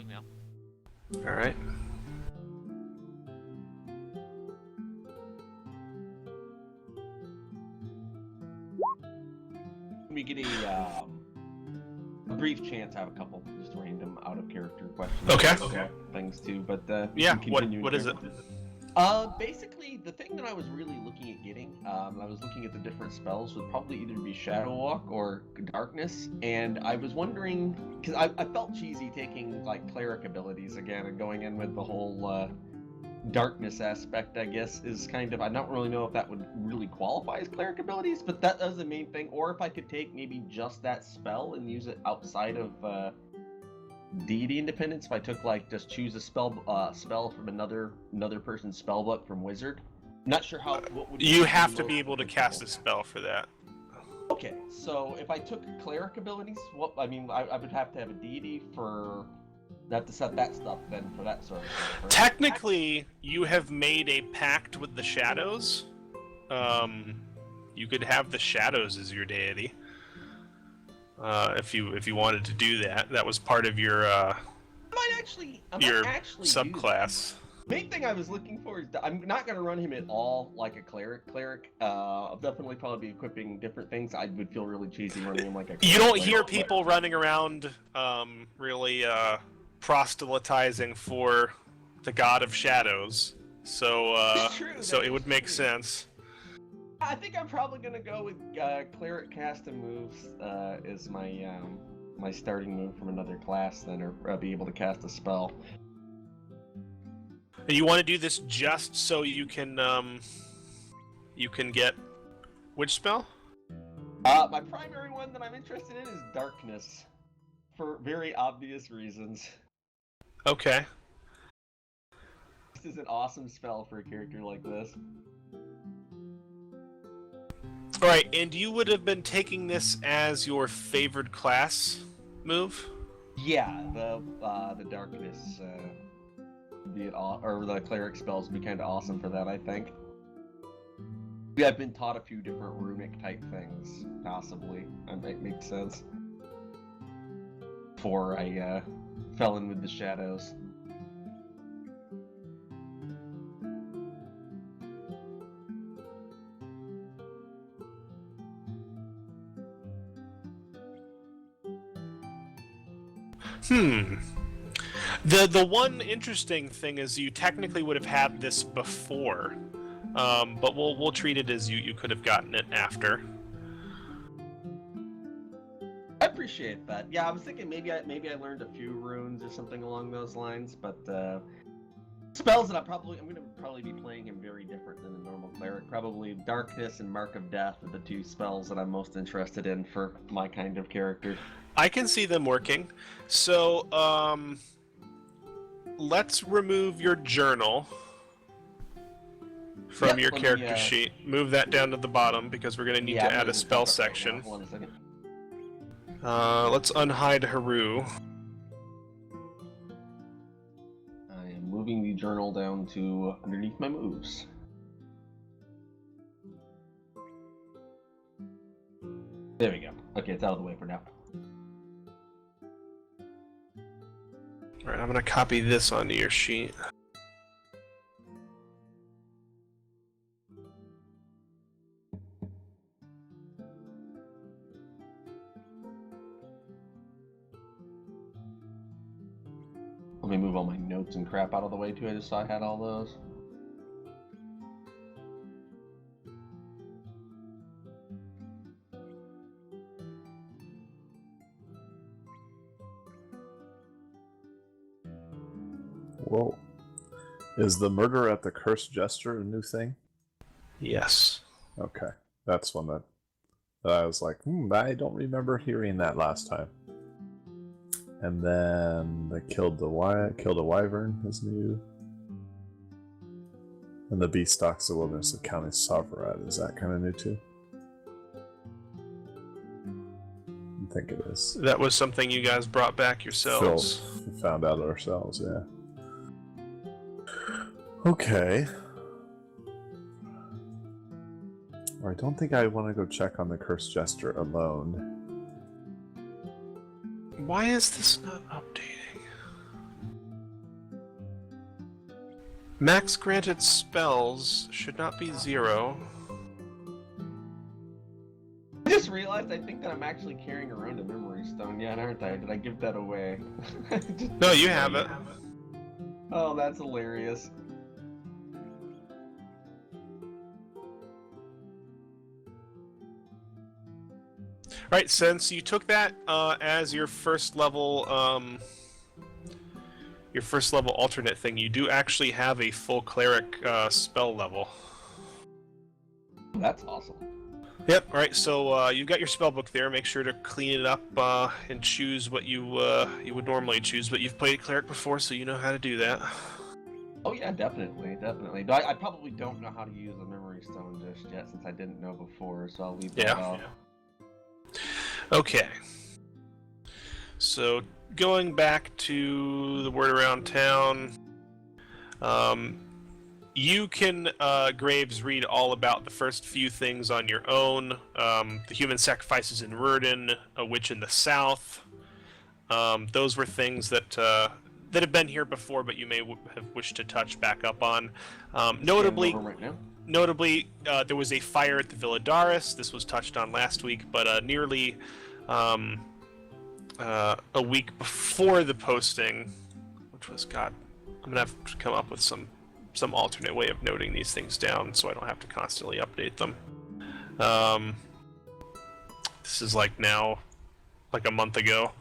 going now. All right. We get a brief chance. I have a couple just random out of character questions. Okay. Things too, but Yeah. we can What continue is it? Basically, the thing that I was really looking at getting, I was looking at the different spells, would probably either be Shadow Walk or Darkness, and I was wondering, because I felt cheesy taking, like, Cleric abilities again, and going in with the whole, Darkness aspect, I guess, is kind of, I don't really know if that would really qualify as Cleric abilities, but that was the main thing, or if I could take maybe just that spell and use it outside of, Deity Independence, if I took, like, just choose a spell from another person's spellbook from Wizard. Not sure how. What would You have to be able to cast a spell for that. Okay, so if I took Cleric abilities, I would have to have a Deity for. I have to set that stuff then for that sort of thing. Right? Technically, you have made a pact with the shadows. You could have the shadows as your deity. If you wanted to do that, that was part of your I might actually subclass. Main thing I was looking for is I'm not going to run him at all like a cleric. I'll definitely probably be equipping different things. I would feel really cheesy running him like a cleric. You don't hear people running around really proselytizing for the god of shadows, so so it would make sense. I think I'm probably gonna go with cleric casting moves as my my starting move from another class, then, or be able to cast a spell. You want to do this just so you can get which spell? My primary one that I'm interested in is Darkness, for very obvious reasons. Okay. This is an awesome spell for a character like this. Alright, and you would have been taking this as your favored class move? Yeah, the Darkness, or the Cleric spells would be kind of awesome for that, I think. Yeah, I've been taught a few different runic type things, possibly. That might make sense. Before I fell in with the shadows. The one interesting thing is you technically would have had this before, but we'll treat it as you could have gotten it after. I appreciate that. Yeah, I was thinking maybe I learned a few runes or something along those lines, but spells that I'm gonna probably be playing him very different than the normal cleric. Probably Darkness and Mark of Death are the two spells that I'm most interested in for my kind of character. I can see them working. So, let's remove your journal from your character sheet. Move that down to the bottom because we're going to need to add a spell section. Hold on a second. Let's unhide Haru. I am moving the journal down to underneath my moves. There we go. Okay, it's out of the way for now. Alright, I'm going to copy this onto your sheet. Let me move all my notes and crap out of the way too, just so I had all those. Whoa. Is the murder at the Cursed Jester a new thing? Yes. Okay. That's one that I was like, I don't remember hearing that last time. And then they killed a wyvern is new. And the beast stalks the wilderness of County Sovereign. Is that kind of new too? I think it is. That was something you guys brought back yourselves. We found out ourselves, yeah. Okay. I don't think I want to go check on the Cursed Jester alone. Why is this not updating? Max granted spells should not be 0. I just realized I think that I'm actually carrying around a memory stone yet, aren't I? Did I give that away? No, you have it. Oh, that's hilarious. Right, since you took that as your first level alternate thing, you do actually have a full cleric spell level. That's awesome. Yep. All right. So you've got your spell book there. Make sure to clean it up and choose what you would normally choose. But you've played cleric before, so you know how to do that. Oh yeah, definitely. I probably don't know how to use a memory stone just yet, since I didn't know before. So I'll leave that off. Okay. So going back to the word around town, you can, Graves, read all about the first few things on your own. The human sacrifices in Rurden, a witch in the south. Those were things that have been here before, but you may have wished to touch back up on. Notably, there was a fire at the Villadoris. This was touched on last week, but nearly a week before the posting, which was, God, I'm gonna have to come up with some alternate way of noting these things down so I don't have to constantly update them. This is like a month ago.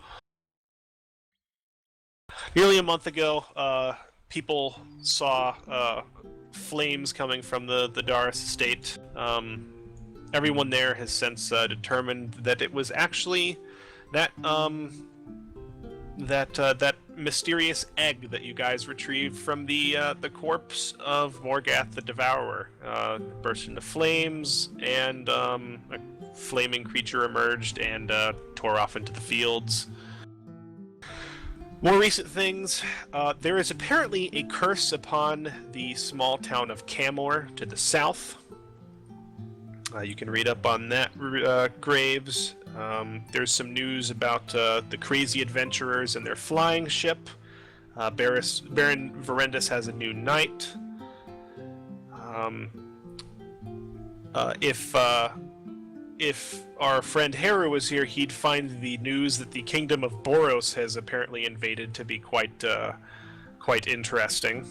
Nearly a month ago, people saw flames coming from the Daris estate. Everyone there has since determined that it was actually that mysterious egg that you guys retrieved from the corpse of Morgath the Devourer. Burst into flames, and a flaming creature emerged and tore off into the fields. More recent things, there is apparently a curse upon the small town of Camor to the south. You can read up on that, Graves. There's some news about the crazy adventurers and their flying ship. Baron Verendus has a new knight. If our friend Heru was here, he'd find the news that the kingdom of Boros has apparently invaded to be quite interesting.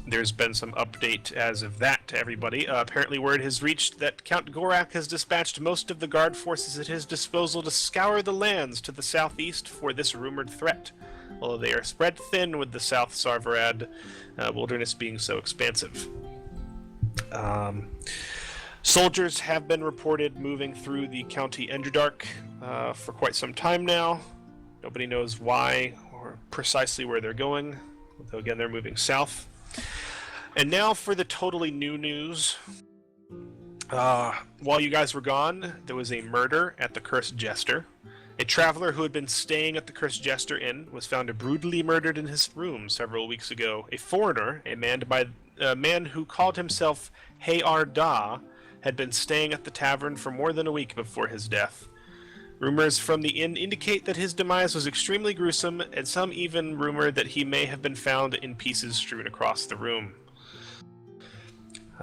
There's been some update as of that to everybody. Apparently word has reached that Count Gorak has dispatched most of the guard forces at his disposal to scour the lands to the southeast for this rumored threat, although they are spread thin with the South Sarvarad wilderness being so expansive. Soldiers have been reported moving through the County Enderdark for quite some time now. Nobody knows why or precisely where they're going, though again they're moving south. And now for the totally new news. While you guys were gone, there was a murder at the Cursed Jester. A traveler who had been staying at the Cursed Jester Inn was found brutally murdered in his room several weeks ago. A foreigner, a man who called himself Hayar Da, had been staying at the tavern for more than a week before his death. Rumors from the inn indicate that his demise was extremely gruesome, and some even rumor that he may have been found in pieces strewn across the room.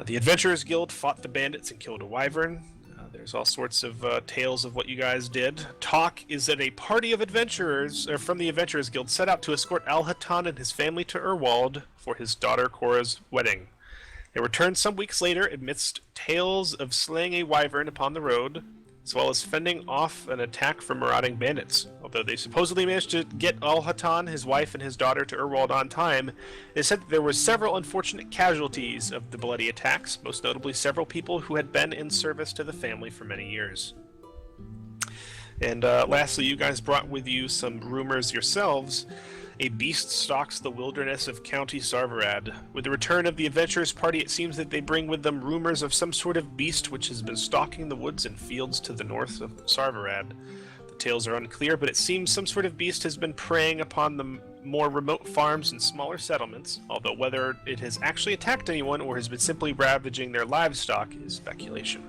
The Adventurers Guild fought the bandits and killed a wyvern. There's all sorts of tales of what you guys did. Talk is that a party of adventurers from the Adventurers Guild set out to escort Al-Hatan and his family to Urwald for his daughter Cora's wedding. They returned some weeks later amidst tales of slaying a wyvern upon the road, as well as fending off an attack from marauding bandits. Although they supposedly managed to get Al-Hatan, his wife, and his daughter to Urwald on time, it is said that there were several unfortunate casualties of the bloody attacks, most notably several people who had been in service to the family for many years. And lastly, you guys brought with you some rumors yourselves. A beast stalks the wilderness of County Sarvarad. With the return of the adventurers party, it seems that they bring with them rumors of some sort of beast which has been stalking the woods and fields to the north of Sarvarad. The tales are unclear, but it seems some sort of beast has been preying upon the more remote farms and smaller settlements, although whether it has actually attacked anyone or has been simply ravaging their livestock is speculation.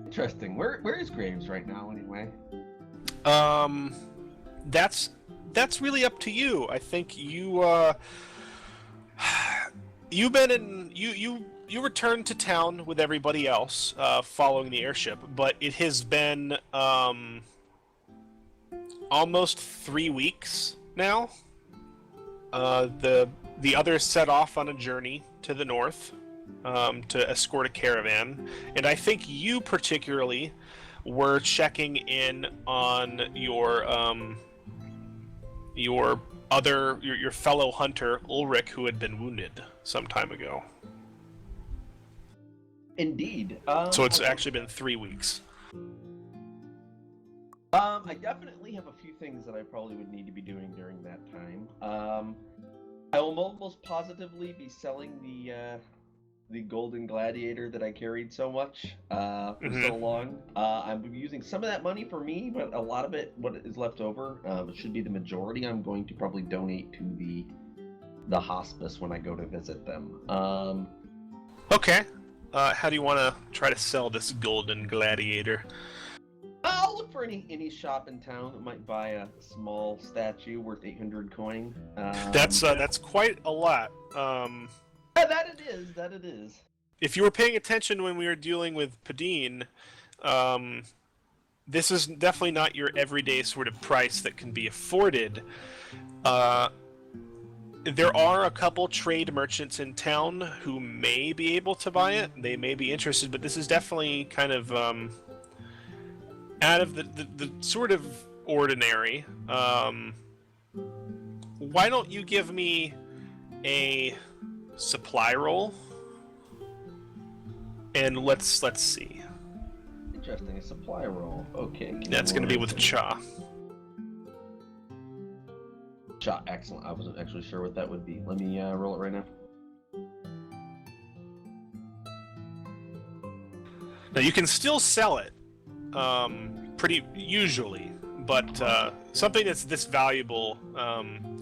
Interesting. Where is Graves right now, anyway? That's really up to you. I think you've been in you returned to town with everybody else following the airship, but it has been almost 3 weeks now. The others set off on a journey to the north to escort a caravan, and I think you particularly were checking in on your fellow hunter Ulrich, who had been wounded some time ago. Indeed. So it's actually been 3 weeks. I definitely have a few things that I probably would need to be doing during that time. I will almost positively be selling the golden gladiator that I carried so much for so long. I'm using some of that money for me, but a lot of it, what is left over, it should be the majority. I'm going to probably donate to the hospice when I go to visit them. Okay. How do you want to try to sell this golden gladiator? I'll look for any shop in town that might buy a small statue worth 800 coin. That's quite a lot. That it is. If you were paying attention when we were dealing with Padine, this is definitely not your everyday sort of price that can be afforded. There are a couple trade merchants in town who may be able to buy it. They may be interested, but this is definitely kind of out of the sort of ordinary. Why don't you give me a supply roll, and let's see. Interesting, a supply roll. Okay. That's going to be with Cha. Cha, excellent. I wasn't actually sure what that would be. Let me roll it right now. Now you can still sell it, pretty usually, but something that's this valuable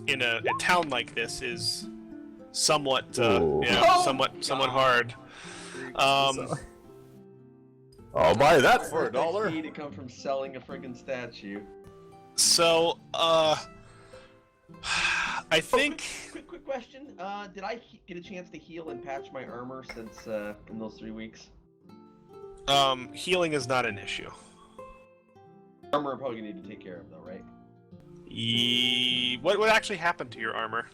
in a town like this is somewhat, somewhat hard. I'll buy that for $1. Need to come from selling a friggin' statue. So, I think. Quick question. Did I get a chance to heal and patch my armor since in those 3 weeks? Healing is not an issue. Armor I'm probably gonna need to take care of though, right? What actually happened to your armor?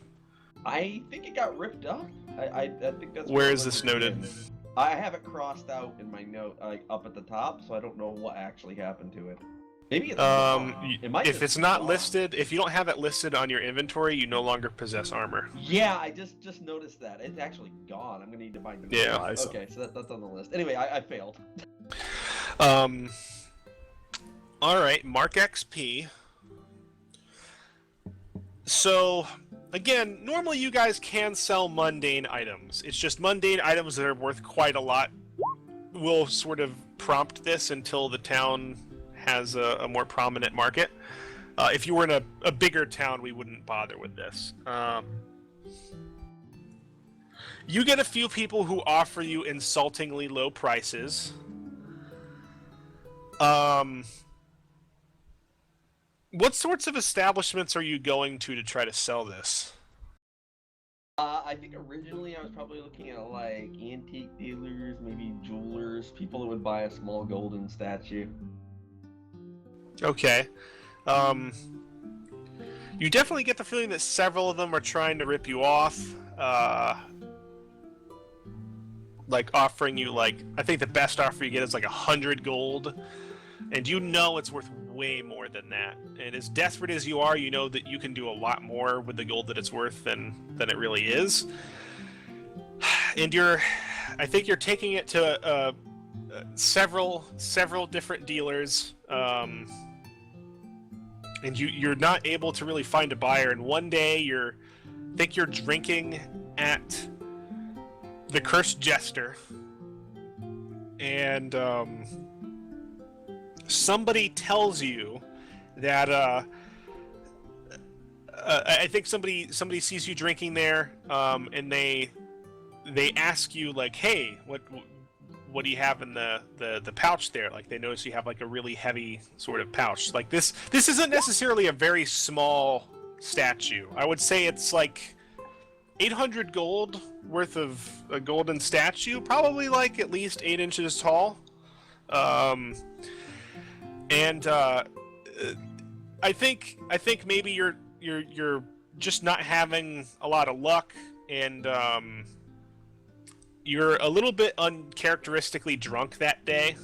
I think it got ripped up. I think that's. Where is this noted? I have it crossed out in my note, like up at the top, so I don't know what actually happened to it. Maybe it's if it's not listed, if you don't have it listed on your inventory, you no longer possess armor. Yeah, I just noticed that. It's actually gone. I'm gonna need to buy new. Yeah. Okay, so that's on the list. Anyway, I failed. All right, mark XP. So, again, normally you guys can sell mundane items. It's just mundane items that are worth quite a lot will sort of prompt this until the town has a more prominent market. If you were in a bigger town, we wouldn't bother with this. You get a few people who offer you insultingly low prices. What sorts of establishments are you going to try to sell this? I think originally I was probably looking at like antique dealers, maybe jewelers, people that would buy a small golden statue. Okay. You definitely get the feeling that several of them are trying to rip you off. Like offering you I think the best offer you get is 100 gold. And you know it's worth way more than that. And as desperate as you are, you know that you can do a lot more with the gold that it's worth than it really is. And I think you're taking it to several different dealers, and you're not able to really find a buyer. And one day you're drinking at the Cursed Jester, and somebody tells you that I think somebody sees you drinking there, and they ask you hey, what do you have in the pouch there? Like they notice you have like a really heavy sort of pouch. Like this isn't necessarily a very small statue. I would say it's like 800 gold worth of a golden statue, probably like at least 8 inches tall. I think maybe you're just not having a lot of luck, and you're a little bit uncharacteristically drunk that day,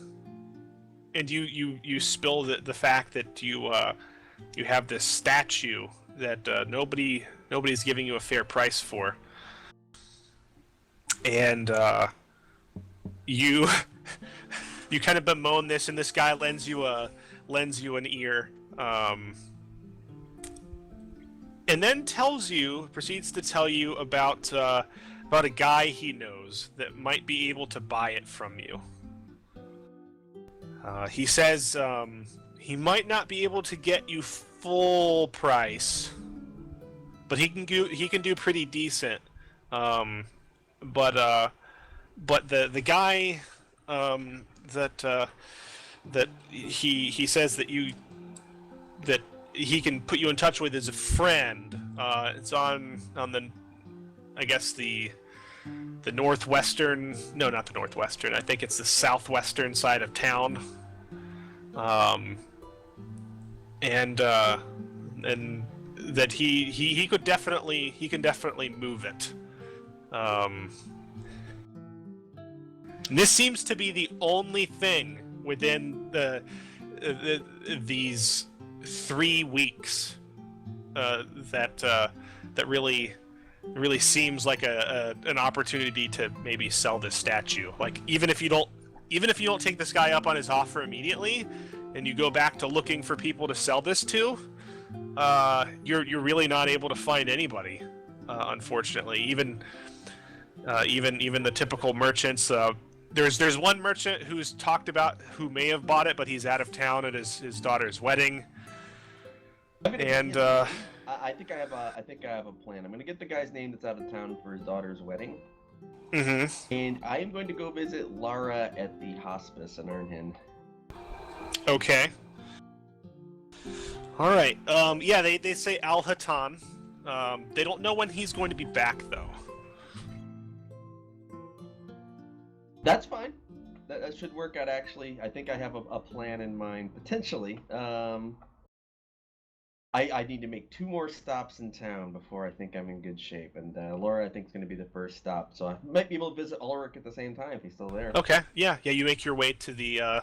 and you spill the fact that you have this statue that nobody's giving you a fair price for, and you kind of bemoan this, and this guy lends you an ear, and then proceeds to tell you about a guy he knows that might be able to buy it from you. He says he might not be able to get you full price, but he can do pretty decent. But the guy that he says that he can put you in touch with is a friend. It's on the, I guess the northwestern, no, not the northwestern, I think it's the southwestern side of town. And that he can definitely move it. And this seems to be the only thing within these 3 weeks that really seems like an opportunity to maybe sell this statue. Like even if you don't take this guy up on his offer immediately, and you go back to looking for people to sell this to, you're really not able to find anybody, unfortunately. Even the typical merchants. There's one merchant who's talked about who may have bought it, but he's out of town at his daughter's wedding. And I think I have a plan. I'm gonna get the guy's name that's out of town for his daughter's wedding. Mm-hmm. And I am going to go visit Lara at the hospice in Arnhin. Okay. All right. Yeah, they say Al Hatan. They don't know when he's going to be back, though. That's fine. That should work out, actually. I think I have a plan in mind, potentially. I need to make 2 more stops in town before I think I'm in good shape. And Laura, I think, is going to be the first stop. So I might be able to visit Ulrich at the same time if he's still there. Okay. Yeah. You make your way to the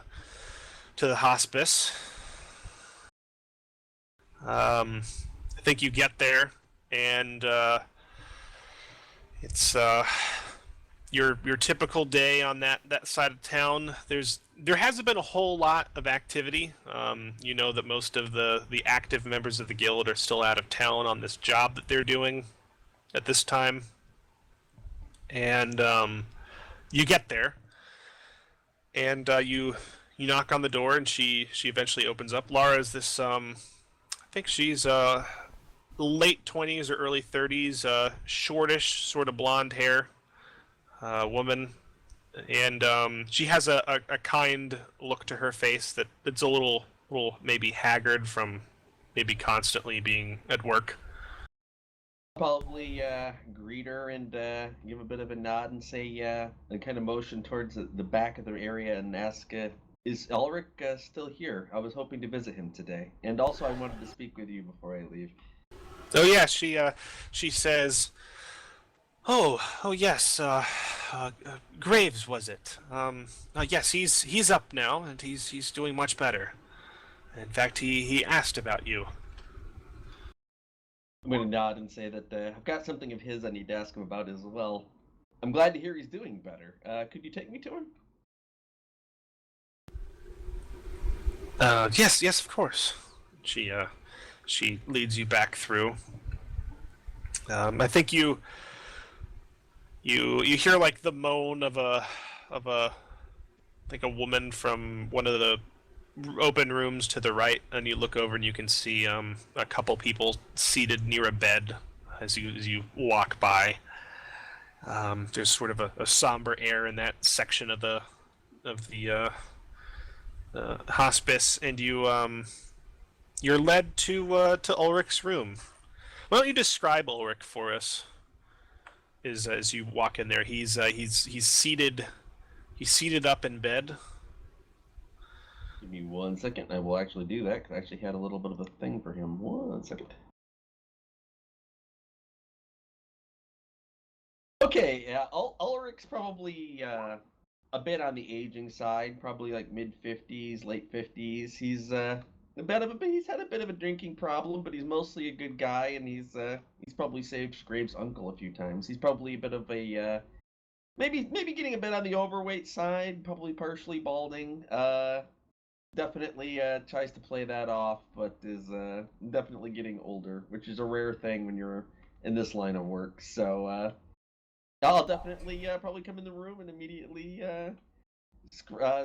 hospice. I think you get there, and it's your typical day on that side of town. There hasn't been a whole lot of activity. You know that most of the active members of the guild are still out of town on this job that they're doing at this time. And you get there, and you knock on the door, and she eventually opens up. Lara is this I think she's late 20s or early 30s, shortish, sort of blonde hair woman, and she has a kind look to her face that's a little maybe haggard from maybe constantly being at work. Probably greet her and give a bit of a nod and say, and kind of motion towards the back of the area and ask, is Ulrich still here? I was hoping to visit him today. And also I wanted to speak with you before I leave. Oh yeah, she says, Oh yes, Graves was it? Yes, he's up now, and he's doing much better. In fact, he asked about you. I'm going to nod and say that I've got something of his I need to ask him about as well. I'm glad to hear he's doing better. Could you take me to him? Yes, of course. She leads you back through. I think you hear like the moan of a woman from one of the open rooms to the right, and you look over and you can see a couple people seated near a bed as you walk by. There's sort of a somber air in that section of the hospice, and you're led to Ulrich's room. Why don't you describe Ulrich for us? As you walk in there, he's seated. He's seated up in bed. Give me 1 second. I will actually do that because I actually had a little bit of a thing for him. 1 second. Okay, yeah, Ulrich's probably a bit on the aging side, probably like mid-50s, late 50s. He's he's had a bit of a drinking problem, but he's mostly a good guy, and he's probably saved Graves' uncle a few times. He's probably a bit of a maybe getting a bit on the overweight side, probably partially balding. Definitely tries to play that off, but is definitely getting older, which is a rare thing when you're in this line of work. So I'll definitely probably come in the room and immediately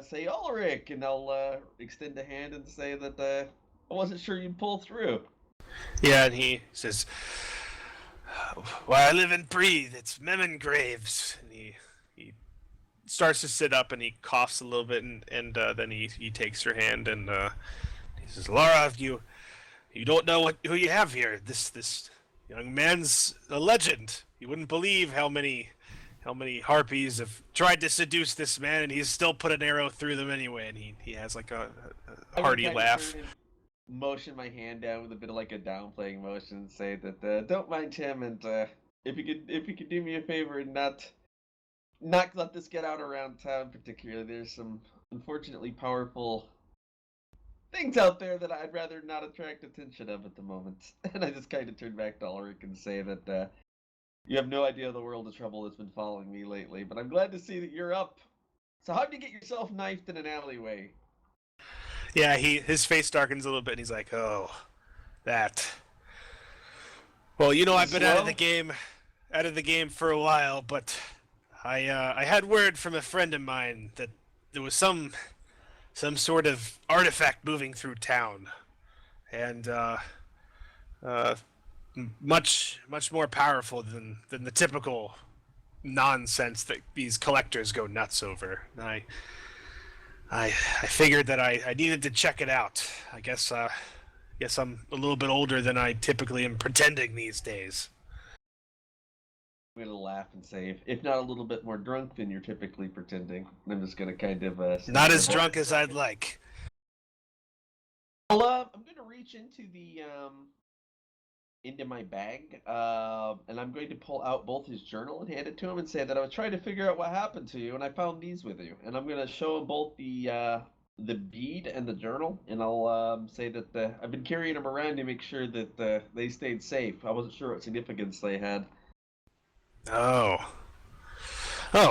say Ulrich, and I'll extend a hand and say that I wasn't sure you'd pull through. Yeah, and he says, "Why I live and breathe. It's Memon Graves." And he starts to sit up, and he coughs a little bit, and then he takes her hand, and he says, "Laura, you don't know who you have here. This young man's a legend. You wouldn't believe how many harpies have tried to seduce this man, and he's still put an arrow through them anyway." And he has like a hearty laugh. Motion my hand down with a bit of like a downplaying motion, and say that don't mind him, and if you could do me a favor and not let this get out around town, particularly. There's some unfortunately powerful things out there that I'd rather not attract attention of at the moment. And I just kind of turn back to Ulrich and say that you have no idea the world of trouble that's been following me lately, but I'm glad to see that you're up. So how'd you get yourself knifed in an alleyway? Yeah, his face darkens a little bit, and he's like, "Oh, that. Well, I've been out of the game for a while, but I had word from a friend of mine that there was some sort of artifact moving through town, and much more powerful than the typical nonsense that these collectors go nuts over. And I figured that I needed to check it out. I guess I'm a little bit older than I typically am pretending these days." I'm gonna laugh and say, if not a little bit more drunk than you're typically pretending. I'm just gonna kind of Not as drunk as I'd like. Well, I'm gonna reach into my bag, and I'm going to pull out both his journal and hand it to him and say that I was trying to figure out what happened to you, and I found these with you. And I'm gonna show him both the bead and the journal, and I'll say that I've been carrying them around to make sure that they stayed safe. I wasn't sure what significance they had. Oh,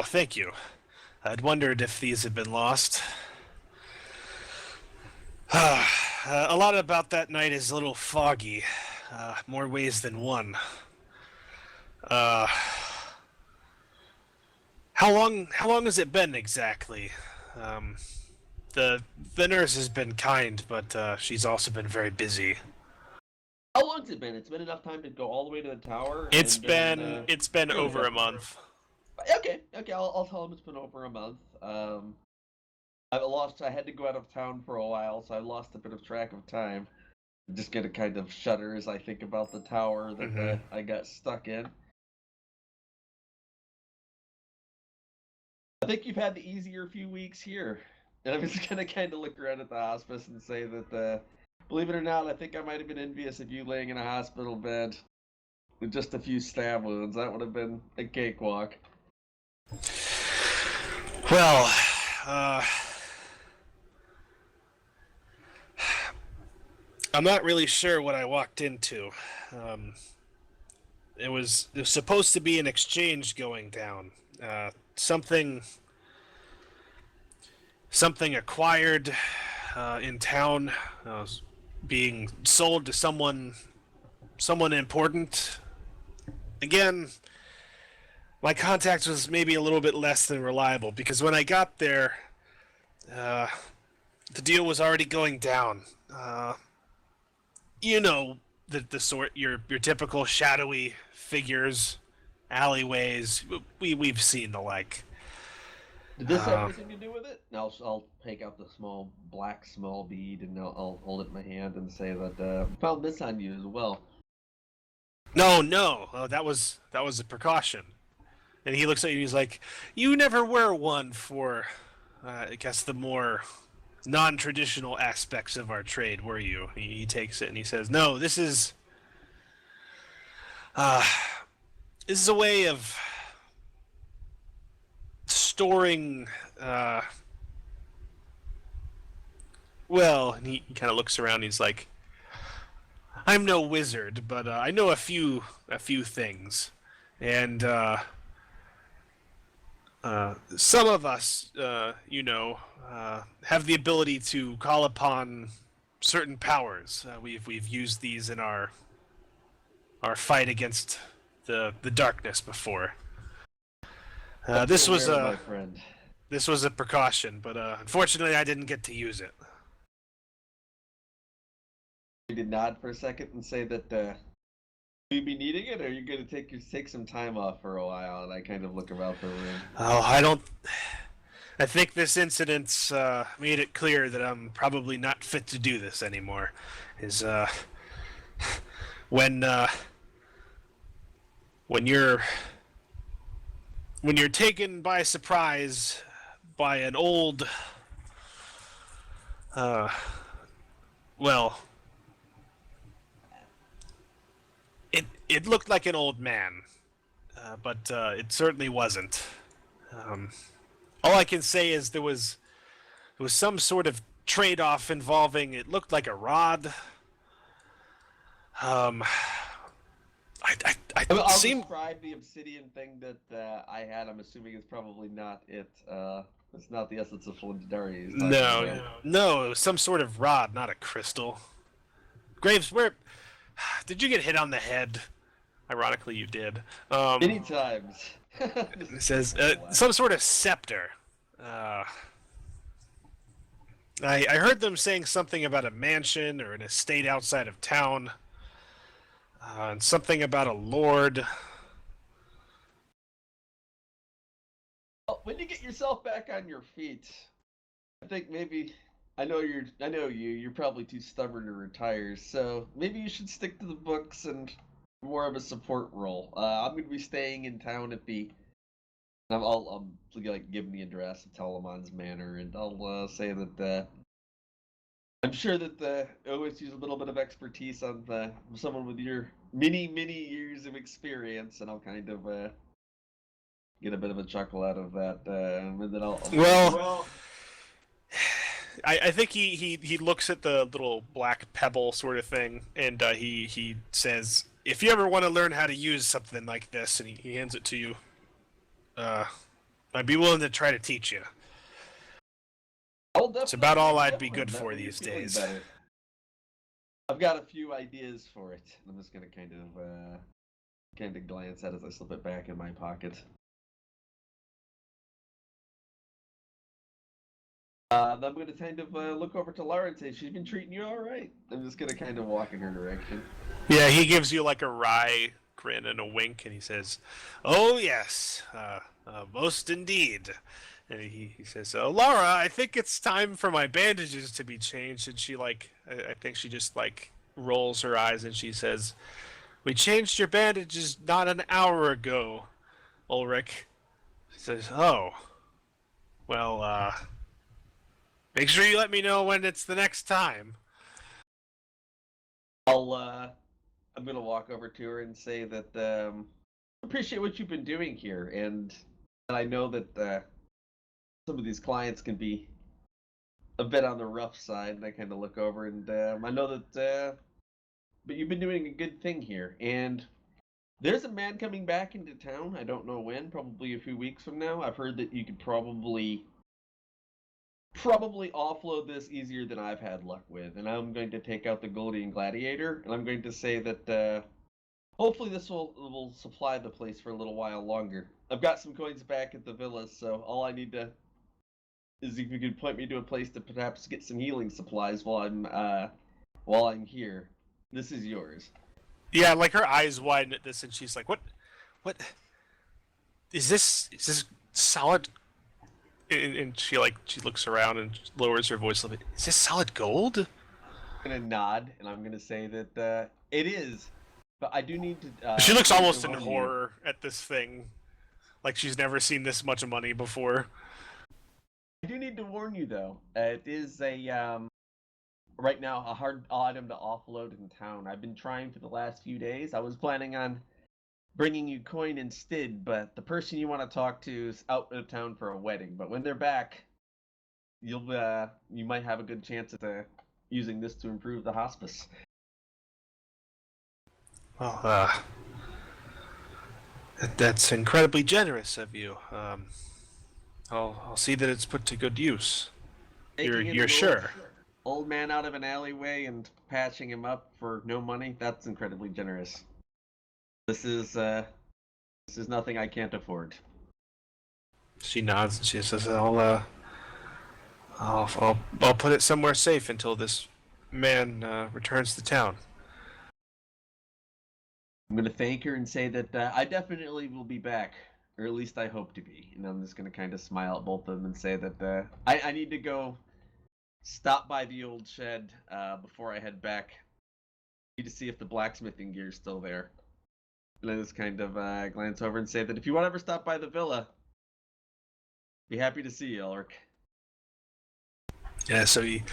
thank you. I'd wondered if these had been lost. A lot about that night is a little foggy. More ways than one. How long has it been exactly? The nurse has been kind, but she's also been very busy. How long's it been? It's been enough time to go all the way to the tower. It's been over a month. Okay. I'll tell him it's been over a month. I had to go out of town for a while, so I lost a bit of track of time. I'm just gonna kind of shudder as I think about the tower that I got stuck in. I think you've had the easier few weeks here. And I'm just gonna kind of look around at the hospice and say that, believe it or not, I think I might have been envious of you laying in a hospital bed with just a few stab wounds. That would have been a cakewalk. Well, I'm not really sure what I walked into. It was supposed to be an exchange going down. Something acquired in town was being sold to someone important. Again, my contact was maybe a little bit less than reliable, because when I got there, the deal was already going down. The sort, your typical shadowy figures, alleyways. We've seen the like. Did this have Uh, anything to do with it? I'll take out the small bead and I'll hold it in my hand and say that found this on you as well. no, no, that was a precaution. And he looks at you. He's like, "You never wear one for, I guess, the more non-traditional aspects of our trade, were you?" He takes it and he says, "No, uh, this is a way of storing." Well, and he kind of looks around. He's like, "I'm no wizard, but I know a few things, and some of us, have the ability to call upon certain powers. We've used these in our fight against the darkness before. This was my a friend. this was a precaution, but unfortunately, I didn't get to use it." You did nod for a second and say that will you be needing it, or are you going to take some time off for a while? And I kind of look around the room. Oh, I don't. I think this incident's made it clear that I'm probably not fit to do this anymore. Is when when you're taken by surprise by an old well, it looked like an old man, but it certainly wasn't. All I can say is there was some sort of trade-off involving, it looked like a rod. I I'll seem describe the obsidian thing that I had. I'm assuming it's probably not it. It's not the essence of Flindarii. no, it was some sort of rod, not a crystal. Graves, where did you get hit on the head? Ironically, you did. Many times. It says some sort of scepter. I heard them saying something about a mansion or an estate outside of town, and something about a lord. Well, when you get yourself back on your feet, I think maybe I know you're probably too stubborn to retire, so maybe you should stick to the books and more of a support role. I'm going to be staying in town at the. I'll like give him the address of Telemon's Manor, and I'll say that I'm sure that the always use a little bit of expertise on someone with your many years of experience, and I'll kind of get a bit of a chuckle out of that, and then I'll Well, I think he looks at the little black pebble sort of thing, and he says, "If you ever want to learn how to use something like this," and he hands it to you, I'd be willing to try to teach you. It's about all I'd be good for these days. Better. I've got a few ideas for it. I'm just gonna kind of glance at it as I slip it back in my pocket. I'm going to kind of look over to Laura and say, "She's been treating you all right." I'm just going to kind of walk in her direction. Yeah, he gives you like a wry grin and a wink, and he says, "Oh yes, most indeed." And he says, "Laura, I think it's time for my bandages to be changed." And she I think she just rolls her eyes and she says, "We changed your bandages not an hour ago, Ulrich." She says, "Oh, well, make sure you let me know when it's the next time." I'm gonna walk over to her and say that I appreciate what you've been doing here, and I know that some of these clients can be a bit on the rough side. And I kind of look over, and I know that, but you've been doing a good thing here, and there's a man coming back into town. I don't know when, probably a few weeks from now. I've heard that you could probably offload this easier than I've had luck with, and I'm going to take out the Goldian Gladiator, and I'm going to say that hopefully this will supply the place for a little while longer. I've got some coins back at the villa, so all I need to is if you could point me to a place to perhaps get some healing supplies while I'm here. This is yours. Yeah, her eyes widen at this, and she's like, "What is this? Is this solid And she looks around and lowers her voice a little bit. Is this solid gold? I'm gonna nod, and I'm gonna say that it is. But I do need to. She looks need to almost in warn you. horror at this thing, like she's never seen this much money before. I do need to warn you though. It is a right now a hard item to offload in town. I've been trying for the last few days. I was planning on bringing you coin instead, but the person you want to talk to is out of town for a wedding. But when they're back, you might have a good chance at using this to improve the hospice. Well, that's incredibly generous of you. I'll see that it's put to good use. Taking You're an sure? old man out of an alleyway and patching him up for no money? That's incredibly generous. This is nothing I can't afford. She nods and she says, I'll put it somewhere safe until this man returns to town. I'm gonna thank her and say that I definitely will be back, or at least I hope to be. And I'm just gonna kind of smile at both of them and say that I need to go stop by the old shed before I head back. Need to see if the blacksmithing gear is still there. And I just kind of glance over and say that if you want to ever stop by the villa, be happy to see you, Ulrich. Yeah, so he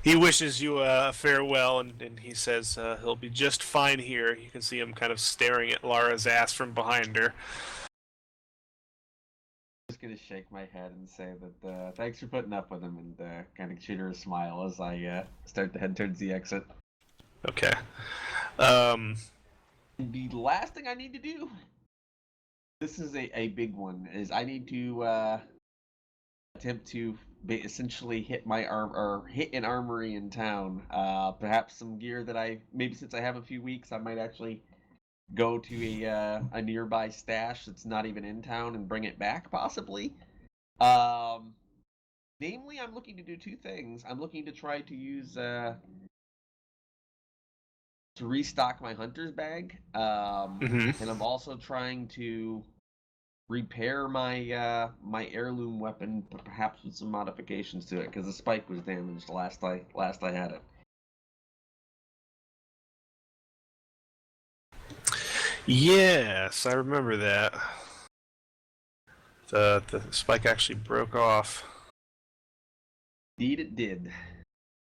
wishes you a farewell, and he says he'll be just fine here. You can see him kind of staring at Lara's ass from behind her. I'm just gonna shake my head and say that thanks for putting up with him, and kind of shoot her a smile as I start to head towards the exit. Okay. The last thing I need to do, this is a big one, is I need to attempt to essentially hit hit an armory in town. Perhaps some gear that maybe since I have a few weeks, I might actually go to a nearby stash that's not even in town and bring it back, possibly. Namely, I'm looking to do two things. I'm looking to try to use to restock my hunter's bag, and I'm also trying to repair my my heirloom weapon, but perhaps with some modifications to it, because the spike was damaged last I had it. Yes, I remember that. The spike actually broke off. Indeed, it did.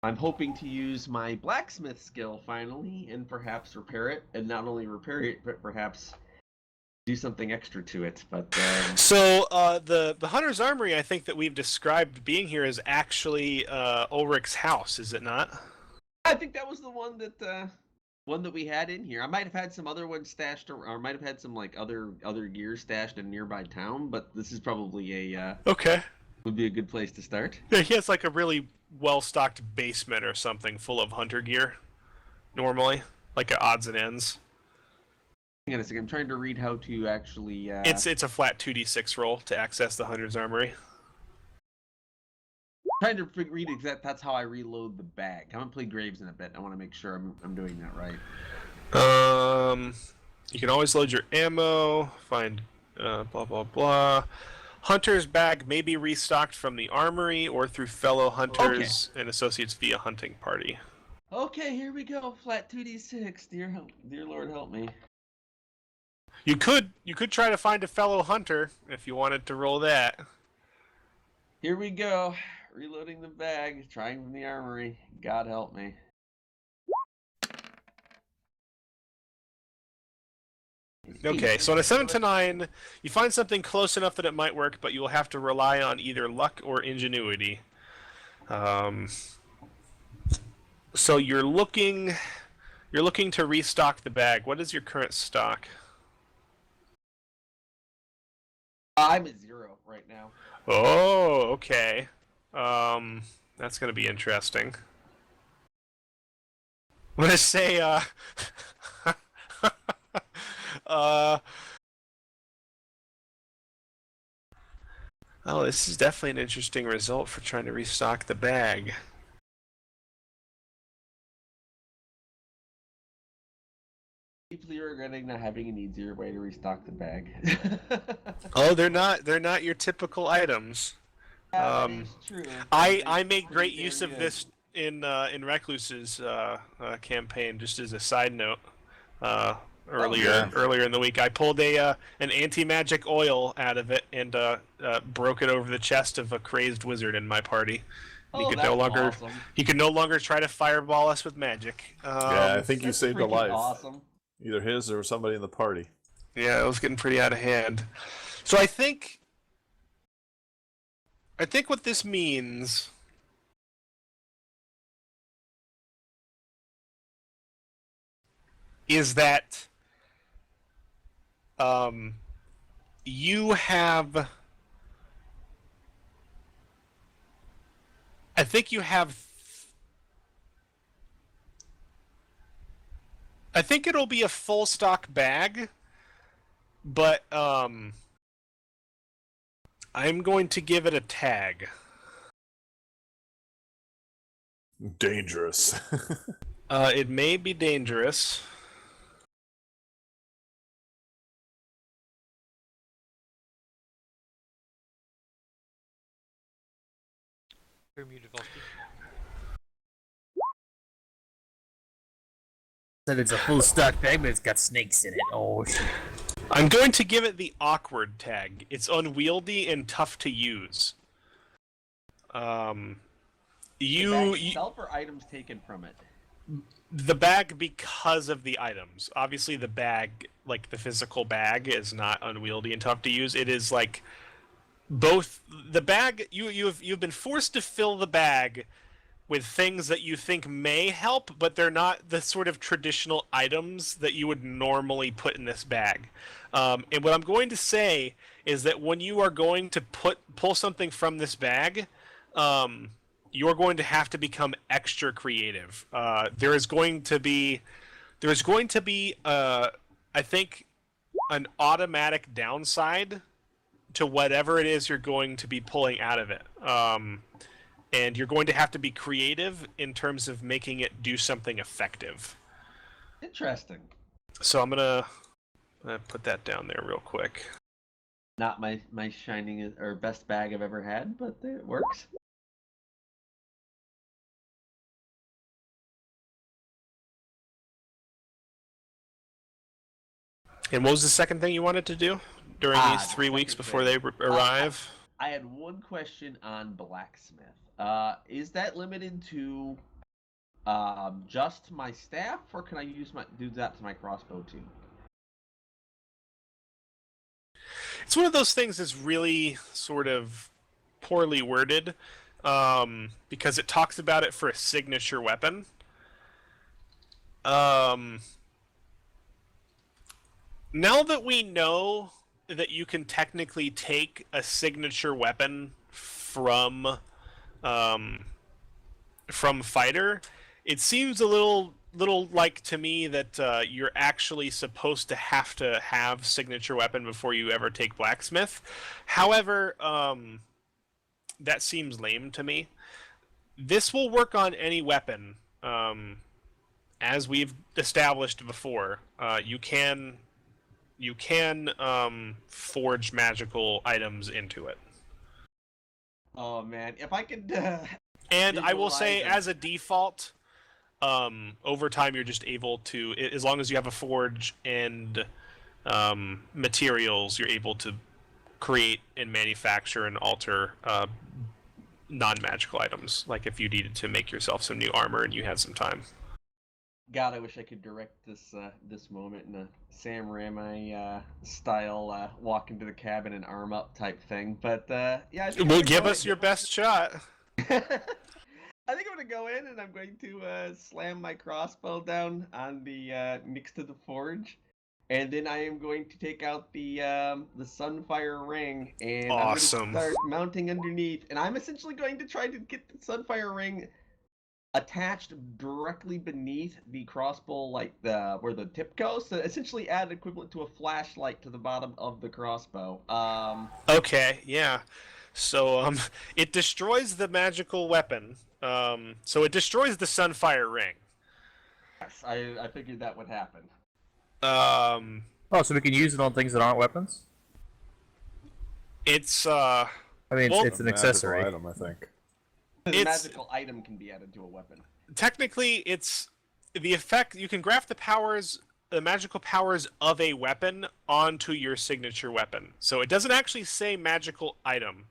I'm hoping to use my blacksmith skill finally, and perhaps repair it, and not only repair it, but perhaps do something extra to it. But So the Hunter's Armory, I think that we've described being here is actually Ulrich's house, is it not? I think that was the one that we had in here. I might have had some other ones stashed, or might have had some like other gear stashed in a nearby town. But this is probably Okay. would be a good place to start. Yeah, he has like a really well-stocked basement or something full of hunter gear. Normally, like odds and ends. Hang on a second. I'm trying to read how to actually. It's a flat 2d6 roll to access the Hunter's Armory. Trying to read exact. That's how I reload the bag. I haven't played Graves in a bit. I want to make sure I'm doing that right. You can always load your ammo. Find blah blah blah. Hunter's bag may be restocked from the armory or through fellow hunters and associates via hunting party. Okay, here we go. Flat 2d6. Dear Lord, help me. You could try to find a fellow hunter if you wanted to roll that. Here we go. Reloading the bag. Trying from the armory. God help me. Okay, so on a 7 to 9, you find something close enough that it might work, but you will have to rely on either luck or ingenuity. So you're looking to restock the bag. What is your current stock? I'm at 0 right now. Oh, okay. That's gonna be interesting. I'm gonna say, oh, this is definitely an interesting result for trying to restock the bag. Deeply regretting not having an easier way to restock the bag. Oh, they're not your typical items. Yeah, that is true. I make Pretty great damn use of good. this in Recluse's campaign. Just as a side note, earlier in the week, I pulled an anti-magic oil out of it and broke it over the chest of a crazed wizard in my party. And Oh, that's awesome. he could no longer try to fireball us with magic. Yeah, I think you That's saved a freaking life. awesome. Either his or somebody in the party. Yeah, it was getting pretty out of hand. So I think what this means is that you have. I think you have. I think it'll be a full stock bag, but I'm going to give it a tag. Dangerous. It may be dangerous. You're muted, Volsky. Said it's a full stock bag, but it's got snakes in it. Oh shit. I'm going to give it the awkward tag. It's unwieldy and tough to use. The bag You itself or items taken from it? the bag because of the items. Obviously, the bag, like the physical bag, is not unwieldy and tough to use. It is like both the bag. You've been forced to fill the bag with things that you think may help, but they're not the sort of traditional items that you would normally put in this bag. And what I'm going to say is that when you are going to pull something from this bag, you're going to have to become extra creative. There's going to be, I think, an automatic downside to whatever it is you're going to be pulling out of it. And you're going to have to be creative in terms of making it do something effective. Interesting. So I'm gonna put that down there real quick. Not my shining or best bag I've ever had, but it works. And what was the second thing you wanted to do during these the 3 weeks second before thing. they arrive? I had one question on blacksmith. Is that limited to just my staff, or can I do that to my crossbow too? It's one of those things that's really sort of poorly worded, because it talks about it for a signature weapon. Now that we know that you can technically take a signature weapon from fighter, it seems a little like to me that you're actually supposed to have signature weapon before you ever take blacksmith. However, that seems lame to me. This will work on any weapon, as we've established before. You can forge magical items into it. Oh man, if I could. And I will say, visualize it. as a default, over time you're just able to, as long as you have a forge and materials, you're able to create and manufacture and alter non-magical items. Like if you needed to make yourself some new armor and you had some time. God, I wish I could direct this moment in a Sam Raimi style, walk into the cabin and arm up type thing. But yeah, I think Well, I'm gonna give go us in. your best shot. I think I'm gonna go in and I'm going to slam my crossbow down on the next to the forge, and then I am going to take out the Sunfire ring and Awesome. I'm going to start mounting underneath, and I'm essentially going to try to get the Sunfire ring attached directly beneath the crossbow, like where the tip goes. So essentially, add equivalent to a flashlight to the bottom of the crossbow. Okay, yeah. So it destroys the magical weapon. So it destroys the Sunfire ring. Yes, I figured that would happen. Oh, so we can use it on things that aren't weapons? It's I mean, Well, it's an Magical accessory. item, I think. The It's- magical item can be added to a weapon. Technically, it's the effect. You can graft the magical powers of a weapon onto your signature weapon. So it doesn't actually say magical item,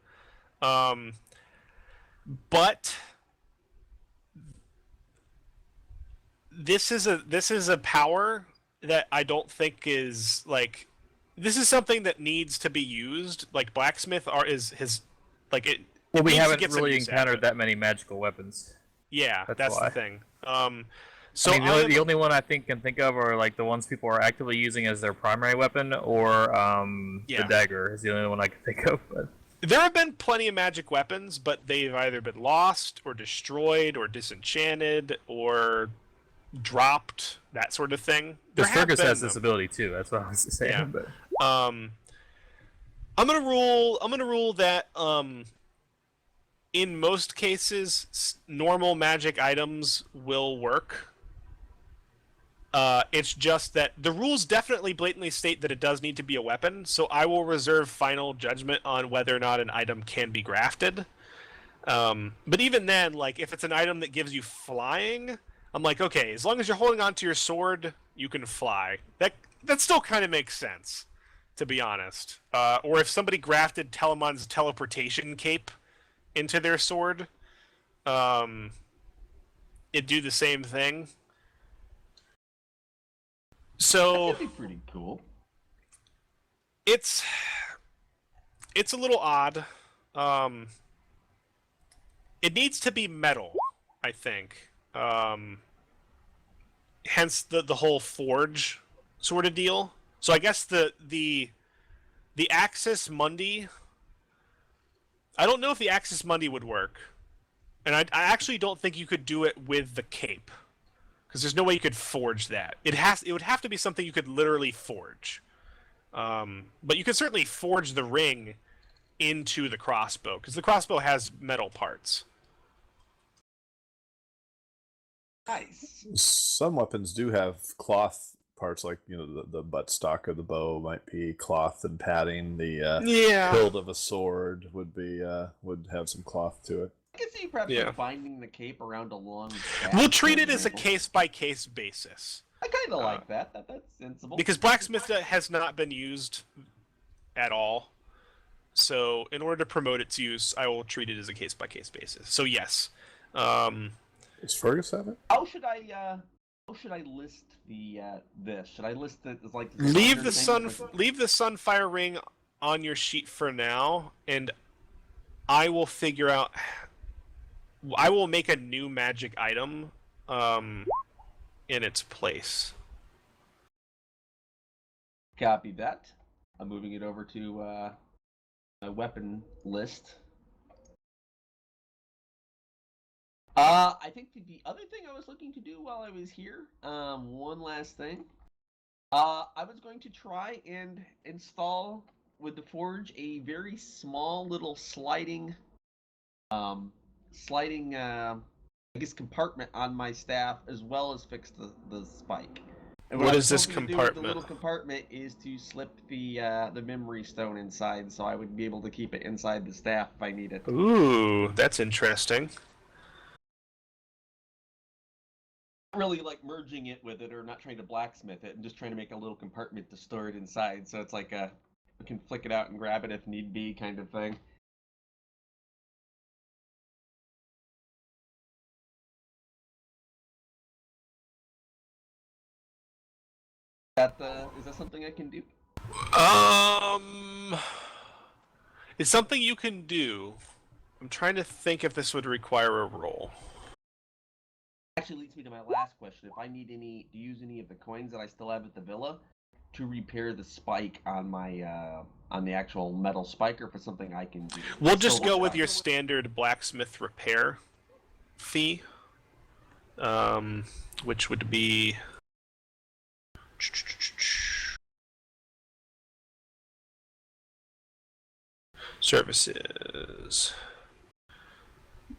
but this is a power that I don't think is like. This is something that needs to be used. Like blacksmith is his, like it. Well, we needs to haven't get some really use out of encountered it. that many magical weapons. Yeah, That's that's why. the thing. So I mean, the only one I can think of are like the ones people are actively using as their primary weapon, or Yeah. the dagger is the only one I can think of. But there have been plenty of magic weapons, but they've either been lost or destroyed or disenchanted or dropped, that sort of thing. There because have Fergus been has them. this ability too. That's what I was saying. Yeah. But I'm gonna rule that in most cases normal magic items will work. It's just that the rules definitely blatantly state that it does need to be a weapon, so I will reserve final judgment on whether or not an item can be grafted. But even then, like if it's an item that gives you flying, I'm like, okay, as long as you're holding onto your sword, you can fly. That still kind of makes sense, to be honest. Or if somebody grafted Telemon's teleportation cape into their sword, it'd do the same thing. So That'd be pretty cool. it's a little odd. It needs to be metal, I think. Hence the whole forge sort of deal. So I guess the Axis Mundi. I don't know if the Axis Mundi would work, and I actually don't think you could do it with the cape, because there's no way you could forge that. It would have to be something you could literally forge. But you could certainly forge the ring into the crossbow, because the crossbow has metal parts. Nice. Some weapons do have cloth parts, like the buttstock of the bow might be cloth and padding. The Yeah. hilt of a sword would have some cloth to it. I can see perhaps Yeah. like binding the cape around a long staff, We'll for treat it as a example. case-by-case basis. I kind of like that. That's sensible. Because blacksmith has not been used at all. So in order to promote its use, I will treat it as a case-by-case basis. So yes. Does Fergus have it? How should I list the this? Should I list it as like Leave the standard sunfire ring on your sheet for now, and I will figure out. I will make a new magic item in its place. Copy that. I'm moving it over to my weapon list. I think the other thing I was looking to do while I was here, one last thing. I was going to try and install with the forge a very small little sliding I guess compartment on my staff, as well as fix the spike. And What I is was this hoping to do with compartment? The little compartment is to slip the memory stone inside, so I would be able to keep it inside the staff if I need it. Ooh, that's interesting. Not really like merging it with it, or not trying to blacksmith it. I'm just trying to make a little compartment to store it inside, so it's like I can flick it out and grab it if need be, kind of thing. Is that something I can do? It's something you can do. I'm trying to think if this would require a roll. Actually leads me to my last question. If I need to use any of the coins that I still have at the villa to repair the spike on my on the actual metal spike, or for something I can do. We'll just So go what's with your that? standard blacksmith repair fee, which would be services.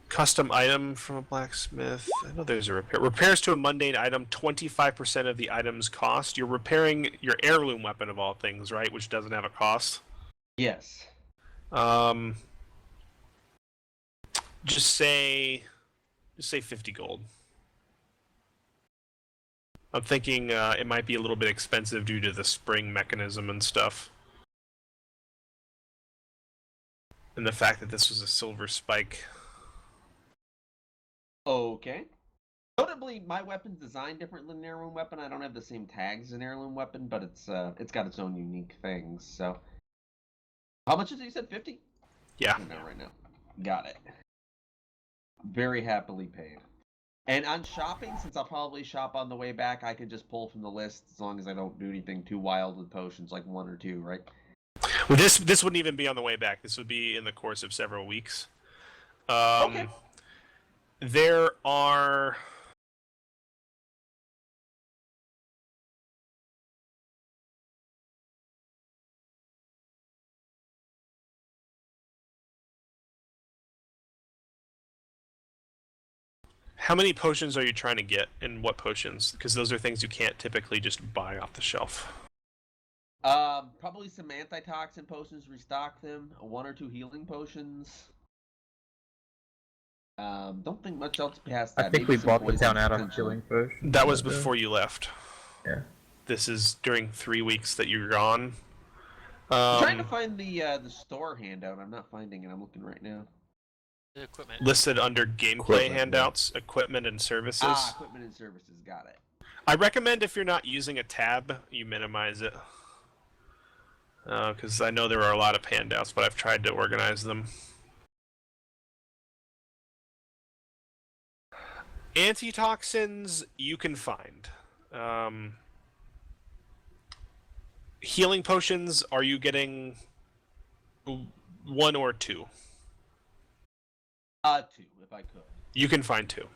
Custom item from a blacksmith. I know there's a repair. Repairs to a mundane item, 25% of the item's cost. You're repairing your heirloom weapon of all things, right? Which doesn't have a cost. Yes. Just say 50 gold. I'm thinking it might be a little bit expensive due to the spring mechanism and stuff. And the fact that this was a silver spike. Okay. Notably, my weapon's designed different than an heirloom weapon. I don't have the same tags as an heirloom weapon, but it's got its own unique things. So, how much is it? You said 50? Yeah. Right now. Got it. Very happily paid. And on shopping, since I'll probably shop on the way back, I can just pull from the list as long as I don't do anything too wild with potions, like 1 or 2, right? Well, this wouldn't even be on the way back. This would be in the course of several weeks. Okay. There are... How many potions are you trying to get, and what potions? Because those are things you can't typically just buy off the shelf. Probably some antitoxin potions, restock them. 1 or 2 healing potions. Don't think much else past that. I think Maybe we some bought the poison town out of potentially. killing potion. That was before you left. Yeah. This is during 3 weeks that you're gone. I'm trying to find the store handout. I'm not finding it. I'm looking right now. The equipment. Listed under gameplay Equipment, handouts, equipment and services. Equipment and services. Got it. I recommend if you're not using a tab, you minimize it. Because I know there are a lot of handouts, but I've tried to organize them. Antitoxins you can find. Healing potions, are you getting 1 or 2? 2, if I could. You can find 2.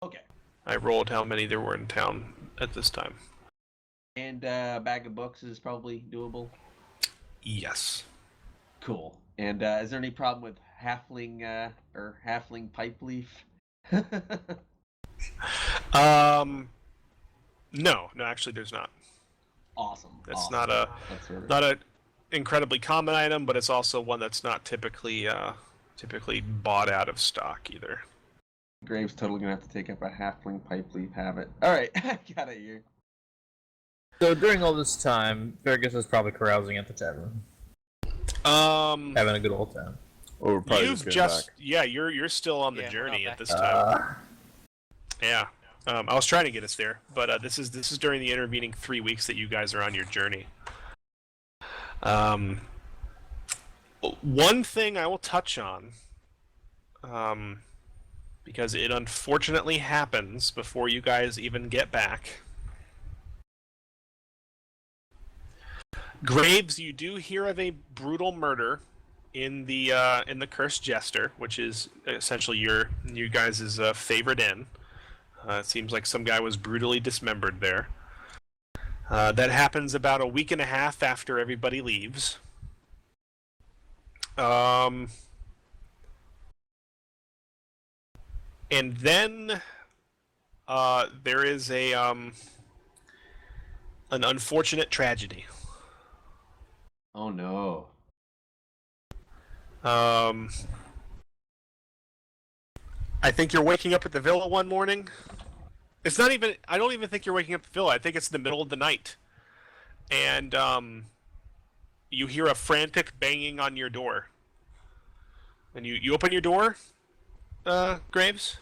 Okay. I rolled how many there were in town at this time. And a bag of books is probably doable. Yes. Cool. And is there any problem with halfling or halfling pipe leaf? No, actually there's not. Awesome. That's awesome. not a incredibly common item, but it's also one that's not typically bought out of stock either. Graves totally gonna have to take up a halfling pipe leaf habit. Alright, I got it here. So during all this time, Fergus is probably carousing at the tavern, having a good old time. Or we're probably You've just getting back. you're still on the Yeah, we're journey not at back. this time. Yeah. I was trying to get us there, but this is during the intervening 3 weeks that you guys are on your journey. One thing I will touch on, because it unfortunately happens before you guys even get back. Graves, you do hear of a brutal murder in the Cursed Jester, which is essentially you guys' favorite inn. It seems like some guy was brutally dismembered there. That happens about a week and a half after everybody leaves. And then there is an unfortunate tragedy. Oh no. I think you're waking up at the villa one morning. It's not even. I don't even think you're waking up at the villa. I think it's the middle of the night, and you hear a frantic banging on your door. And you open your door, Graves.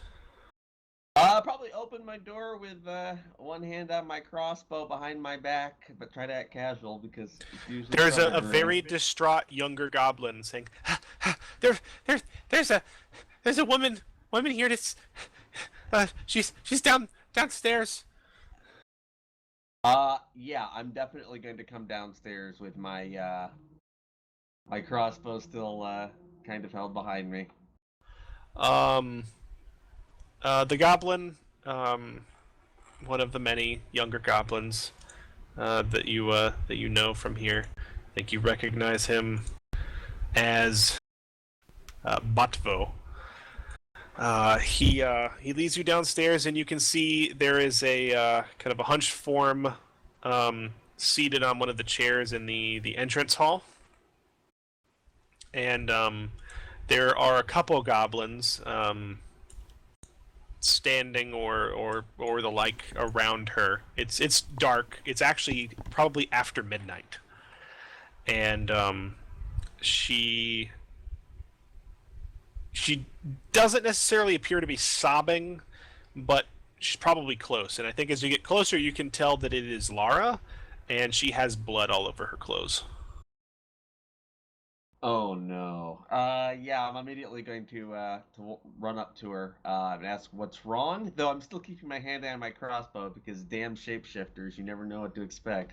Probably open my door with one hand on my crossbow behind my back, but try to act casual because it's usually There's a summer. very distraught younger goblin saying, "There's a woman here. She's downstairs." Yeah, I'm definitely going to come downstairs with my my crossbow still kind of held behind me. The goblin, one of the many younger goblins that you know from here. I think you recognize him as Botvo. He leads you downstairs, and you can see there is a kind of a hunched form seated on one of the chairs in the entrance hall. And There are a couple goblins standing or the like around her. It's dark. It's actually probably after midnight, and she doesn't necessarily appear to be sobbing, but she's probably close. And I think as you get closer, you can tell that it is Lara, and she has blood all over her clothes. Oh no. Yeah, I'm immediately going to run up to her and ask what's wrong. Though I'm still keeping my hand on my crossbow because damn shapeshifters, you never know what to expect.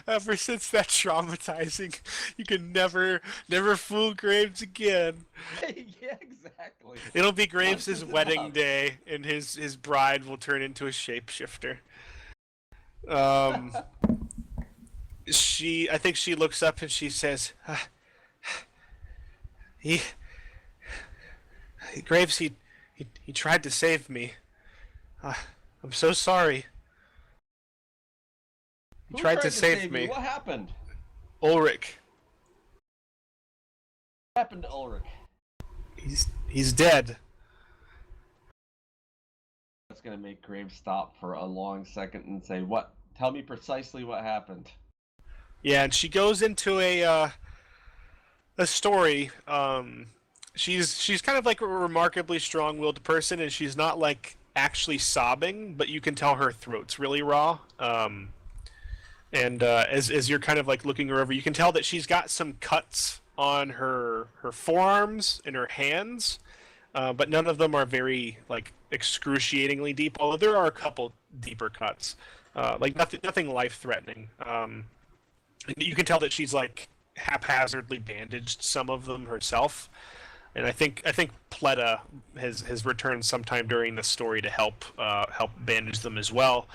Ever since that traumatizing, you can never fool Graves again. Yeah, exactly. It'll be Graves' Once is wedding enough. day, and his bride will turn into a shapeshifter. I think she looks up and she says, Graves, he tried to save me. I'm so sorry. He Who tried to save me. you? What happened? Ulrich. What happened to Ulrich? He's dead. That's gonna make Graves stop for a long second and say, "What? Tell me precisely what happened." Yeah, and she goes into a story. She's kind of like a remarkably strong-willed person, and she's not like actually sobbing, but you can tell her throat's really raw. And as you're kind of like looking her over, you can tell that she's got some cuts on her forearms and her hands, but none of them are very like excruciatingly deep. Although there are a couple deeper cuts, like nothing life-threatening. You can tell that she's like haphazardly bandaged some of them herself, and I think Pleta has returned sometime during the story to help bandage them as well.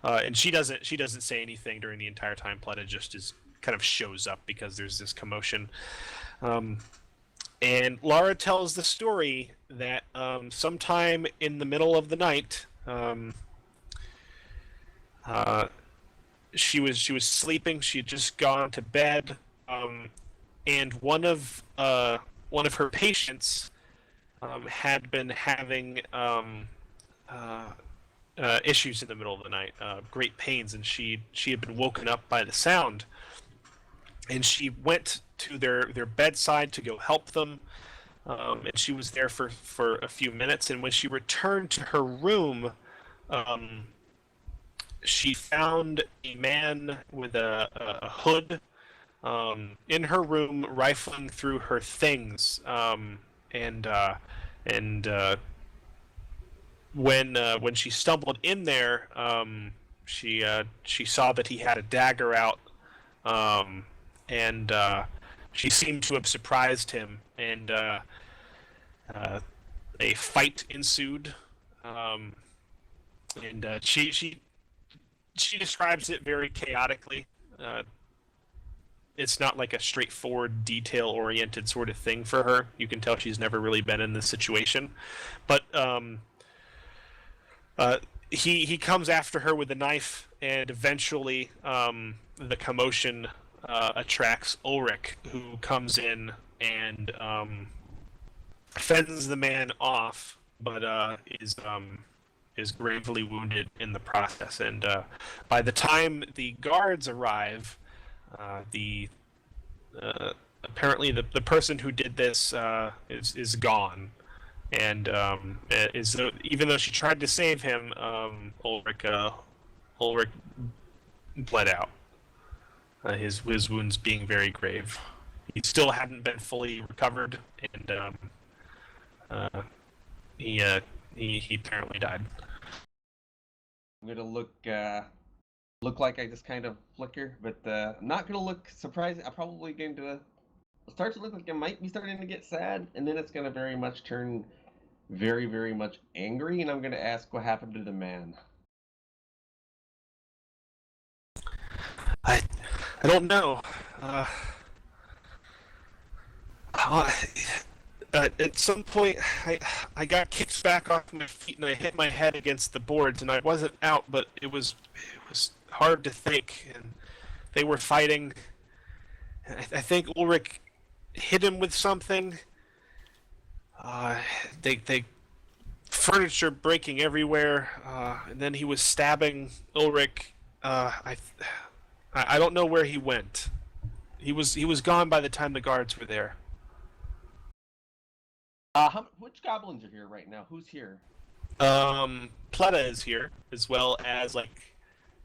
And she doesn't say anything during the entire time. Pleta just kind of shows up because there's this commotion. And Lara tells the story that sometime in the middle of the night, she was sleeping. She had just gone to bed, and one of her patients had been having issues in the middle of the night, great pains, and she had been woken up by the sound, and she went to their bedside to go help them, and she was there for a few minutes, and when she returned to her room, she found a man with a hood in her room, rifling through her things, and when she stumbled in there, she saw that he had a dagger out, and she seemed to have surprised him, and a fight ensued, and she describes it very chaotically. It's not like a straightforward, detail-oriented sort of thing for her. You can tell she's never really been in this situation, but he comes after her with a knife, and eventually the commotion attracts Ulrich, who comes in and fends the man off, but is gravely wounded in the process. And by the time the guards arrive, apparently the person who did this is gone. And even though she tried to save him, Ulrich bled out. His wounds being very grave. He still hadn't been fully recovered, and he apparently died. I'm gonna look like I just kind of flicker, but I'm not gonna look surprised. I'm probably going to start to look like I might be starting to get sad, and then it's gonna very much turn very, very much angry, and I'm gonna ask what happened to the man. I don't know. At some point, I got kicked back off my feet and I hit my head against the boards, and I wasn't out, but it was hard to think, and they were fighting. I think Ulrich hit him with something. They furniture breaking everywhere, and then he was stabbing Ulrich. I don't know where he went. He was gone by the time the guards were there. Which goblins are here right now? Who's here? Pleta is here, as well as like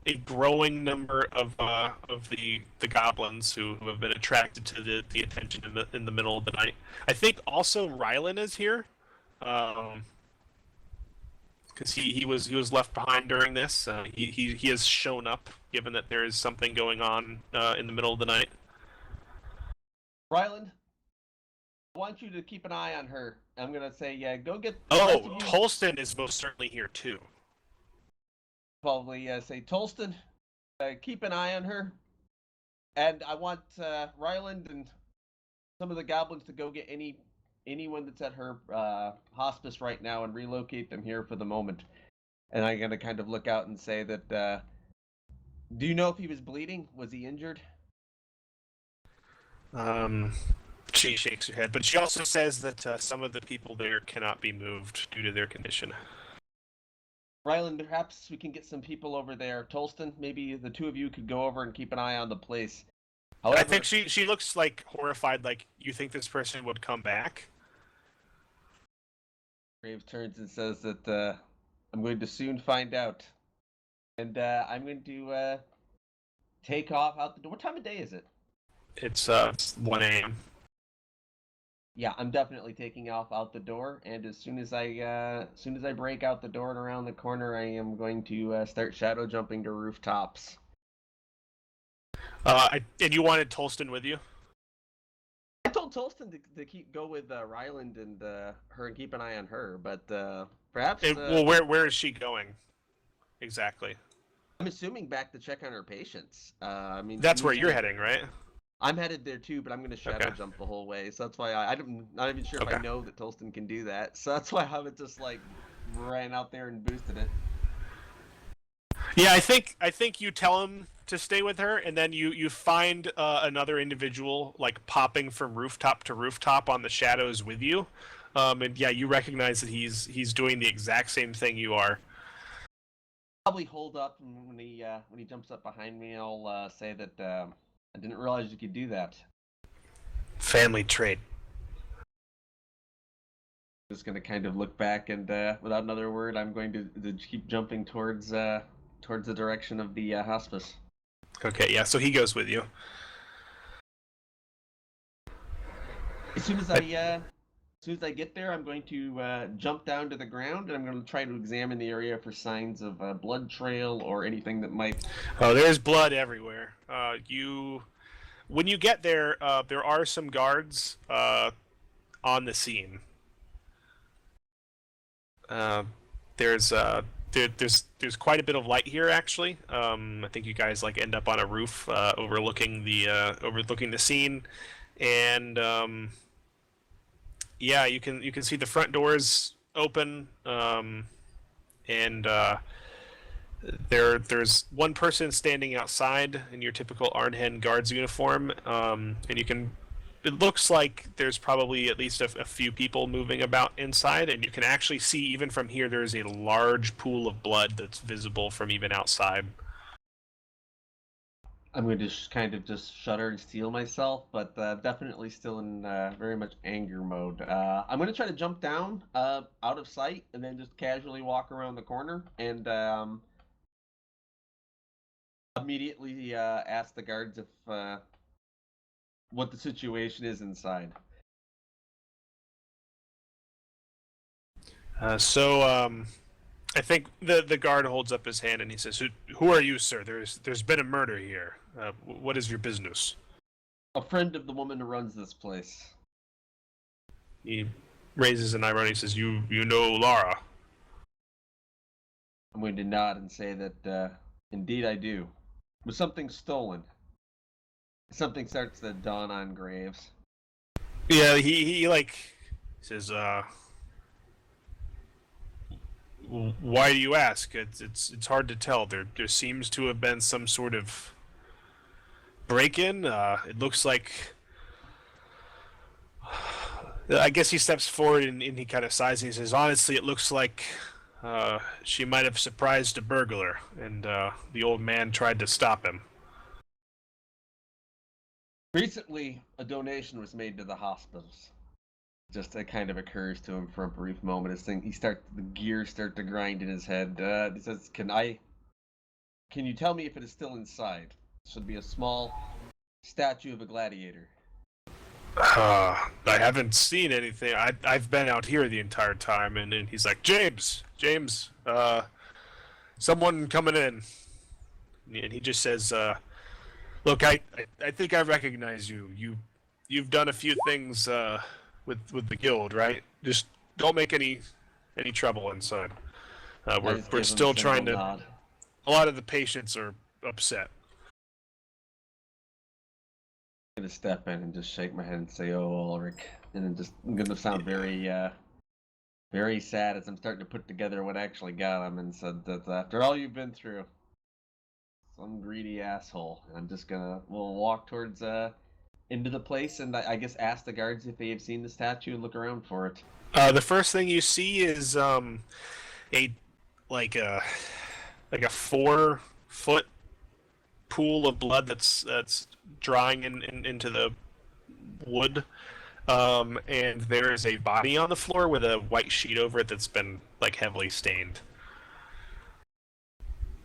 a growing number of the goblins who have been attracted to the attention in the middle of the night. I think also Rylan is here, because he was left behind during this. He has shown up, given that there is something going on in the middle of the night. Ryland, I want you to keep an eye on her. I'm gonna say, yeah, go get. Oh, Tolston is most certainly here too. Probably say, Tolston, keep an eye on her. And I want Ryland and some of the goblins to go get anyone that's at her hospice right now and relocate them here for the moment. And I'm gonna kind of look out and say that. Do you know if he was bleeding? Was he injured? She shakes her head, but she also says that some of the people there cannot be moved due to their condition. Ryland, perhaps we can get some people over there. Tolston, maybe the two of you could go over and keep an eye on the place. However, I think she looks like horrified, like, you think this person would come back? Graves turns and says that I'm going to soon find out. And I'm going to take off out the door. What time of day is it? It's 1 a.m. Yeah, I'm definitely taking off out the door, and as soon as I break out the door and around the corner, I am going to start shadow jumping to rooftops. And you wanted Tolston with you? I told Tolston to go with Ryland and her and keep an eye on her, but perhaps. Well, where is she going? Exactly. I'm assuming back to check on her patients. I mean, that's where you're heading, right? I'm headed there too, but I'm going to shadow jump the whole way. So that's why I'm not even sure if I know that Tolston can do that. So that's why I haven't just like ran out there and boosted it. Yeah, I think you tell him to stay with her, and then you find another individual like popping from rooftop to rooftop on the shadows with you, and yeah, you recognize that he's doing the exact same thing you are. Probably hold up, and when he jumps up behind me, I'll say that. I didn't realize you could do that. Family trait. Just gonna kind of look back and, without another word, I'm going to keep jumping towards the direction of the hospice. Okay, yeah. So he goes with you. As soon as I get there, I'm going to jump down to the ground, and I'm going to try to examine the area for signs of blood trail or anything that might. Oh, there's blood everywhere. When you get there, there are some guards on the scene. There's quite a bit of light here, actually. I think you guys like end up on a roof overlooking the scene, and yeah, you can see the front doors open, and there's one person standing outside in your typical Arnhem guards uniform, and it looks like there's probably at least a few people moving about inside, and you can actually see even from here there's a large pool of blood that's visible from even outside. I'm going to kind of just shudder and steel myself, but definitely still in very much anger mode. I'm going to try to jump down out of sight and then just casually walk around the corner and immediately ask the guards if what the situation is inside. I think the guard holds up his hand and he says, "Who are you, sir? There's been a murder here. What is your business?" A friend of the woman who runs this place. He raises an eyebrow and he says, "You know Lara?" I'm going to nod and say that indeed I do. Was something stolen? Something starts to dawn on Graves. Yeah, he says, "Why do you ask? It's hard to tell. There seems to have been some sort of break-in. It looks like I guess he steps forward and he kind of sighs and he says, "Honestly, it looks like she might have surprised a burglar, and the old man tried to stop him." Recently, a donation was made to the hospitals. Just it kind of occurs to him for a brief moment. The gears start to grind in his head. He says, Can you tell me if it is still inside? This would be a small statue of a gladiator." I haven't seen anything. I've been out here the entire time, and he's like, James, someone coming in. And he just says, "Look, I think I recognize you. You've done a few things with the guild, right? Just don't make any trouble inside. We're still trying to. Nod. A lot of the patients are upset." I'm gonna step in and just shake my head and say, "Oh, Ulrich," and then I'm gonna sound very, very sad as I'm starting to put together what actually got him, and said that after all you've been through, some greedy asshole. And I'm just we'll walk towards into the place, and I guess ask the guards if they have seen the statue and look around for it. The first thing you see is a 4-foot pool of blood that's drying into the wood, and there is a body on the floor with a white sheet over it that's been heavily stained.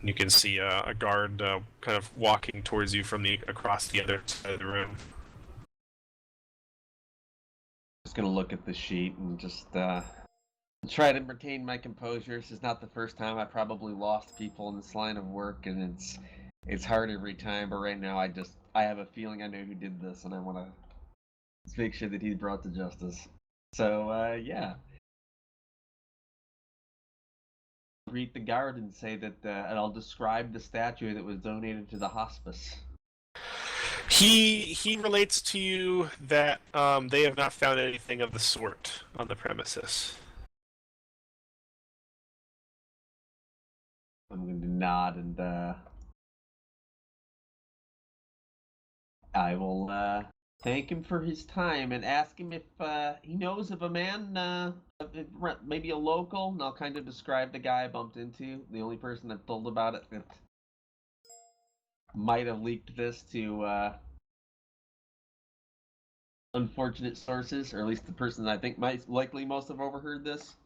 You can see a guard kind of walking towards you from across the other side of the room. Just gonna look at the sheet and just try to retain my composure. This is not the first time I probably lost people in this line of work, and it's hard every time. But right now, I have a feeling I know who did this, and I want to make sure that he's brought to justice. So yeah, greet the guard and say that, and I'll describe the statue that was donated to the hospice. He relates to you that they have not found anything of the sort on the premises. I'm going to nod, and I will thank him for his time and ask him if he knows of a man, maybe a local, and I'll kind of describe the guy I bumped into, the only person that told about it that might have leaked this to unfortunate sources, or at least the person that I think might likely most have overheard this.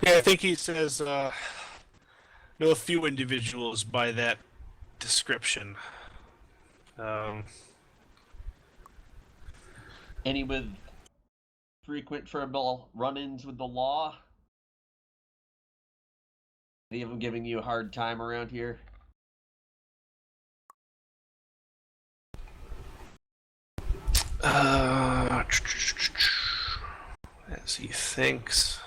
Yeah, I think he says know a few individuals by that description. Any with frequent trouble run-ins with the law? Any of them giving you a hard time around here? As he thinks.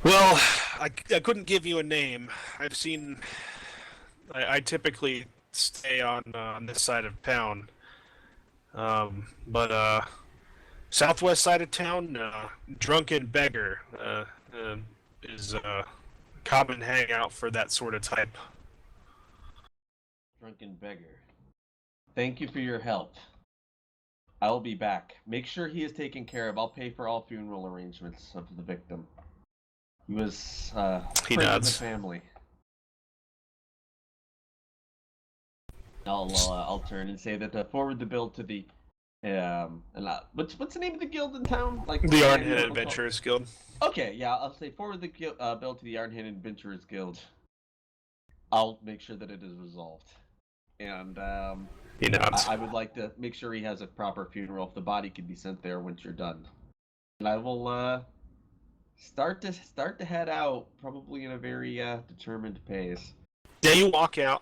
Well, I couldn't give you a name. I've seen. I typically stay on this side of town. But southwest side of town, drunken beggar is a common hangout for that sort of type. Drunken beggar. Thank you for your help. I'll be back. Make sure he is taken care of. I'll pay for all funeral arrangements of the victim. He was He friend of nods. the family. I'll turn and say that forward the bill to the what's the name of the guild in town? Like The Ironhead Adventurers Guild. Okay, yeah, I'll say forward the bill to the Ironhead Adventurers Guild. I'll make sure that it is resolved, and He nods. I would like to make sure he has a proper funeral. If the body can be sent there once you're done, and I will start to head out, probably in a very determined pace. Yeah, you walk out.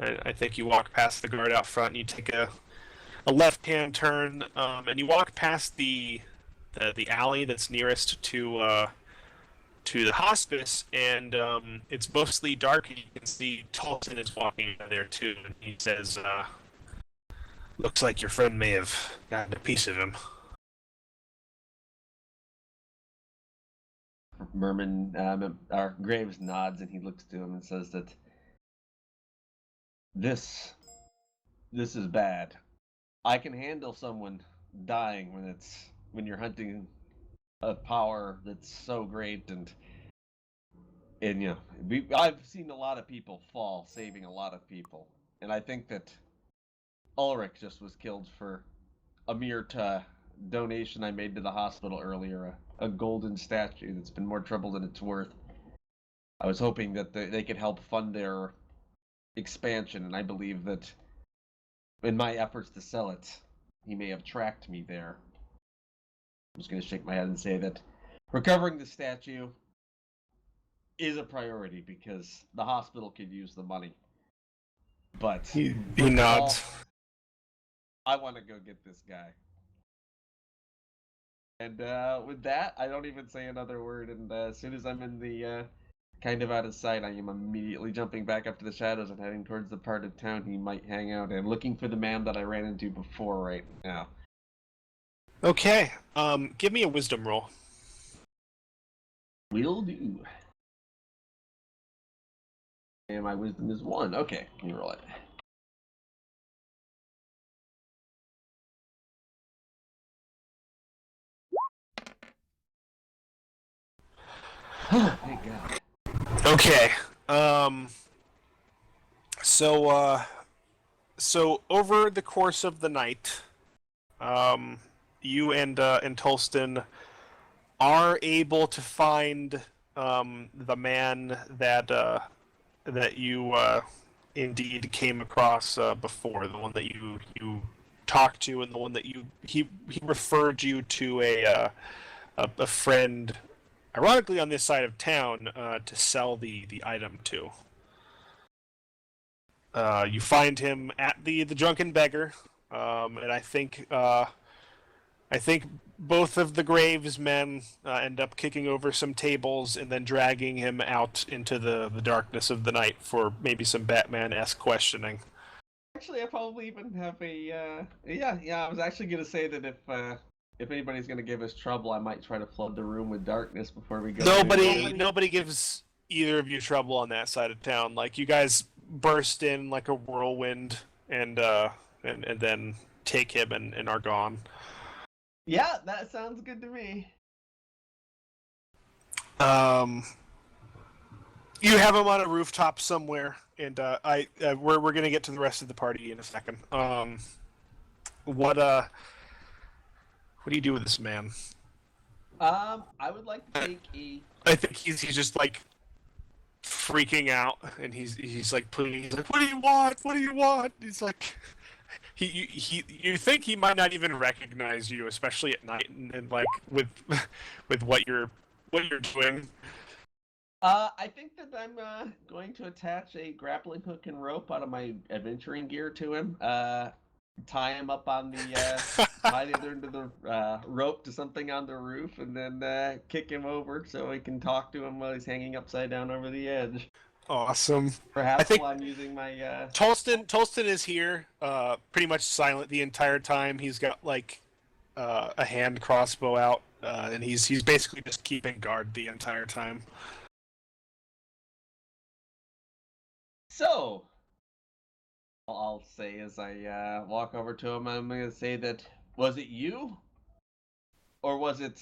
I think you walk past the guard out front, and you take a left-hand turn, and you walk past the alley that's nearest to the hospice, and it's mostly dark, and you can see Talton is walking there too, and he says, Looks like your friend may have gotten a piece of him. Merman, or Graves nods and he looks to him and says that this is bad. I can handle someone dying when you're hunting a power that's so great, and I've seen a lot of people fall saving a lot of people, and I think that Ulrich just was killed for a mere donation I made to the hospital earlier, a golden statue that's been more trouble than it's worth. I was hoping that they could help fund their expansion, and I believe that in my efforts to sell it, he may have tracked me there. I'm just going to shake my head and say that recovering the statue is a priority because the hospital could use the money. But he nods. I want to go get this guy. And with that, I don't even say another word. And as soon as I'm in the kind of out of sight, I am immediately jumping back up to the shadows and heading towards the part of town he might hang out in, looking for the man that I ran into before right now. Okay, give me a wisdom roll. Will do. And my wisdom is 1. Okay, can you roll it? Oh, thank God. Okay. So over the course of the night, you and Tolston are able to find the man that you indeed came across before, the one that you talked to, and the one that he referred you to a friend, ironically on this side of town, to sell the item to. You find him at the Drunken Beggar, and I think both of the Graves men end up kicking over some tables and then dragging him out into the darkness of the night for maybe some Batman-esque questioning. Actually, I probably even have a I was actually gonna say that if anybody's gonna give us trouble, I might try to flood the room with darkness before we go. Nobody gives either of you trouble on that side of town. Like, you guys burst in like a whirlwind and then take him and are gone. Yeah, that sounds good to me. You have him on a rooftop somewhere, and we're gonna get to the rest of the party in a second. What do you do with this man? I would like to take a. I think he's just like freaking out, and he's like pleading. He's like, "What do you want? What do you want?" He's like, you think he might not even recognize you, especially at night, and like with what you're doing. I think that I'm going to attach a grappling hook and rope out of my adventuring gear to him. Tie him up on the tie the other end of the rope to something on the roof, and then kick him over so I can talk to him while he's hanging upside down over the edge. Awesome. Perhaps while I'm using my Tolston is here, pretty much silent the entire time. He's got like a hand crossbow out, and he's basically just keeping guard the entire time. So, I'll say as I walk over to him, I'm going to say that, was it you? Or was it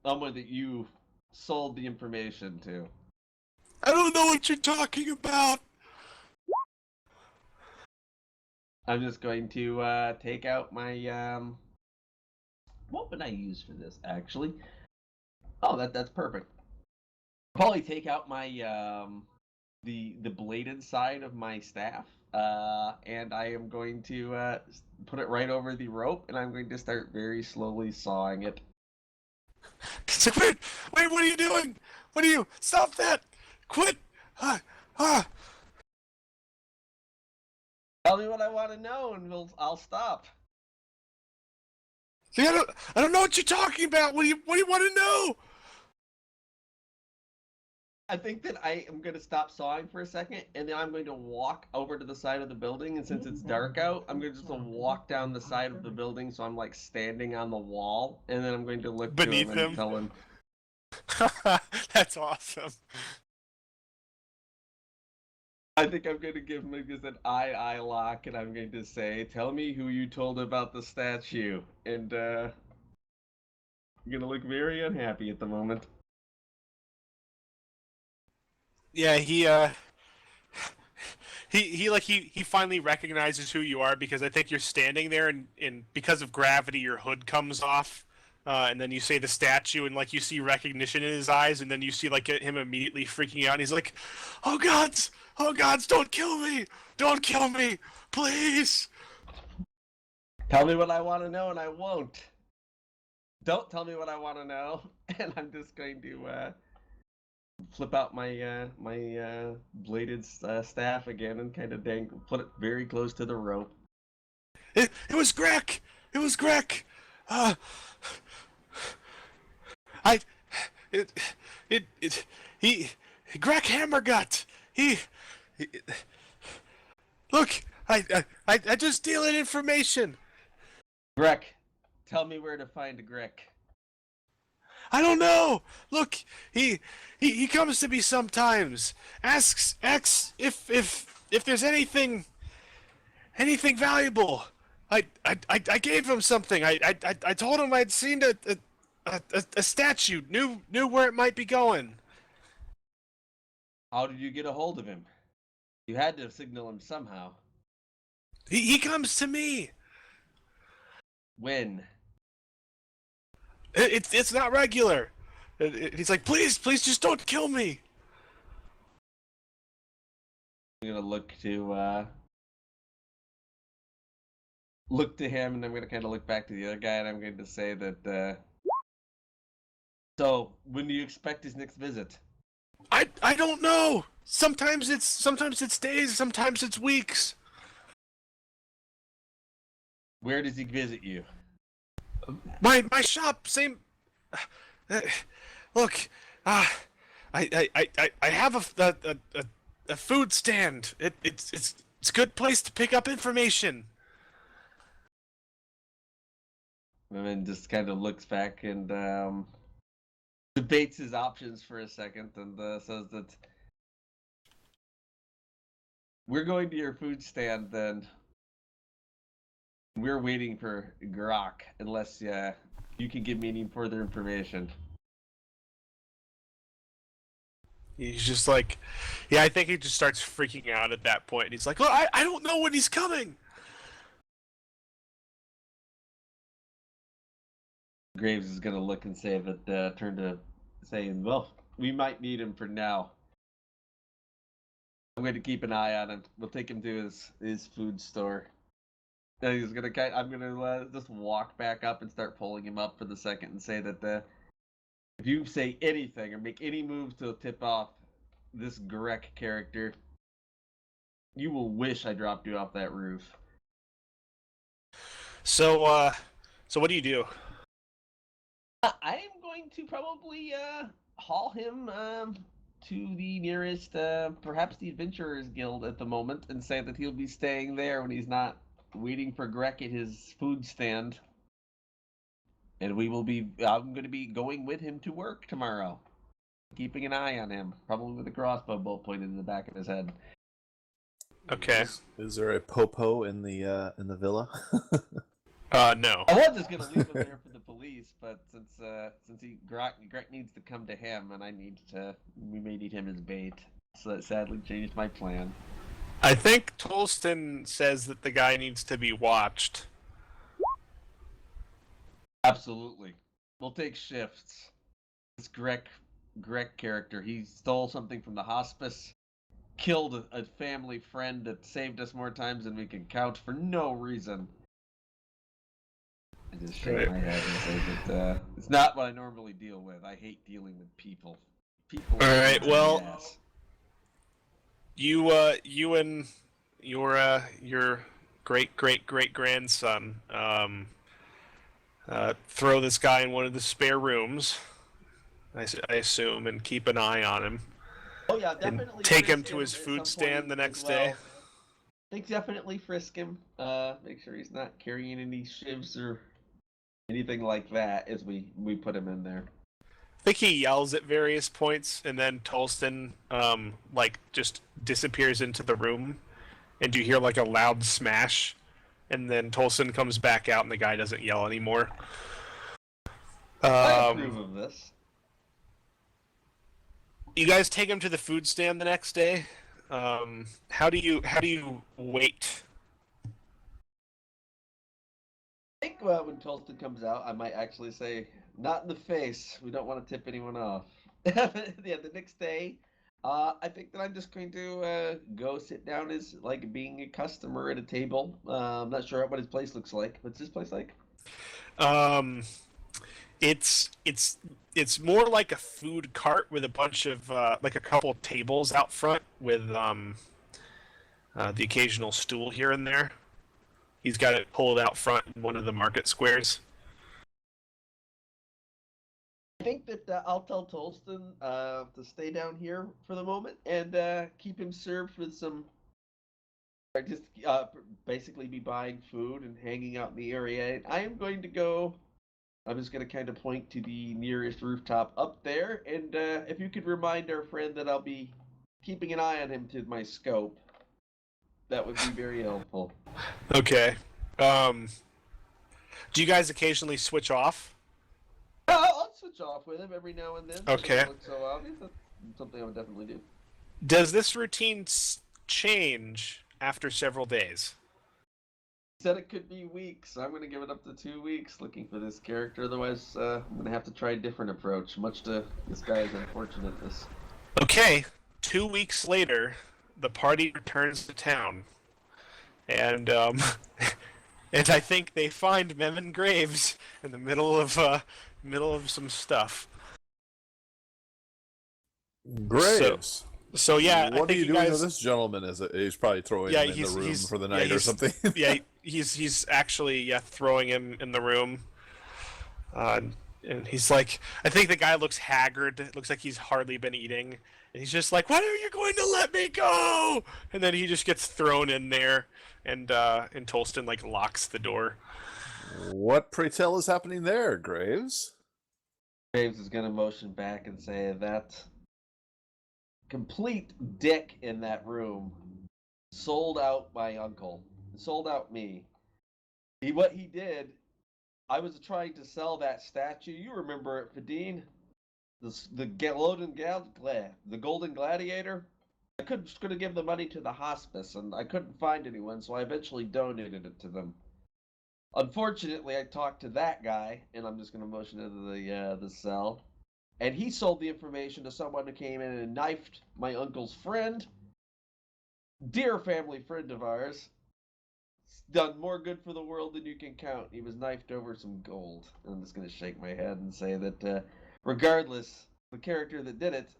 someone that you sold the information to? I don't know what you're talking about. I'm just going to take out my, what would I use for this, actually? Oh, that's perfect. I'll probably take out my, the bladed side of my staff, and I am going to put it right over the rope, and I'm going to start very slowly sawing it. Wait, what are you doing? Stop that! Quit! Tell me what I want to know, and I'll stop. I don't know what you're talking about. What do you want to know? I think that I am going to stop sawing for a second, and then I'm going to walk over to the side of the building. And since it's dark out, I'm going to just walk down the side of the building, so I'm like standing on the wall, and then I'm going to look Beneath to him him? and tell him. That's awesome. I think I'm going to give him just an eye lock, and I'm going to say, "Tell me who you told about the statue." And I'm going to look very unhappy at the moment. Yeah, he finally recognizes who you are because I think you're standing there and because of gravity your hood comes off, and then you say the statue and like you see recognition in his eyes and then you see like him immediately freaking out and he's like, oh gods, don't kill me, please. Tell me what I want to know, and I won't. Don't tell me what I want to know, and I'm just going to flip out my bladed staff again and kind of put it very close to the rope. It was Greg. It was Greg. Greg Hammergut. Look, I just stealing information. Greg, tell me where to find Greg. I don't know. Look, he comes to me sometimes. Asks if there's anything valuable. I gave him something. I told him I'd seen a statue. Knew where it might be going. How did you get a hold of him? You had to signal him somehow. He comes to me. When? It's not regular. He's like, please, just don't kill me. I'm gonna look to him, and I'm gonna kind of look back to the other guy, and I'm going to say that. So, when do you expect his next visit? I don't know. Sometimes it's days, sometimes it's weeks. Where does he visit you? My shop, same. Look, I have a food stand. It's a good place to pick up information. And then just kind of looks back and debates his options for a second, and says that we're going to your food stand then. We're waiting for Grok, unless you can give me any further information. He's just like, yeah, I think he just starts freaking out at that point. He's like, oh, I don't know when he's coming. Graves is gonna look and say that, turn to saying, well, we might need him for now. I'm going to keep an eye on him. We'll take him to his food store. And he's gonna I'm gonna just walk back up and start pulling him up for the second and say that if you say anything or make any moves to tip off this Grek character, you will wish I dropped you off that roof. So what do you do? I am going to probably haul him to the nearest, perhaps the Adventurers Guild at the moment, and say that he'll be staying there when he's not waiting for Grek at his food stand. And I'm going to be going with him to work tomorrow. Keeping an eye on him, probably with a crossbow bolt pointed in the back of his head. Okay. Is there a popo in the villa? No. I was just going to leave him there for the police, but since Grek needs to come to him, and we may need him as bait, so that sadly changed my plan. I think Tolston says that the guy needs to be watched. Absolutely. We'll take shifts. This Grek character, he stole something from the hospice, killed a family friend that saved us more times than we can count for no reason. I just shake my head and say that it's not what I normally deal with. I hate dealing with people. All right, well, yes. you and your great grandson throw this guy in one of the spare rooms, I assume, and keep an eye on him. Oh yeah, And definitely. take frisk him to his at food some stand point the as next well. day. I think definitely frisk him. Make sure he's not carrying any shivs or anything like that as we put him in there. I think he yells at various points, and then Tolston like just disappears into the room, and you hear like a loud smash, and then Tolston comes back out, and the guy doesn't yell anymore. I approve of this. You guys take him to the food stand the next day. How do you wait? I think when Tolston comes out, I might actually say, "Not in the face. We don't want to tip anyone off." Yeah, the next day, I think that I'm just going to go sit down as like being a customer at a table. I'm not sure what his place looks like. What's his place like? It's more like a food cart with a bunch of like a couple of tables out front with the occasional stool here and there. He's got it pulled out front in one of the market squares. I think that I'll tell Tolston to stay down here for the moment and keep him served with some. Or just basically be buying food and hanging out in the area. I am going to go. I'm just going to kind of point to the nearest rooftop up there, and if you could remind our friend that I'll be keeping an eye on him to my scope, that would be very helpful. Okay. Do you guys occasionally switch off? I'll switch off with him every now and then. So it Okay. doesn't look so obvious. That's something I would definitely do. Does this routine change after several days? He said it could be weeks. I'm going to give it up to 2 weeks looking for this character. Otherwise, I'm going to have to try a different approach, much to this guy's unfortunateness. Okay. 2 weeks later, the party returns to town, and and I think they find Memon Graves in the middle of some stuff. Graves. So yeah, What I are think you doing guys, with this gentleman? Is it, he's probably throwing Yeah, him in the room he's- for the yeah, night or he's- something? Yeah, he's actually throwing him in the room, and he's like, I think the guy looks haggard. It looks like he's hardly been eating, and he's just like, "When are you going to let me go?" And then he just gets thrown in there, and Tolston like locks the door. What, pray tell, is happening there, Graves? Graves is going to motion back and say that complete dick in that room sold out my uncle, sold out me. What he did, I was trying to sell that statue. You remember it, Fadine? The Golden Gladiator. I was going to give the money to the hospice, and I couldn't find anyone, so I eventually donated it to them. Unfortunately, I talked to that guy, and I'm just going to motion into the cell. And he sold the information to someone who came in and knifed my uncle's friend. Dear family friend of ours. Done more good for the world than you can count. He was knifed over some gold. And I'm just going to shake my head and say that regardless, the character that did it,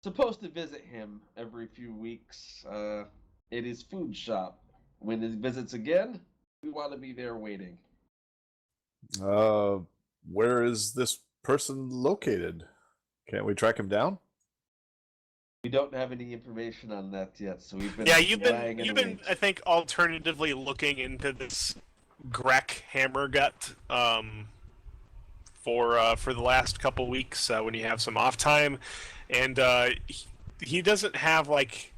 supposed to visit him every few weeks at his food shop. When he visits again, we want to be there waiting. Where is this person located? Can't we track him down? We don't have any information on that yet, so we've been You've been I think alternatively looking into this Grek Hammergut for the last couple weeks when you have some off time, and he doesn't have like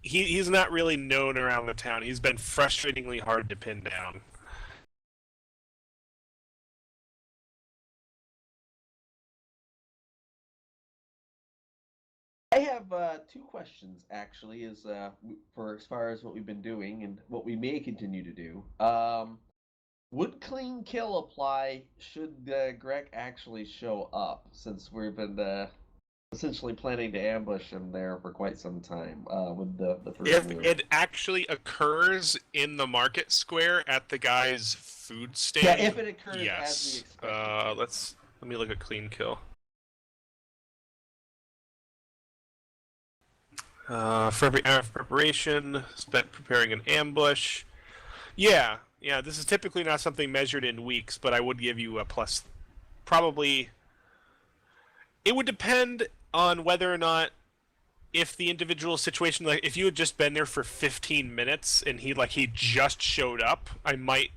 he's not really known around the town. He's been frustratingly hard to pin down. I have 2 questions actually, for as far as what we've been doing and what we may continue to do. Would clean kill apply should Greg actually show up? Since we've been essentially planning to ambush him there for quite some time with the first If move. it actually occurs in the market square at the guy's food stand, Yeah, if it occurs as we yes. expect. Let me look at clean kill. For every hour of preparation spent preparing an ambush. Yeah, this is typically not something measured in weeks, but I would give you a plus. Probably, it would depend on whether or not, if the individual situation, like if you had just been there for 15 minutes and he just showed up, I might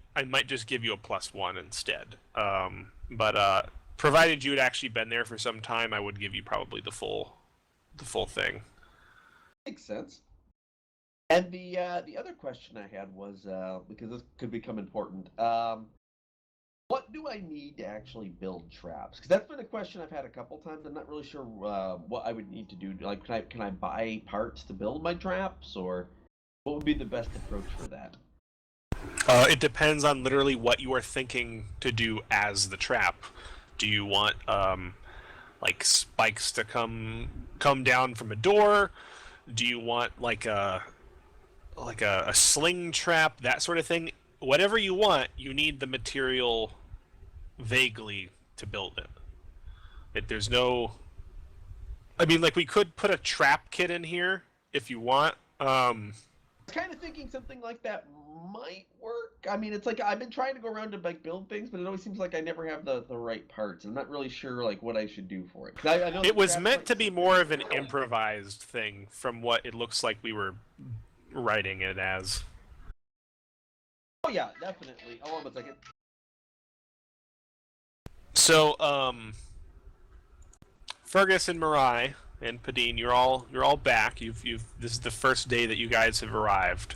just give you a +1 instead. But provided you had actually been there for some time, I would give you probably the full thing. Makes sense. And the other question I had was, because this could become important, what do I need to actually build traps? Because that's been a question I've had a couple times. I'm not really sure what I would need to do. Like, can I buy parts to build my traps, or what would be the best approach for that? It depends on literally what you are thinking to do as the trap. Do you want like spikes to come down from a door? Do you want like a sling trap, that sort of thing? Whatever you want, you need the material vaguely to build it. There's no. I mean, like, we could put a trap kit in here if you want. I was kind of thinking something like that might work. I mean, it's like I've been trying to go around to like build things, but it always seems like I never have the right parts. I'm not really sure like what I should do for it. 'Cause I know it was meant to be more of an improvised thing, from what it looks like we were writing it as. Oh yeah, definitely. Hold on a second. So, Fergus and Marai and Padine, you're all back. This is the first day that you guys have arrived,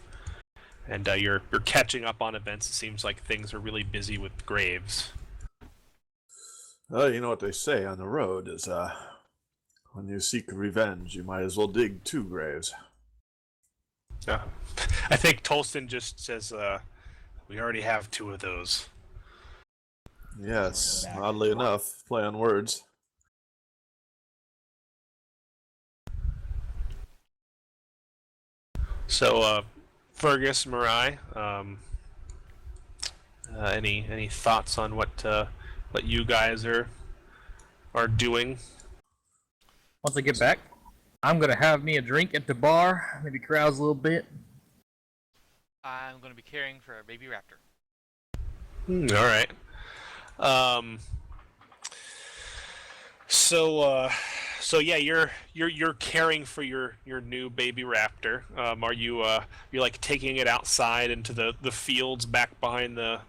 and you're catching up on events. It seems like things are really busy with graves. You know what they say on the road is, when you seek revenge, you might as well dig 2 graves. I think Tolston just says, we already have 2 of those. Yes, oddly enough, play on words. So, Fergus, Marai, any thoughts on what you guys are doing? Once I get back, I'm gonna have me a drink at the bar, maybe carouse a little bit. I'm going to be caring for our baby raptor. All right. So yeah, you're caring for your new baby raptor. Are you you're like taking it outside into the fields back behind the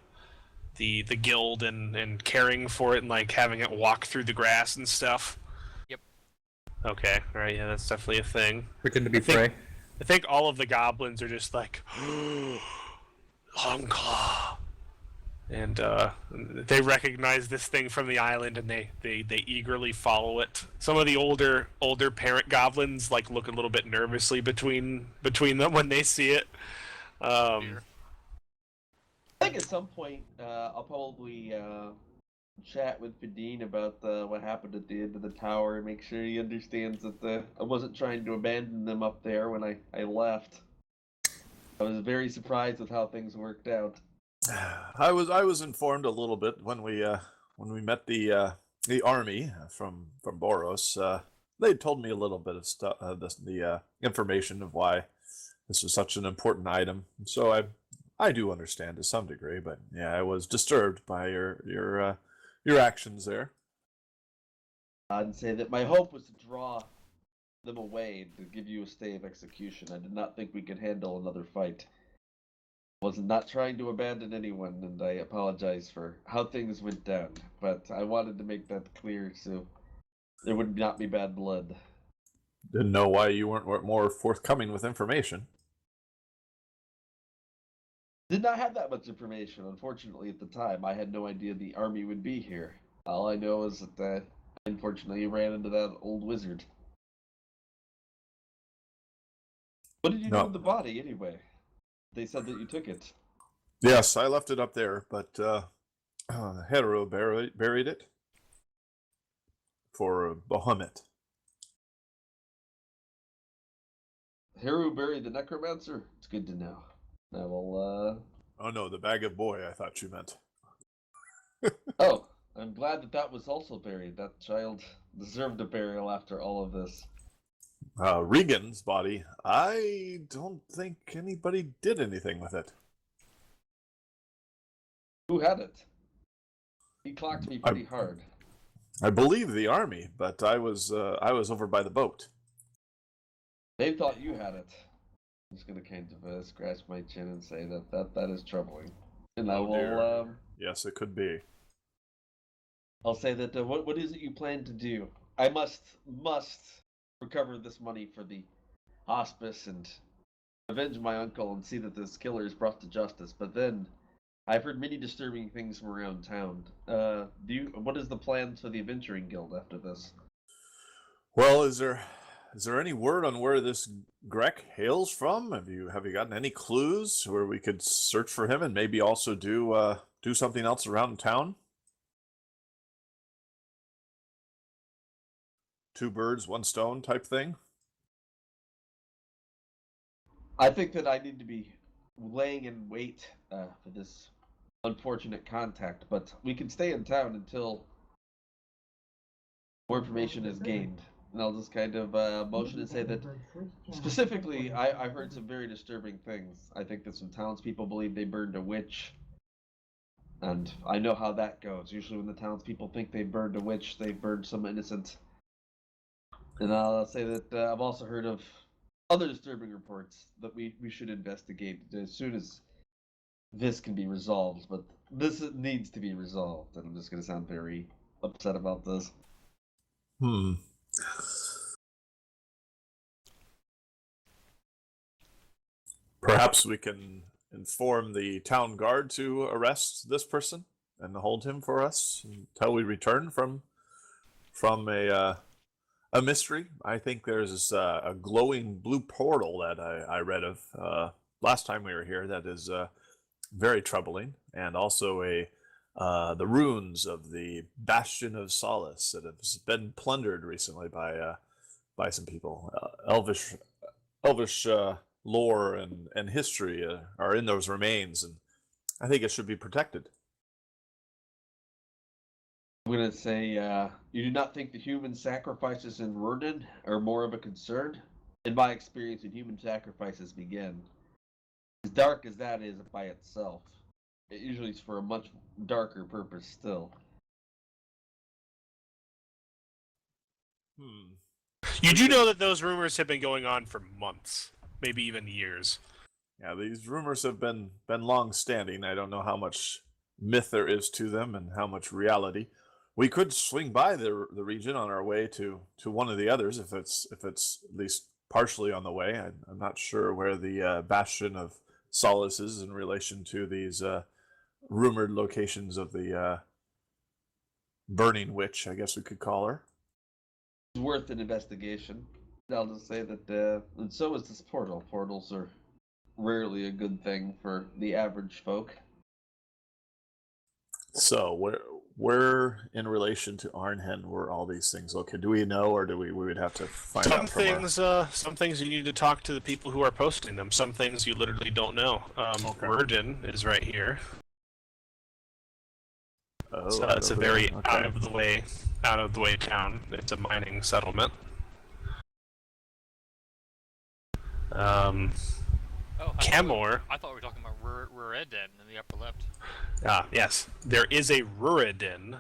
guild and caring for it and like having it walk through the grass and stuff? Yep. Okay. All right. Yeah, that's definitely a thing. Pretend to be prey. I think all of the goblins are just like, Longclaw. And they recognize this thing from the island, and they eagerly follow it. Some of the older parent goblins like look a little bit nervously between them when they see it. I think at some point I'll probably chat with Padine about what happened at the end of the tower and make sure he understands that I wasn't trying to abandon them up there when I left. I was very surprised with how things worked out. I was informed a little bit when we met the army from Boros. They told me a little bit of stuff, the information of why this was such an important item. So I do understand to some degree, but yeah, I was disturbed by your actions there. I'd say that my hope was to draw them away to give you a stay of execution. I did not think we could handle another fight. Was not trying to abandon anyone, and I apologize for how things went down. But I wanted to make that clear so there would not be bad blood. Didn't know why you weren't more forthcoming with information. Did not have that much information, unfortunately, at the time. I had no idea the army would be here. All I know is that I unfortunately ran into that old wizard. What did you do with the body, anyway? They said that you took it. Yes, I left it up there, but Hero buried it for Bahamut. Hero buried the necromancer? It's good to know. I will, Oh no, the bag of boy, I thought you meant. Oh, I'm glad that was also buried. That child deserved a burial after all of this. Regan's body, I don't think anybody did anything with it. Who had it? He clocked me pretty hard. I believe the army, but I was over by the boat. They thought you had it. I'm just gonna kind of scratch my chin and say that is troubling. And I Oh, will dear. Yes, it could be. I'll say that what is it you plan to do? I must recover this money for the hospice and avenge my uncle and see that this killer is brought to justice. But then I've heard many disturbing things from around town. What is the plan for the Adventuring Guild after this? Well, is there any word on where this Grek hails from? Have you gotten any clues where we could search for him and maybe also do something else around town? Two birds, one stone type thing? I think that I need to be laying in wait for this unfortunate contact, but we can stay in town until more information is gained. And I'll just kind of motion and say that specifically, I heard some very disturbing things. I think that some townspeople believe they burned a witch. And I know how that goes. Usually when the townspeople think they burned a witch, they burned some innocent. And I'll say that I've also heard of other disturbing reports that we should investigate as soon as this can be resolved. But this needs to be resolved. And I'm just going to sound very upset about this. Perhaps we can inform the town guard to arrest this person and hold him for us until we return from a mystery. I think there's a glowing blue portal that I read of last time we were here that is very troubling, and also the runes of the Bastion of Solace that have been plundered recently by some people. Elvish lore and history are in those remains, and I think it should be protected. I'm going to say, you do not think the human sacrifices in Rurden are more of a concern? In my experience, when human sacrifices begin, as dark as that is by itself, it usually is for a much darker purpose still. You do know that those rumors have been going on for months, maybe even years. Yeah, these rumors have been long standing. I don't know how much myth there is to them and how much reality. We could swing by the region on our way to one of the others if it's at least partially on the way. I'm not sure where the Bastion of Solace is in relation to these rumored locations of the Burning Witch, I guess we could call her. It's worth an investigation. I'll just say that, and so is this portal. Portals are rarely a good thing for the average folk. So where in relation to Arnhem were all these things located? Do we know, or we would have to find out from some things you need to talk to the people who are posting them. Some things you literally don't know. Okay. Rurden is right here. Oh, So it's a very out of the way town. It's a mining settlement. Camor. I thought we were talking about Rureden in the upper left. Yes, there is a Ruriden,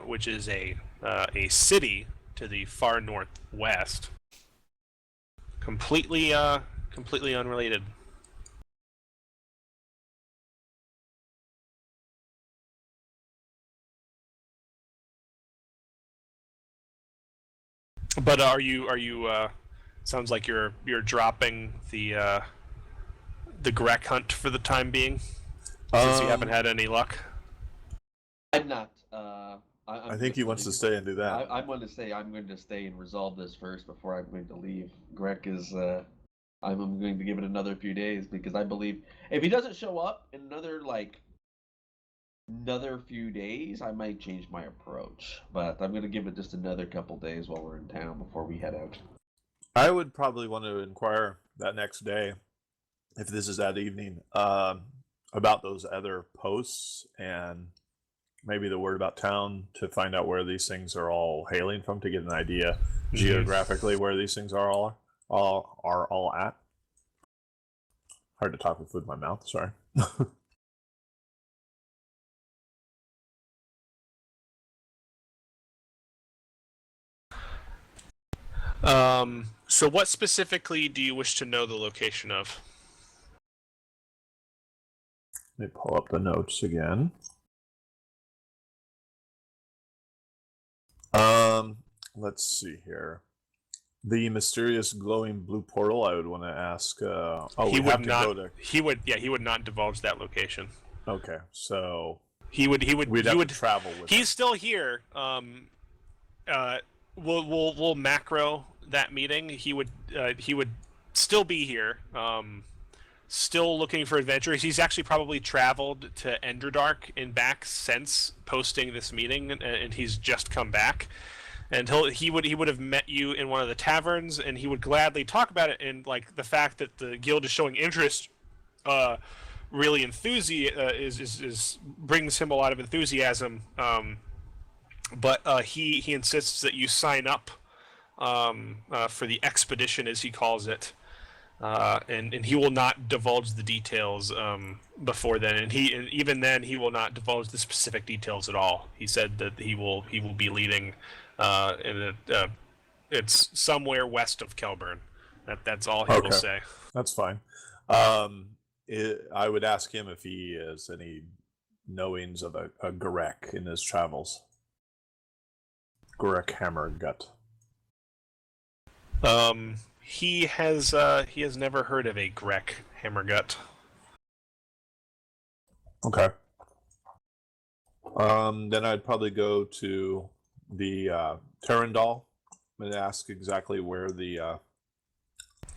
which is a city to the far northwest. Completely unrelated. But are you? Sounds like you're dropping the Grek hunt for the time being, since you haven't had any luck. I'm not. I think he wants to stay and do that. I'm going to say I'm going to stay and resolve this first before I'm going to leave. Grek is. I'm going to give it another few days because I believe if he doesn't show up in another few days, I might change my approach. But I'm going to give it just another couple days while we're in town before we head out. I would probably want to inquire that next day, if this is that evening, about those other posts and maybe the word about town to find out where these things are all hailing from, to get an idea geographically where these things are all at. Hard to talk with food in my mouth. Sorry. So what specifically do you wish to know the location of? Let me pull up the notes again. Let's see here. The mysterious glowing blue portal. I would want to ask. He we would have to not. go to. He would. Yeah, he would not divulge that location. Okay, so He would. we'd He have would to travel with. He's still here. We'll macro that meeting. He would still be here. Still looking for adventures. He's actually probably traveled to Enderdark and back since posting this meeting, and he's just come back. And he would have met you in one of the taverns, and he would gladly talk about it. And like the fact that the guild is showing interest, really is brings him a lot of enthusiasm. But he insists that you sign up for the expedition, as he calls it, and he will not divulge the details before then. And even then he will not divulge the specific details at all. He said that he will be leading, it's somewhere west of Kelburn. That's all he will say. That's fine. I would ask him if he has any knowings of a Garek in his travels. Garek Hammergut. He has never heard of a Grek Hammergut. Okay. Then I'd probably go to the Terrandal and ask exactly where the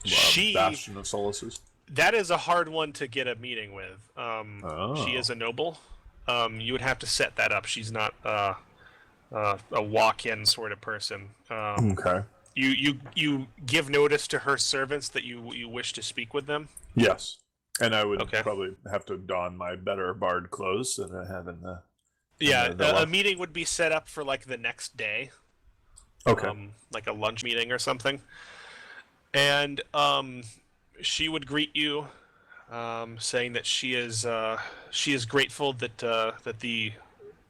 Bastion of Solace is. That is a hard one to get a meeting with. She is a noble. You would have to set that up. She's not a walk-in sort of person. Okay. You give notice to her servants that you wish to speak with them? Yes. And I would probably have to don my better bard clothes and have in the... Yeah, a meeting would be set up for like the next day. Okay. Like a lunch meeting or something. And she would greet you, saying that she is grateful that the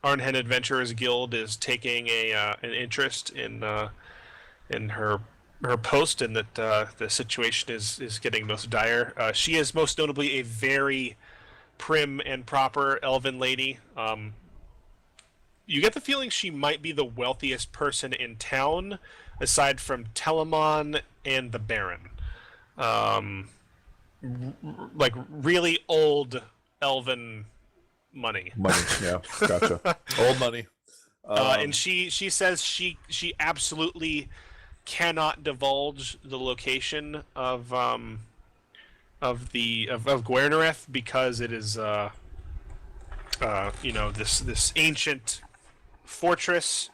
Arnhen Adventurers Guild is taking an interest in her post, and that the situation is getting most dire. She is most notably a very prim and proper elven lady. You get the feeling she might be the wealthiest person in town, aside from Telemon and the Baron. Like really old elven money. Money, yeah, gotcha. Old money. And she says she absolutely cannot divulge the location of Gwernareth because it is this ancient fortress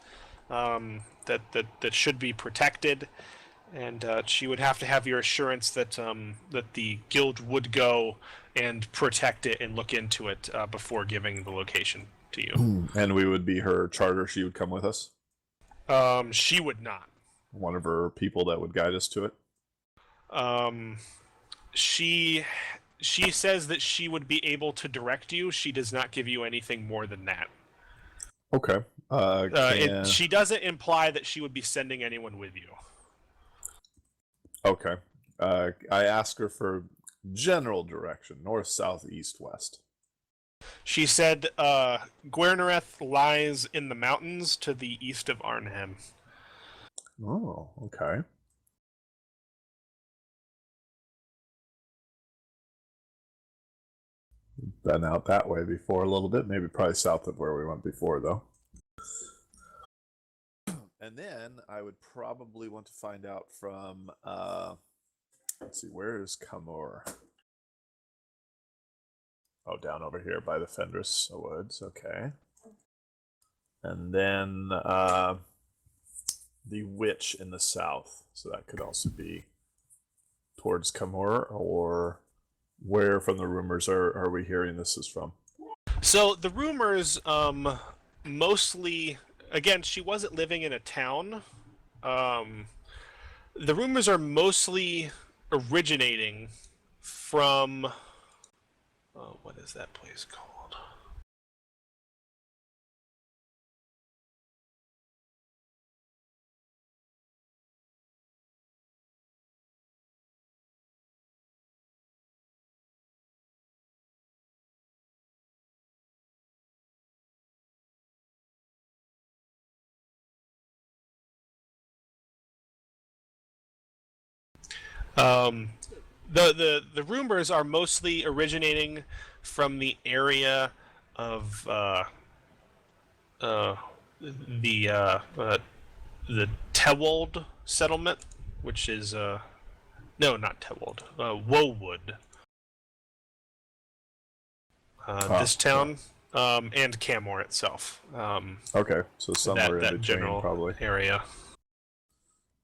that should be protected, and she would have to have your assurance that the guild would go and protect it and look into it before giving the location to you. And we would be her charter. She would come with us. She would not. One of her people that would guide us to it. She says that she would be able to direct you. She does not give you anything more than that. Okay. She doesn't imply that she would be sending anyone with you. Okay. I ask her for general direction: north, south, east, west. She said Gwernareth lies in the mountains to the east of Arnhem. Oh, okay. Been out that way before a little bit, maybe probably south of where we went before, though. And then I would probably want to find out from, let's see, where is Kamor? Oh, down over here by the Fenris Woods, okay. And then the witch in the south, so that could also be towards Kamor, or where from the rumors are we hearing this is from? So the rumors, mostly, again, she wasn't living in a town. The rumors are mostly originating from, what is that place called? Um, the rumors are mostly originating from the area of uh, the uh, uh, the Tewold settlement, which is no, not Tewold, Wowood. This town, and Camor itself. Okay, so somewhere in that between, general probably. area.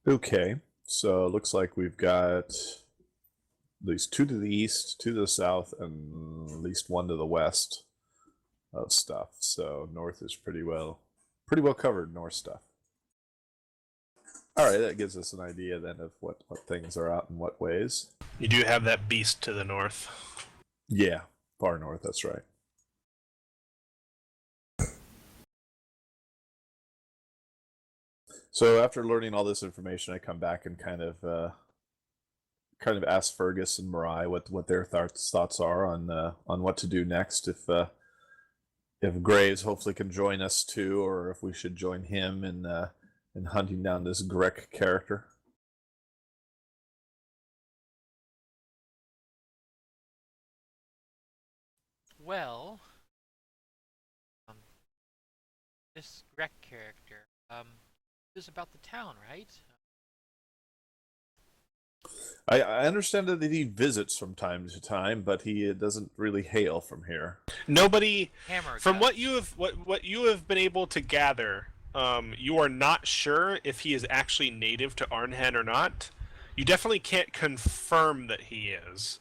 Okay, so it looks like we've got at least 2 to the east, 2 to the south, and at least 1 to the west of stuff. So north is pretty well covered, north stuff. All right, that gives us an idea then of what things are out in what ways. You do have that beast to the north. Yeah, far north, that's right. So after learning all this information, I come back and kind of ask Fergus and Marai what their thoughts are on what to do next. If Graves hopefully can join us too, or if we should join him in hunting down this Grek character. Well, this Grek character, is about the town, right? I understand that he visits from time to time, but he doesn't really hail from here. Nobody, Hammer from does. what you have been able to gather, you are not sure if he is actually native to Arnhem or not. You definitely can't confirm that he is.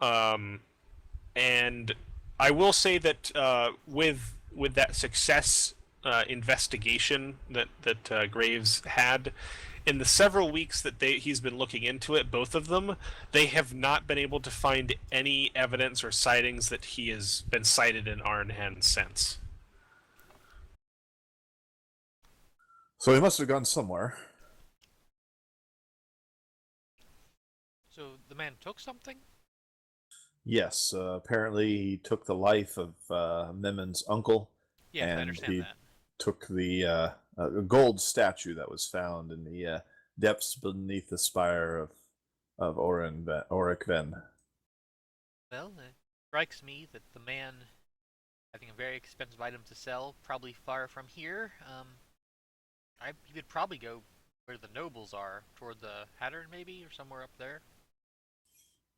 And I will say that with that success investigation that Graves had, in the several weeks that he's been looking into it, both of them, they have not been able to find any evidence or sightings that he has been sighted in Arnhem since. So he must have gone somewhere. So the man took something? Yes, apparently he took the life of Memmon's uncle. Yes, and I understand he that. took the gold statue that was found in the depths beneath the spire of Orikven. Well, it strikes me that the man having a very expensive item to sell, probably far from here, you could probably go where the nobles are, toward the Hattern maybe, or somewhere up there.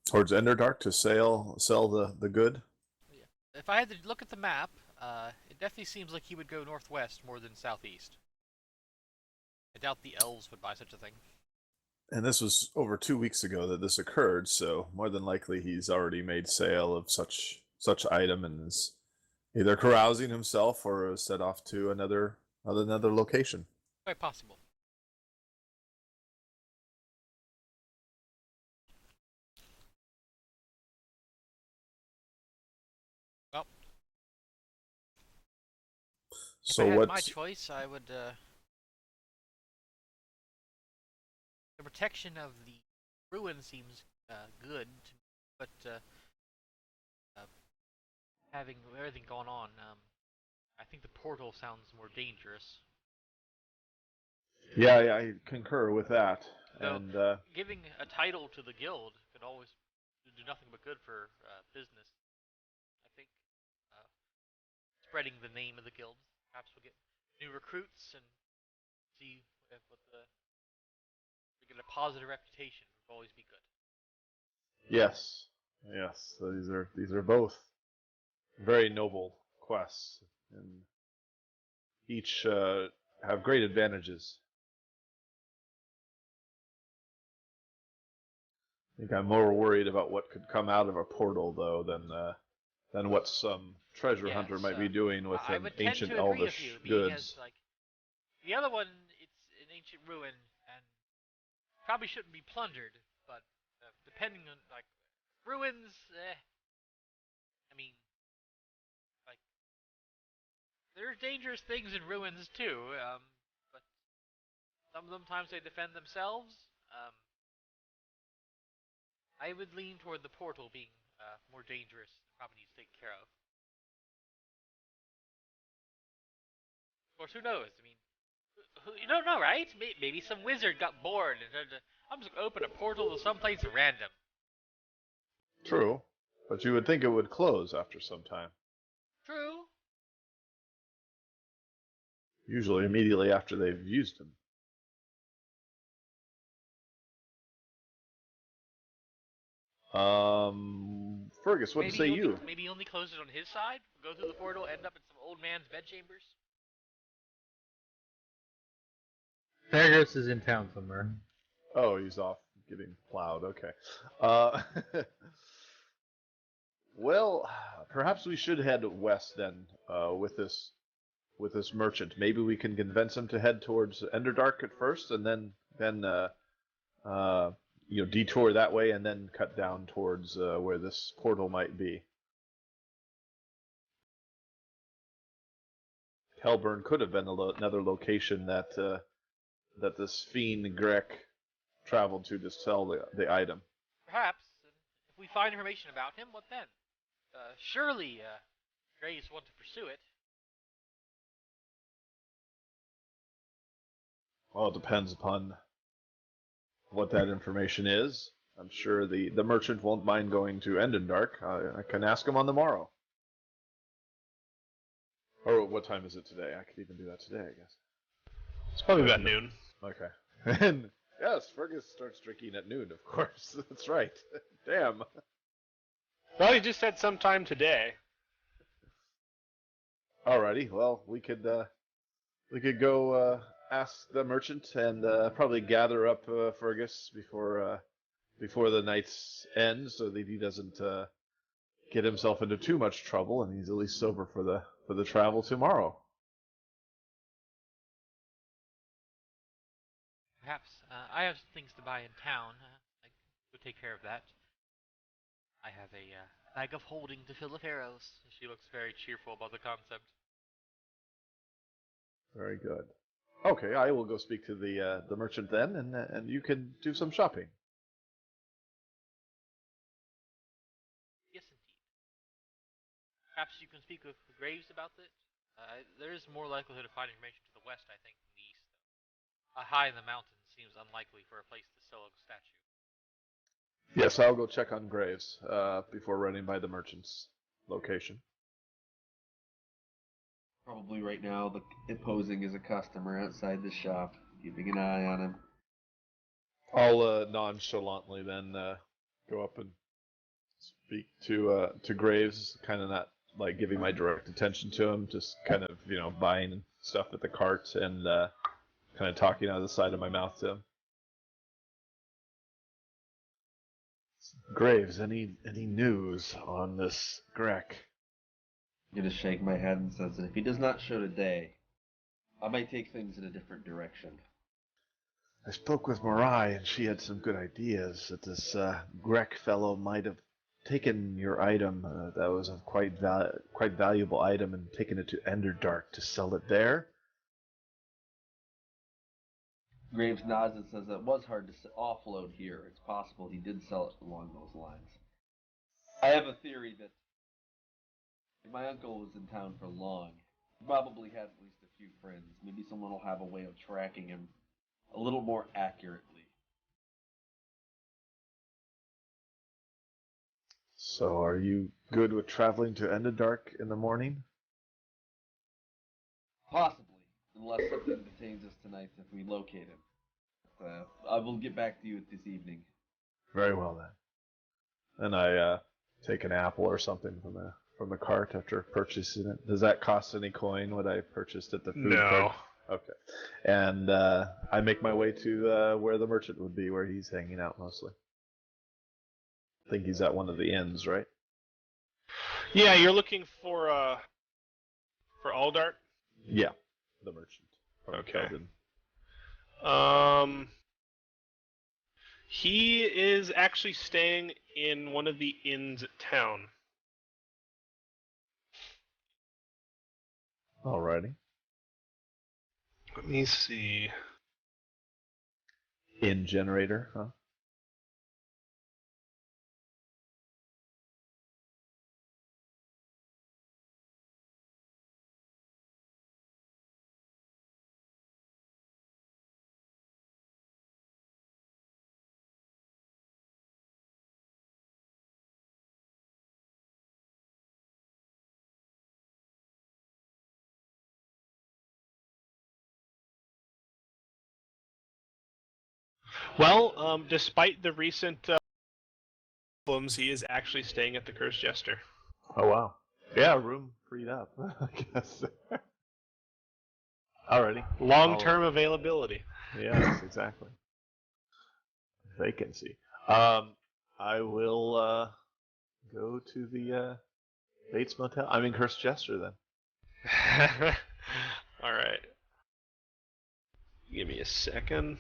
Towards Enderdark to sell the good. Yeah. If I had to look at the map, it definitely seems like he would go northwest more than southeast. I doubt the elves would buy such a thing. And this was over 2 weeks ago that this occurred, so more than likely he's already made sale of such item and is either carousing himself or set off to another location. Quite possible. Well, So if I had what? my choice, I would. The protection of the ruin seems good, but having everything going on, I think the portal sounds more dangerous. Yeah, I concur with that. Though And giving a title to the guild could always do nothing but good for business. I think spreading the name of the guild, perhaps we'll get new recruits and see what we get a positive reputation. Would always be good. yes, these are both very noble quests, and each have great advantages. I think I'm more worried about what could come out of a portal, though, than what some treasure hunter might be doing with I an would tend ancient to agree with elvish you, being goods. as like the other one, it's an ancient ruin and probably shouldn't be plundered, but depending on like ruins, I mean, like there's dangerous things in ruins too, but sometimes they defend themselves. Um, I would lean toward the portal being more dangerous and probably needs to take care of. Of course, who knows? I mean, you don't know, right? Maybe some wizard got bored and said, I'm just gonna open a portal to someplace random. True, but you would think it would close after some time. True. Usually immediately after they've used them. Fergus, what Maybe say he you? Maybe he only closed it on his side. Go through the portal, end up in some old man's bedchambers. Fergus is in town somewhere. Oh, he's off getting plowed. Okay. Uh, well, perhaps we should head west then with this merchant. Maybe we can convince him to head towards Enderdark at first, and then detour that way, and then cut down towards where this portal might be. Hellburn could have been another location that this fiend Grek traveled to sell the item. Perhaps. And if we find information about him, what then? Surely, Graves want to pursue it. Well, it depends upon what that information is. I'm sure the merchant won't mind going to Endendark. I can ask him on the morrow. Or what time is it today? I could even do that today, I guess. It's probably about noon. Okay. And yes, Fergus starts drinking at noon, of course. That's right. Damn. Well, you just said sometime today. Alrighty. Well, we could go ask the merchant and probably gather up Fergus before the night's end, so that he doesn't get himself into too much trouble, and he's at least sober for the travel tomorrow. Perhaps. I have some things to buy in town. I could take care of that. I have a bag of holding to fill with arrows. She looks very cheerful about the concept. Very good. Okay, I will go speak to the merchant then, and you can do some shopping. Yes, indeed. Perhaps you can speak with Graves about it. There is more likelihood of finding information to the west, I think, than the east. High in the mountains seems unlikely for a place to sell a statue. Yes, I'll go check on Graves before running by the merchant's location. Probably right now, posing as a customer outside the shop, keeping an eye on him. I'll nonchalantly then go up and speak to Graves, kind of not like giving my direct attention to him, just kind of buying stuff at the cart and kind of talking out of the side of my mouth to him. Graves, any news on this Grek? I'm gonna shake my head and says that if he does not show today, I might take things in a different direction. I spoke with Marai, and she had some good ideas that this Grek fellow might have taken your item. That was a quite valuable item, and taken it to Enderdark to sell it there. Graves nods and says that it was hard to offload here. It's possible he did sell it along those lines. I have a theory that if my uncle was in town for long, he probably had at least a few friends. Maybe someone will have a way of tracking him a little more accurately. So, are you good with traveling to Enderdark in the morning? Possibly, unless something detains us tonight if we locate him. I will get back to you this evening. Very well then. And I take an apple or something from the cart after purchasing it. Does that cost any coin? What I purchased at the food cart? Okay. And I make my way to where the merchant would be, where he's hanging out mostly. I think he's at one of the inns, right? Yeah, you're looking for Aldart? Yeah, the merchant. Okay. Eldon. He is actually staying in one of the inns at town. Alrighty. Let me see. Inn generator, huh? Well, despite the recent problems, he is actually staying at the Cursed Jester. Oh wow. Yeah, room freed up. I guess. Alrighty. Long-term availability. Yes, exactly. Vacancy. I will go to the Bates Motel. I'm in Cursed Jester then. All right. Give me a second.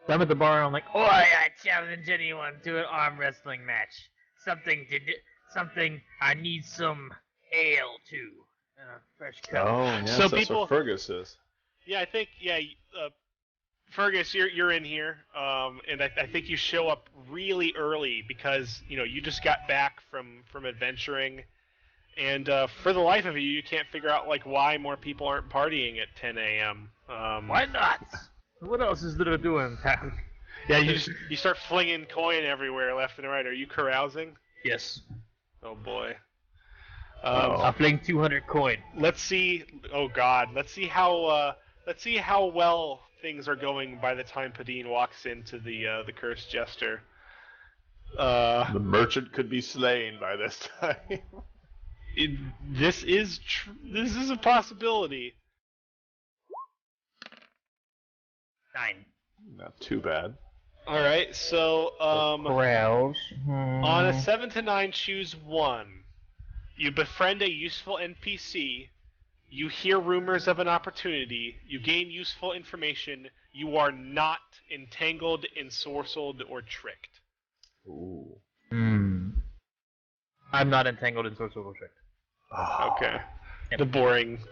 I'm at the bar and I'm like, oh, I challenge anyone to an arm wrestling match. Something I need some ale too. Fresh cut. Oh, yes, So that's people- what Fergus is. Yeah, I think Fergus, you're in here, and I think you show up really early because you just got back from adventuring, and for the life of you can't figure out why more people aren't partying at 10 a.m. Why not? What else is there to do in town? Yeah, you start flinging coin everywhere, left and right. Are you carousing? Yes. Oh boy. I'm playing 200 coin. Let's see. Oh God. Let's see how well things are going by the time Padine walks into the Cursed Jester. The merchant could be slain by this time. This is a possibility. 9. Not too bad. All right. So Corrals. on a 7 to 9, choose one. You befriend a useful NPC. You hear rumors of an opportunity. You gain useful information. You are not entangled, ensorcelled, or tricked. Ooh. I'm not entangled in social trick. Oh. Okay. Yep. The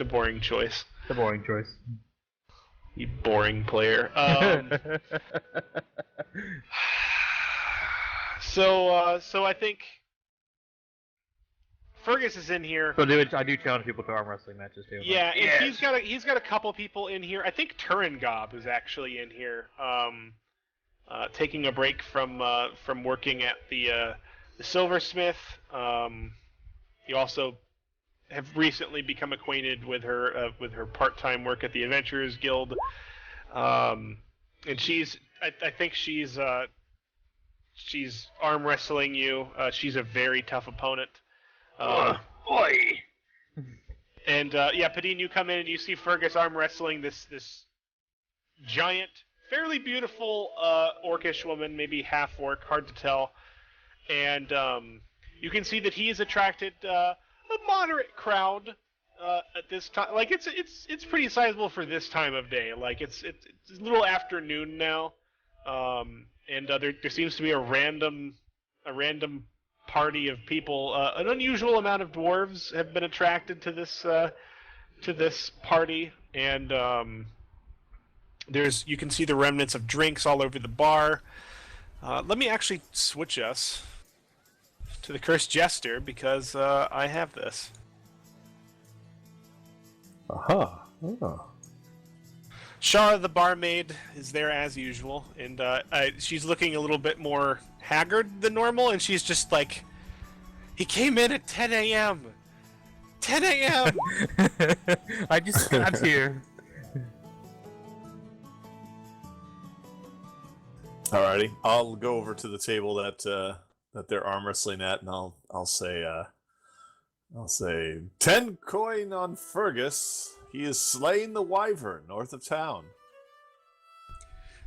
boring choice. The boring choice. You boring player. So I think Fergus is in here. So I do challenge people to arm wrestling matches too. Yeah, and he's got a couple people in here. I think Turingob is actually in here, taking a break from working at the Silversmith. You also have recently become acquainted with her part-time work at the Adventurers Guild, and I think she's arm wrestling you. She's a very tough opponent. Boy. And Padine, you come in and you see Fergus arm wrestling this giant, fairly beautiful orcish woman, maybe half orc, hard to tell. And you can see that he has attracted a moderate crowd at this time. Like it's pretty sizable for this time of day. Like it's a little afternoon now, and there seems to be a random party of people. An unusual amount of dwarves have been attracted to this party, and you can see the remnants of drinks all over the bar. Let me actually switch us to the Cursed Jester because I have this. Aha. Oh. Shara, the barmaid, is there as usual, and she's looking a little bit more haggard than normal, and she's just like, he came in at 10 a.m. 10 a.m. I just got here. Alrighty, I'll go over to the table that they're arm wrestling at, and I'll say 10 coin on Fergus. He is slaying the wyvern north of town.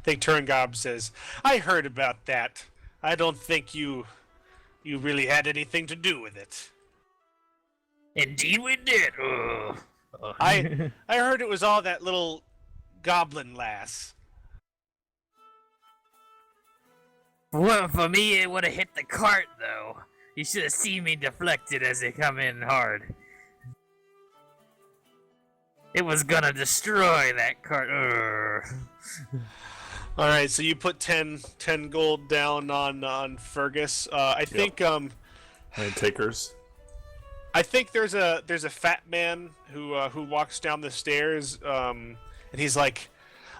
I think Turingob says, I heard about that. I don't think you really had anything to do with it. Indeed we did. I heard it was all that little goblin lass. Well, for me, it would have hit the cart, though. You should have seen me deflected as they come in hard. It was gonna destroy that cart. All right, so you put 10 gold down on Fergus. I think Any takers? I think there's a fat man who walks down the stairs, and he's like,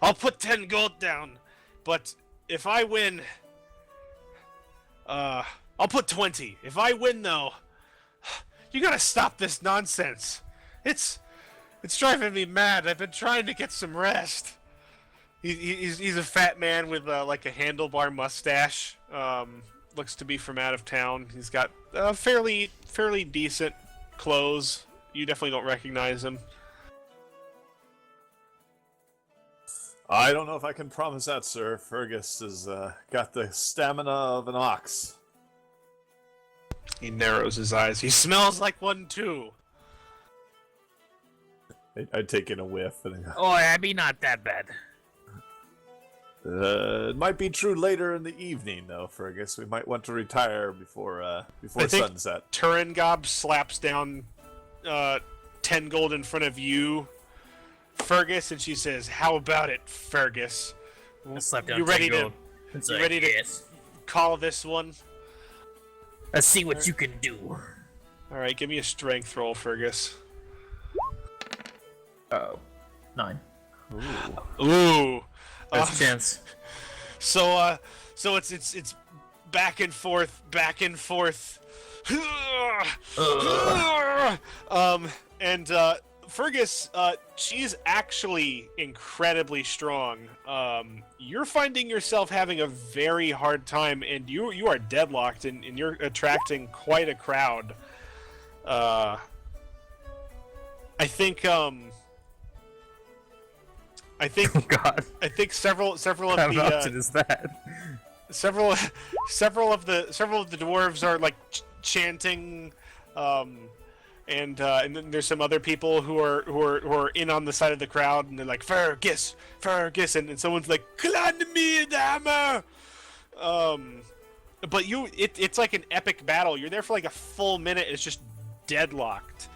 I'll put 10 gold down, but if I win, I'll put 20. If I win, though, you gotta stop this nonsense. It's driving me mad. I've been trying to get some rest. He's a fat man with like a handlebar mustache. Looks to be from out of town. He's got fairly decent clothes. You definitely don't recognize him. I don't know if I can promise that, sir. Fergus has got the stamina of an ox. He narrows his eyes. He smells like one too. I'd take in a whiff. And Oh, I be not that bad. it might be true later in the evening, though, Fergus. We might want to retire before I think- sunset. Turingob slaps down 10 gold in front of you, Fergus, and she says, "How about it, Fergus? We'll slap down You ready 10 to gold. It's you like, ready to- yes. call this one?" Let's see what you can do. All right, give me a strength roll, Fergus. Oh. 9. Ooh. There's a chance. So it's back and forth. And Fergus, she's actually incredibly strong. You're finding yourself having a very hard time, and you are deadlocked, and you're attracting quite a crowd. I think Oh God. I think several of How often the is that? several of the dwarves are like chanting, and then there's some other people who are in on the side of the crowd, and they're like Fergus, and someone's like Clanmidhammer. But it's like an epic battle. You're there for like a full minute. It's just deadlocked.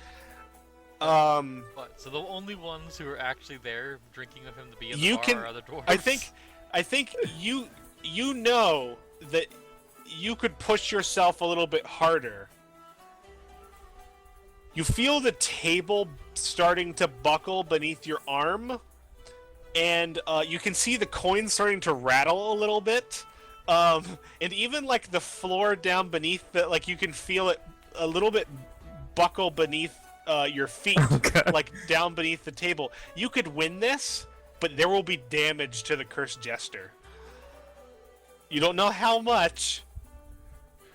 But so the only ones who are actually there drinking with him to be in the You bar can- are other dwarves. I think you know that you could push yourself a little bit harder. You feel the table starting to buckle beneath your arm, and you can see the coins starting to rattle a little bit. And even like the floor down beneath like you can feel it a little bit buckle beneath your feet, like down beneath the table. You could win this, but there will be damage to the cursed jester. You don't know how much.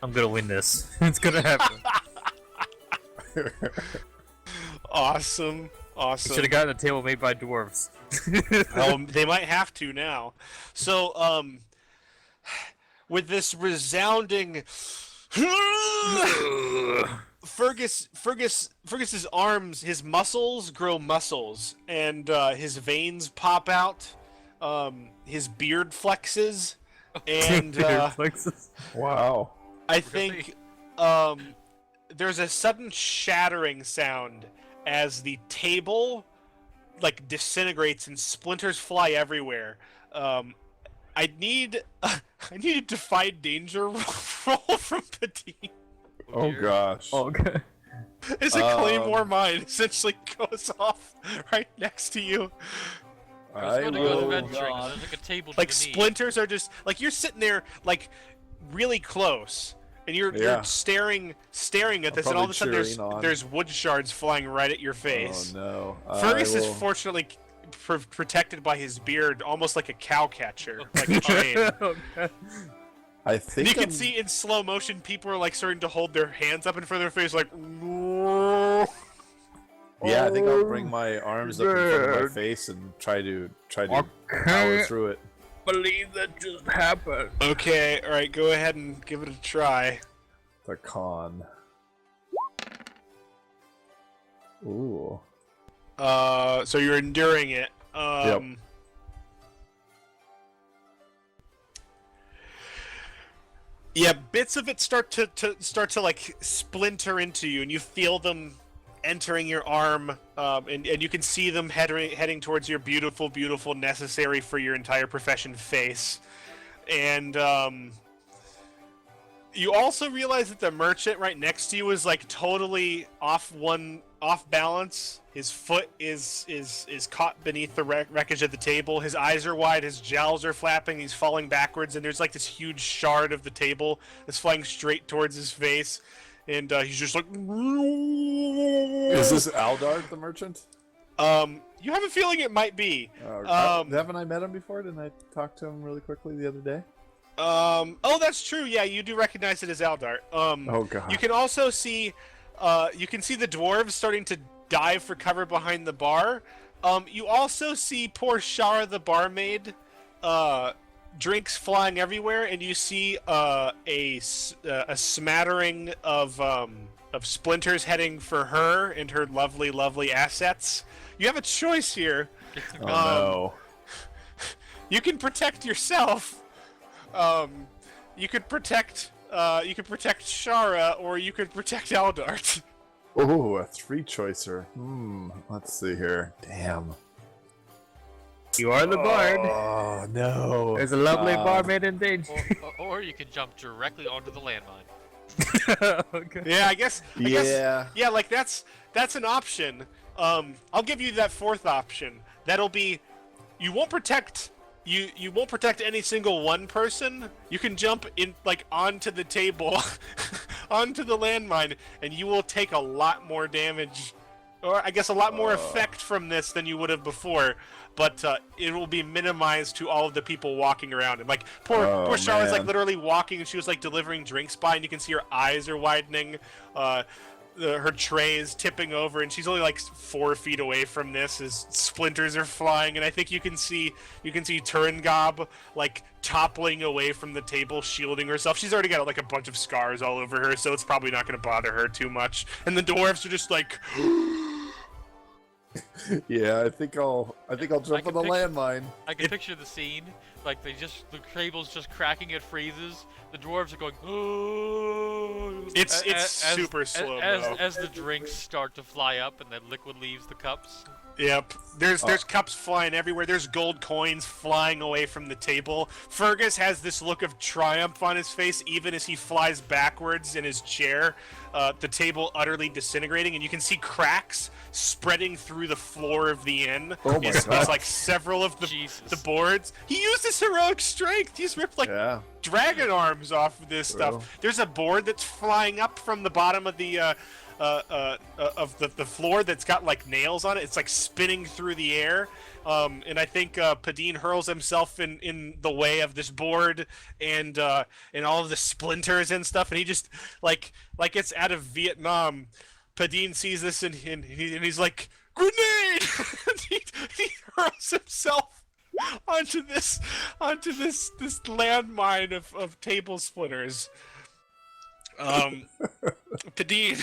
I'm gonna win this. It's gonna happen. Awesome. Should have gotten a table made by dwarves. They might have to now. So, with this resounding Fergus's arms, his muscles grow muscles, and his veins pop out. His beard flexes, and Wow. I think there's a sudden shattering sound as the table like disintegrates and splinters fly everywhere. I need a defy danger roll from Petit. Oh dear. gosh. Okay. As a claymore mine essentially goes off right next to you. I was going to go will- adventuring. There's like a table to Like the knee. splinters are just like you're sitting there like really close, and you're staring at this, and all of a sudden probably cheering on. there's wood shards flying right at your Oh face. no. Fergus I is will- fortunately protected by his beard, almost like a cow catcher, like a chain. I And think you can I'm- see in slow motion people are like starting to hold their hands up in front of their face, like. "No." Yeah, I think I'll bring my arms up in front of my face and try to power through it. Believe that just happened. Okay, all right, go ahead and give it a try. The con. Ooh. So you're enduring it. Yep. Yeah, bits of it start to like splinter into you, and you feel them entering your arm, and you can see them heading towards your beautiful, necessary for your entire profession face, and You also realize that the merchant right next to you is like totally off balance. His foot is caught beneath the wreckage of the table. His eyes are wide. His jowls are flapping. He's falling backwards, and there's like this huge shard of the table that's flying straight towards his face, and he's just like. Is this Aldard the merchant? You have a feeling it might be. Haven't I met him before? Didn't I talk to him really quickly the other day? Oh, that's true. Yeah, you do recognize it as Aldart. Oh god. You can also see, you can see the dwarves starting to dive for cover behind the bar. You also see poor Shara the barmaid, drinks flying everywhere, and you see a smattering of splinters heading for her and her lovely assets. You have a choice here. Oh no. You can protect yourself. You could protect Shara, or you could protect Aldart. Oh, a three-choicer. Let's see here. Damn. You are the bard. Oh, no. There's a lovely barmaid in danger. Or you can jump directly onto the landmine. Okay. Yeah, I guess. Yeah. Yeah, like that's an option. I'll give you that fourth option. That'll be, you won't protect any single one person. You can jump in like onto the table, onto the landmine, and you will take a lot more damage, or I guess a lot more effect from this than you would have before. But it will be minimized to all of the people walking around. And like poor Charlotte's like literally walking, and she was like delivering drinks by, and you can see her eyes are widening. Her tray is tipping over, and she's only like 4 feet away from this as splinters are flying. And I think you can see Turingob like toppling away from the table, shielding herself. She's already got like a bunch of scars all over her, so it's probably not going to bother her too much. And the dwarves are just like. Yeah, I think I'll jump on the landmine. I can picture the scene, like the table's just cracking, it freezes. The dwarves are going. Oh! It's super slow as the drinks start to fly up and the liquid leaves the cups. Yep. There's cups flying everywhere. There's gold coins flying away from the table. Fergus has this look of triumph on his face, even as he flies backwards in his chair. The table utterly disintegrating, and you can see cracks spreading through the floor of the inn. Oh my It's God. like several of the boards. He used his heroic strength. He's ripped like dragon arms off of this stuff. There's a board that's flying up from the bottom of the floor that's got like nails on it. It's like spinning through the air. And I think Padine hurls himself in the way of this board and all of the splinters and stuff. And he just like it's out of Vietnam. Padine sees this and he's like, grenade! he hurls himself onto this landmine of table splitters. Padine,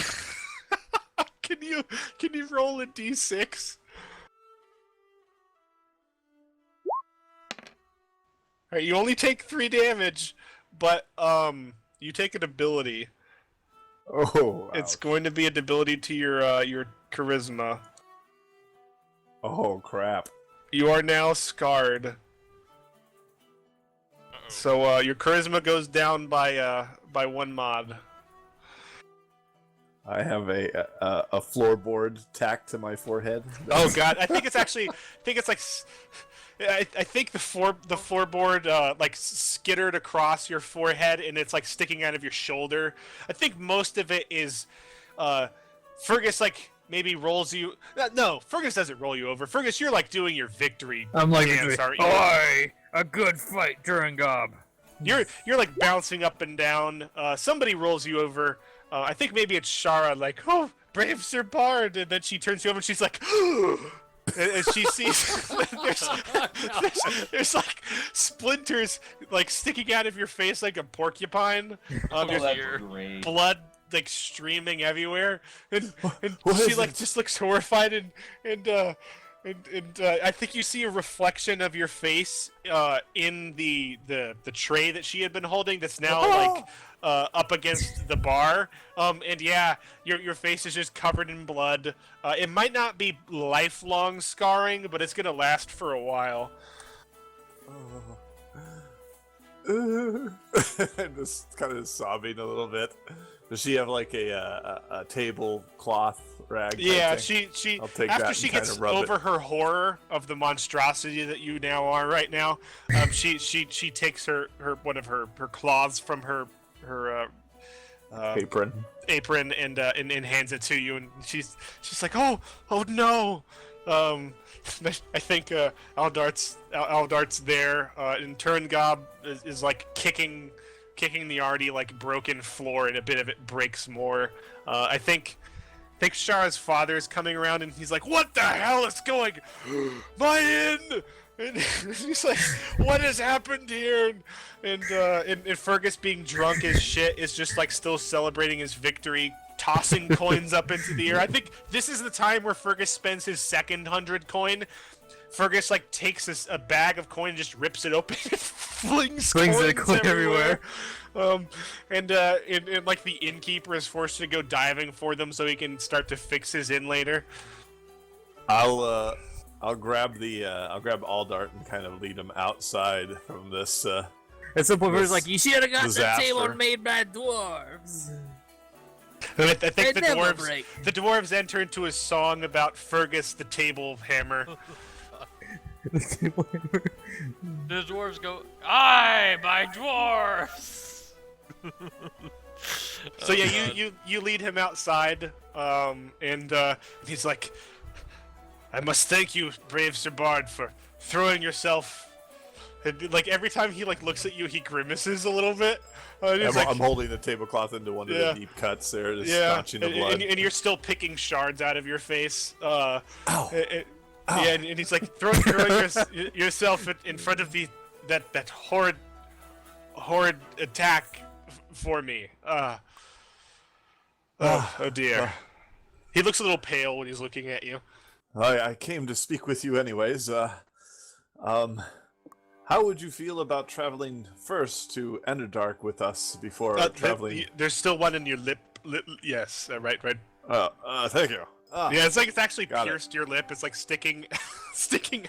can you roll a d6? Alright, you only take 3 damage, but you take an ability. Oh, It's going to be an ability to your charisma. Oh crap! You are now scarred. So your charisma goes down by 1 mod. I have a floorboard tacked to my forehead. Oh god, I think it's like. I think the floorboard like skittered across your forehead and it's like sticking out of your shoulder. I think most of it is Fergus like maybe rolls you. No, Fergus doesn't roll you over. Fergus, you're like doing your victory I'm like, dance, aren't you? "Oi, a good fight, Turingob." You're like bouncing up and down. Somebody rolls you over. I think maybe it's Shara, like, oh, brave Sir Bard, and then she turns you over and she's like, and she sees there's like splinters like sticking out of your face like a porcupine. There's that's great. blood like streaming everywhere, and What she is like it? just looks horrified and I think you see a reflection of your face in the tray that she had been holding that's now like up against the bar. And yeah, your face is just covered in blood. It might not be lifelong scarring, but it's gonna last for a while. and just kind of sobbing a little bit. Does she have like a tablecloth rag? type Yeah, thing? she I'll take after that she and kinda gets rub it. over her horror of the monstrosity that you now are right now, she takes her one of her claws from her Apron. apron and hands it to you, and she's like, oh no. I think Aldart's there, and Turngob is like kicking the already like broken floor, and a bit of it breaks more. I think Shara's father is coming around, and he's like, "What the hell is going? My inn!" And he's like, "What has happened here?" And Fergus, being drunk as shit, is just like still celebrating his victory, tossing coins up into the air. I think this is the time where Fergus spends his second 100 coin. Fergus like takes a bag of coin, just rips it open, and flings the coins coin everywhere. And like the innkeeper is forced to go diving for them so he can start to fix his inn later. I'll grab Aldart and kind of lead him outside from this. At some point, This Fergus like, you should have got that table disaster. made by dwarves. And I think They the never dwarves break. enter into a song about Fergus the table hammer. The dwarves go, "Aye, my dwarves!" So yeah, you lead him outside, and he's like, "I must thank you, brave Sir Bard, for throwing yourself." And, like every time he like looks at you, he grimaces a little bit. And he's I'm holding the tablecloth into one of Yeah. the deep cuts there, just yeah, staunching the blood. and you're still picking shards out of your face. Ow. Yeah, and he's like throwing yourself in front of that horrid attack for me. Oh dear. He looks a little pale when he's looking at you. I came to speak with you anyways. How would you feel about traveling first to Enderdark with us before traveling? There's still one in your lip. Yes, right. Thank you. Yeah, it's like it's actually Got it. pierced your lip. It's like sticking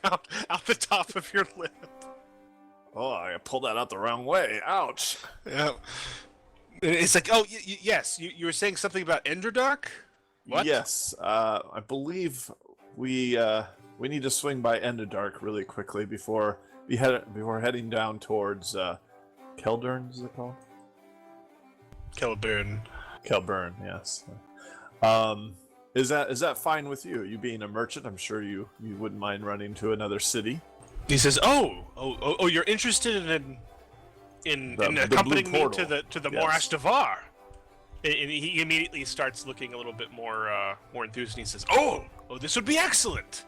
out the top of your lip. Oh, I pulled that out the wrong way. Ouch. Yeah. It's like, oh, yes, you were saying something about Enderdark? What? Yes, I believe we need to swing by Enderdark really quickly before heading down towards Keldern, is it called? Kelburn. Kelburn, yes. Is that fine with you? You being a merchant, I'm sure you wouldn't mind running to another city. He says, "Oh, you're interested in The accompanying blue me to portal. the Yes. Morash Devar." And he immediately starts looking a little bit more enthused, and he says, "Oh, this would be excellent."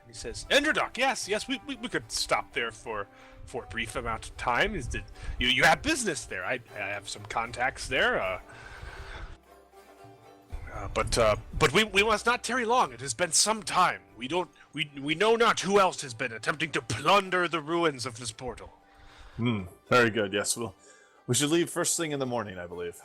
And he says, "Enderdark, yes, we could stop there for a brief amount of time. Is that you have business there? I have some contacts there. But we must not tarry long. It has been some time. We know not who else has been attempting to plunder the ruins of this portal." Very good. Yes, we should leave first thing in the morning, I believe.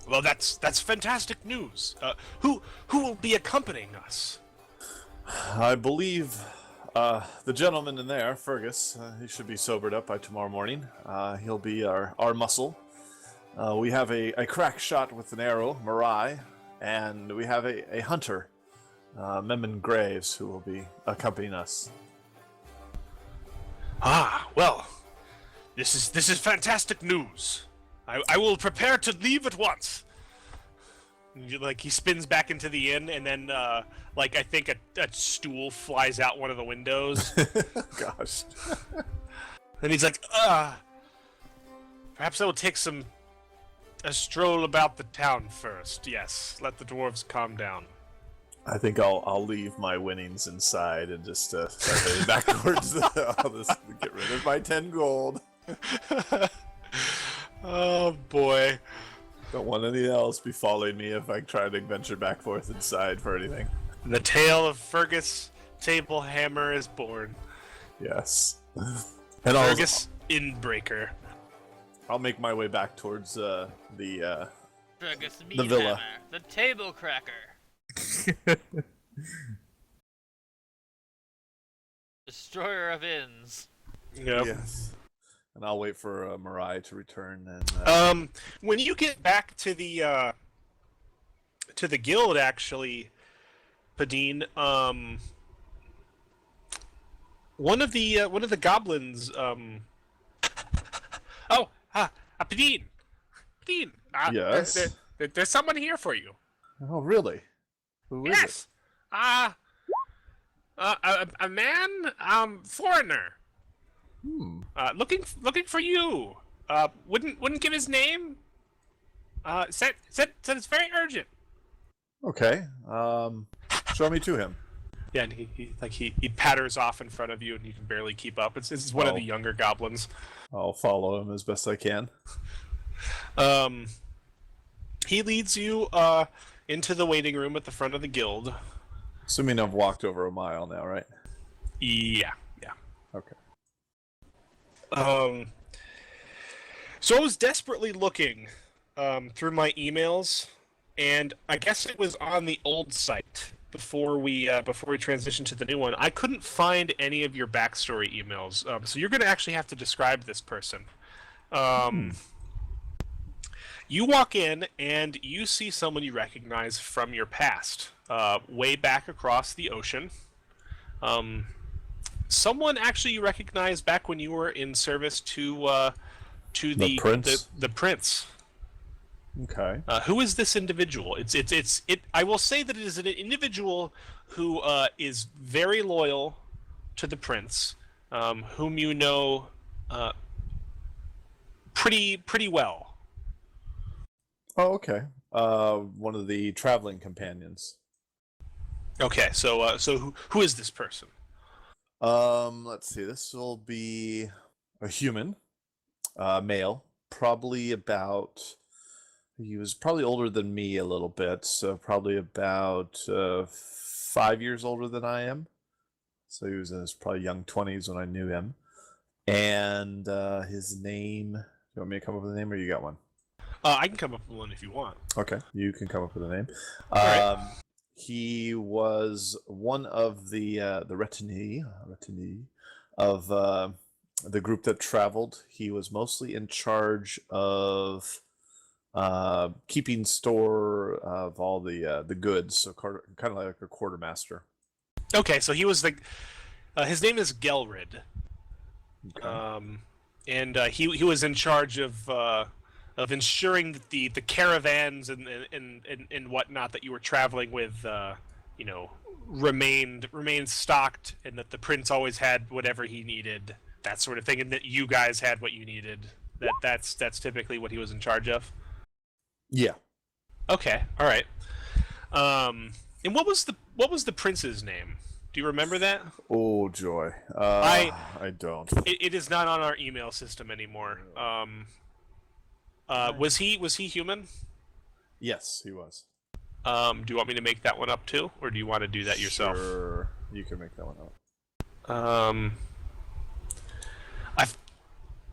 Well, that's fantastic news. Who will be accompanying us? I believe the gentleman in there, Fergus, he should be sobered up by tomorrow morning. He'll be our muscle. We have a crack shot with an arrow, Marai, and we have a hunter, Memon Graves, who will be accompanying us. Ah, well, this is fantastic news. I will prepare to leave at once. Like he spins back into the inn, and then like I think a stool flies out one of the windows, Gosh. and he's like, perhaps I will take a stroll about the town first. Yes, let the dwarves calm down. I think I'll leave my winnings inside and just start heading back towards get rid of my 10 gold. Oh boy. Don't want anything else be me if I try to venture back forth inside for anything. The tale of Fergus Tablehammer is born. Yes. And I'll Fergus Innbreaker. make my way back towards the Fergus The villa. Meathammer, the table cracker. destroyer of inns. Yep. Yes. And I'll wait for Mirai to return. And When you get back to the guild, actually, Padine, one of the goblins, Padine, Yes? there's someone here for you. oh, really? Who is Yes, a man, foreigner, looking for you. Wouldn't give his name. Said it's very urgent. it? Okay. Show me to him. Yeah, and he patters off in front of you, and you can barely keep up. It's one of the younger goblins. I'll follow him as best I can. He leads you into the waiting room at the front of the guild. Assuming I've walked over a mile now, right? Yeah. Okay. So I was desperately looking through my emails, and I guess it was on the old site before we transitioned to the new one. I couldn't find any of your backstory emails, so you're going to actually have to describe this person. You walk in and you see someone you recognize from your past, way back across the ocean. Someone actually you recognize back when you were in service to the prince. The prince. Okay. Who is this individual? I will say that it is an individual who is very loyal to the prince, whom you know pretty well. Oh, okay. One of the traveling companions. Okay, so who is this person? Let's see. This will be a human, male, probably about. He was probably older than me a little bit, so probably about 5 years older than I am. So he was in his probably young 20s when I knew him. And his name. Do you want me to come up with a name, or you got one? I can come up with one if you want. Okay, you can come up with a name. Alright. He was one of the retinue of the group that traveled. He was mostly in charge of keeping store of all the goods, so kind of like a quartermaster. Okay, so he was his name is Gelrid. Okay. And he was in charge of ensuring that the caravans and whatnot that you were traveling with, remained stocked, and that the prince always had whatever he needed, that sort of thing, and that you guys had what you needed. That's typically what he was in charge of. Yeah. Okay, all right. And what was the prince's name? Do you remember that? Oh joy. I don't. It is not on our email system anymore. Was he human? Yes, he was. Do you want me to make that one up too, or do you want to do that yourself? Sure, you can make that one up.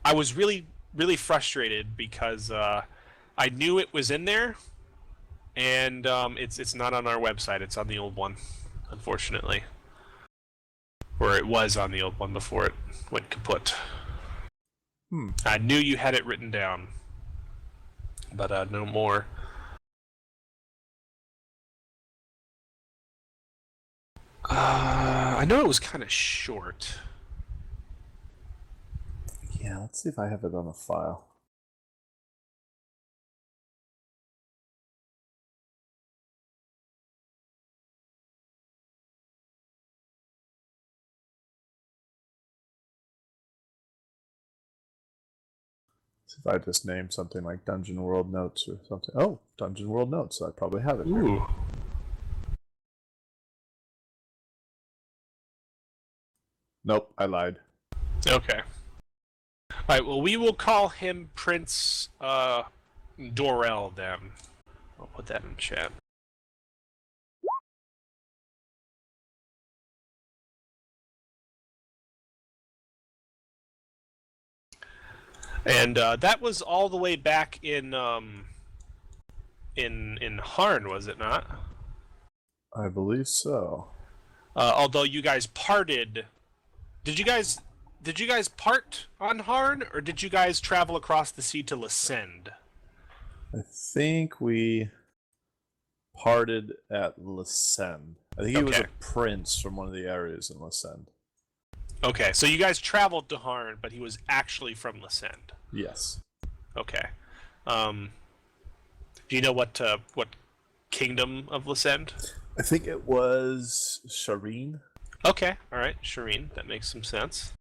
I was really frustrated because I knew it was in there, and it's not on our website. It's on the old one, unfortunately. Or it was on the old one before it went kaput. I knew you had it written down, but no more. I know it was kind of short. Yeah, let's see if I have it on a file. If I just name something like Dungeon World Notes or something. Oh, Dungeon World Notes. I probably have it. Ooh. Here. Nope, I lied. Okay. Alright, well, we will call him Prince Dorel then. I'll put that in chat. And that was all the way back in Harn, was it not? I believe so. Although you guys parted did you guys part on Harn, or did you guys travel across the sea to Lesend? I think we parted at Lesend. I think he was a Okay. prince from one of the areas in Lesend. Okay, so you guys traveled to Harn, but he was actually from Lesend. Yes. Okay. Do you know what kingdom of Lesend? I think it was Shireen. Okay, all right, Shireen, that makes some sense.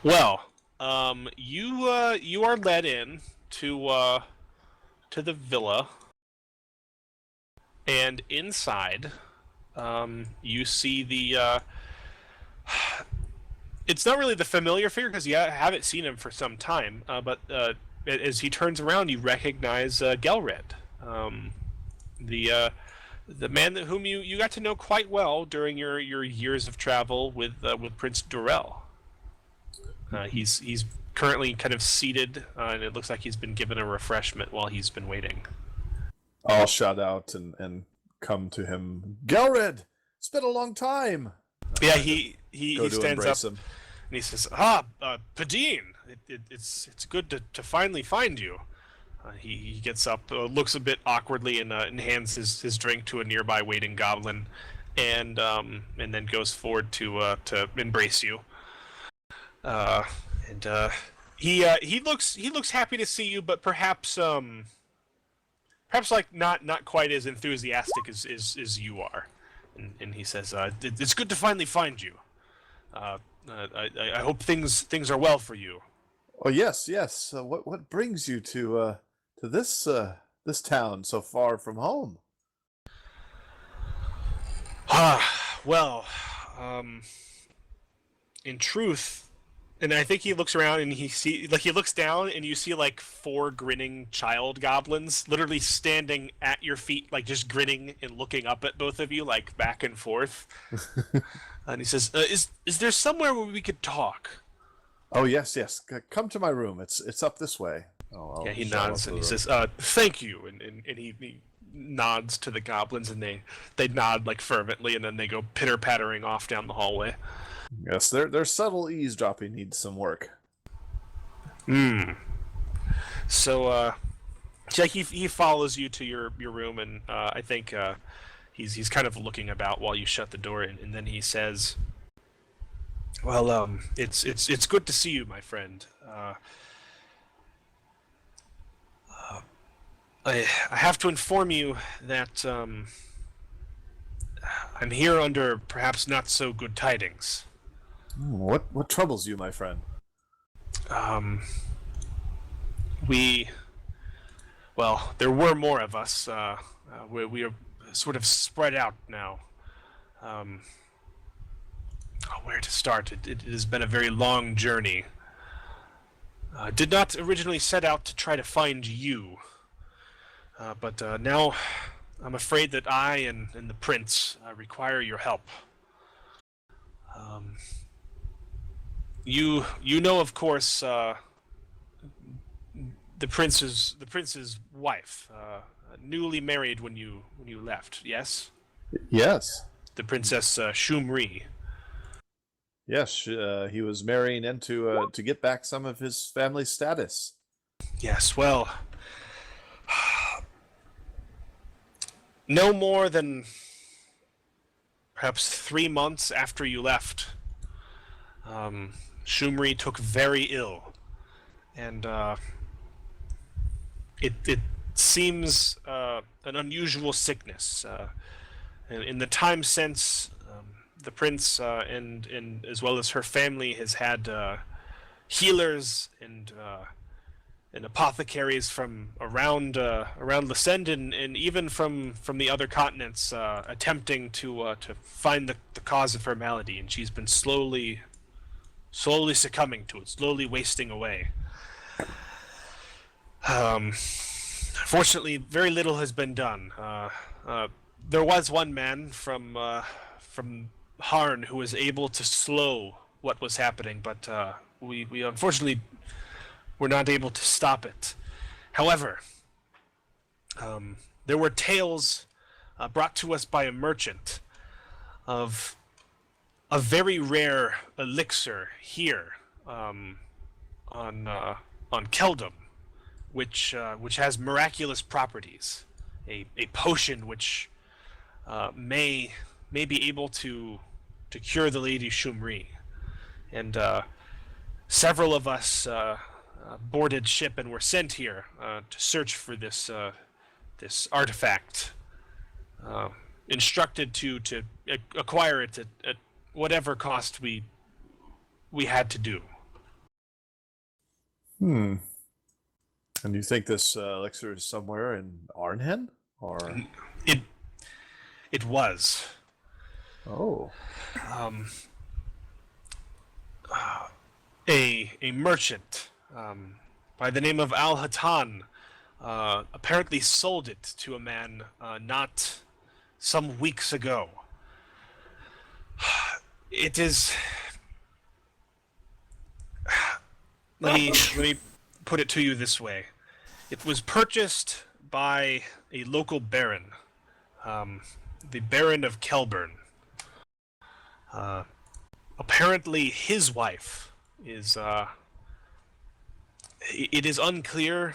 Well, you are led in to the villa, and inside, you see the. It's not really the familiar figure because you haven't seen him for some time. But as he turns around, you recognize Gelred, the man whom you got to know quite well during your years of travel with Prince Durell. He's currently kind of seated, and it looks like he's been given a refreshment while he's been waiting. I'll shout out and come to him. Gelred, it's been a long time. Yeah, he Go to stands up embrace him. and he says, Padine, it's good to finally find you. He gets up, looks a bit awkwardly, and hands his drink to a nearby waiting goblin, and then goes forward to embrace you. He looks happy to see you, but perhaps like not quite as enthusiastic as you are. And he says, it's good to finally find you. I hope things are well for you. Oh yes. What brings you to this town so far from home? Well, in truth, and I think he looks around and he looks down and you see like 4 grinning child goblins literally standing at your feet, like just grinning and looking up at both of you, like back and forth. And he says, "Is there somewhere where we could talk?" Oh yes. Come to my room. It's up this way. Yeah, he shout out nods to and the he room. says, "Thank you," and he nods to the goblins, and they nod like fervently, and then they go pitter pattering off down the hallway. Yes, their subtle eavesdropping needs some work. So, yeah, he follows you to your room, and I think he's kind of looking about while you shut the door, and then he says, "Well, it's good to see you, my friend. I have to inform you that I'm here under perhaps not so good tidings. What troubles you, my friend? There were more of us. We are sort of spread out now. Where to start? It has been a very long journey. Did not originally set out to try to find you, but now I'm afraid that I and the prince require your help. You know, of course, the prince's wife, newly married when you left. Yes, Yes. the Princess Shumri. Yes, he was marrying into to get back some of his family status. Yes, well, no more than perhaps 3 months after you left, Shumri took very ill, and it seems an unusual sickness. In the time since, the prince and as well as her family has had healers and apothecaries from around Lesend and even from the other continents attempting to find the cause of her malady, and she's been slowly succumbing to it, slowly wasting away. Fortunately, very little has been done. There was one man from Harn who was able to slow what was happening, but we unfortunately were not able to stop it. However, there were tales brought to us by a merchant of a very rare elixir here on Keldum, which has miraculous properties. A potion which may be able to cure the Lady Shumri. And several of us boarded ship and were sent here to search for this artifact. Instructed to acquire it at whatever cost we had to do. And you think this elixir is somewhere in Arnhen, or It was. oh, A merchant by the name of Al Hatan apparently sold it to a man not some weeks ago. It is. Let me put it to you this way. It was purchased by a local baron, the Baron of Kelburn. Apparently, his wife is. It is unclear.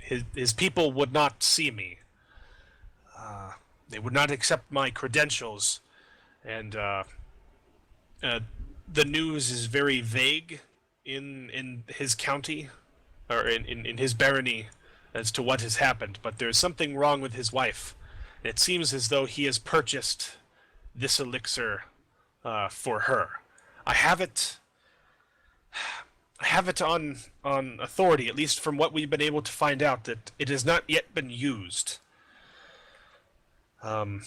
His people would not see me. They would not accept my credentials, and the news is very vague in his county, or in his barony, as to what has happened. But there's something wrong with his wife. It seems as though he has purchased this elixir for her. I have it on authority, at least from what we've been able to find out, that it has not yet been used. I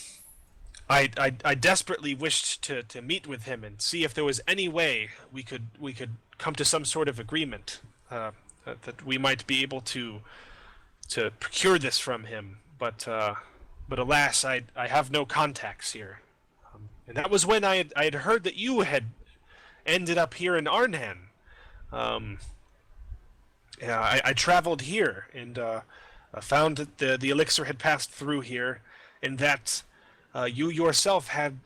desperately wished to meet with him and see if there was any way we could come to some sort of agreement that we might be able to procure this from him. But alas, I have no contacts here. And that was when I had heard that you had ended up here in Arnhen. I traveled here and found that the elixir had passed through here, and that you yourself had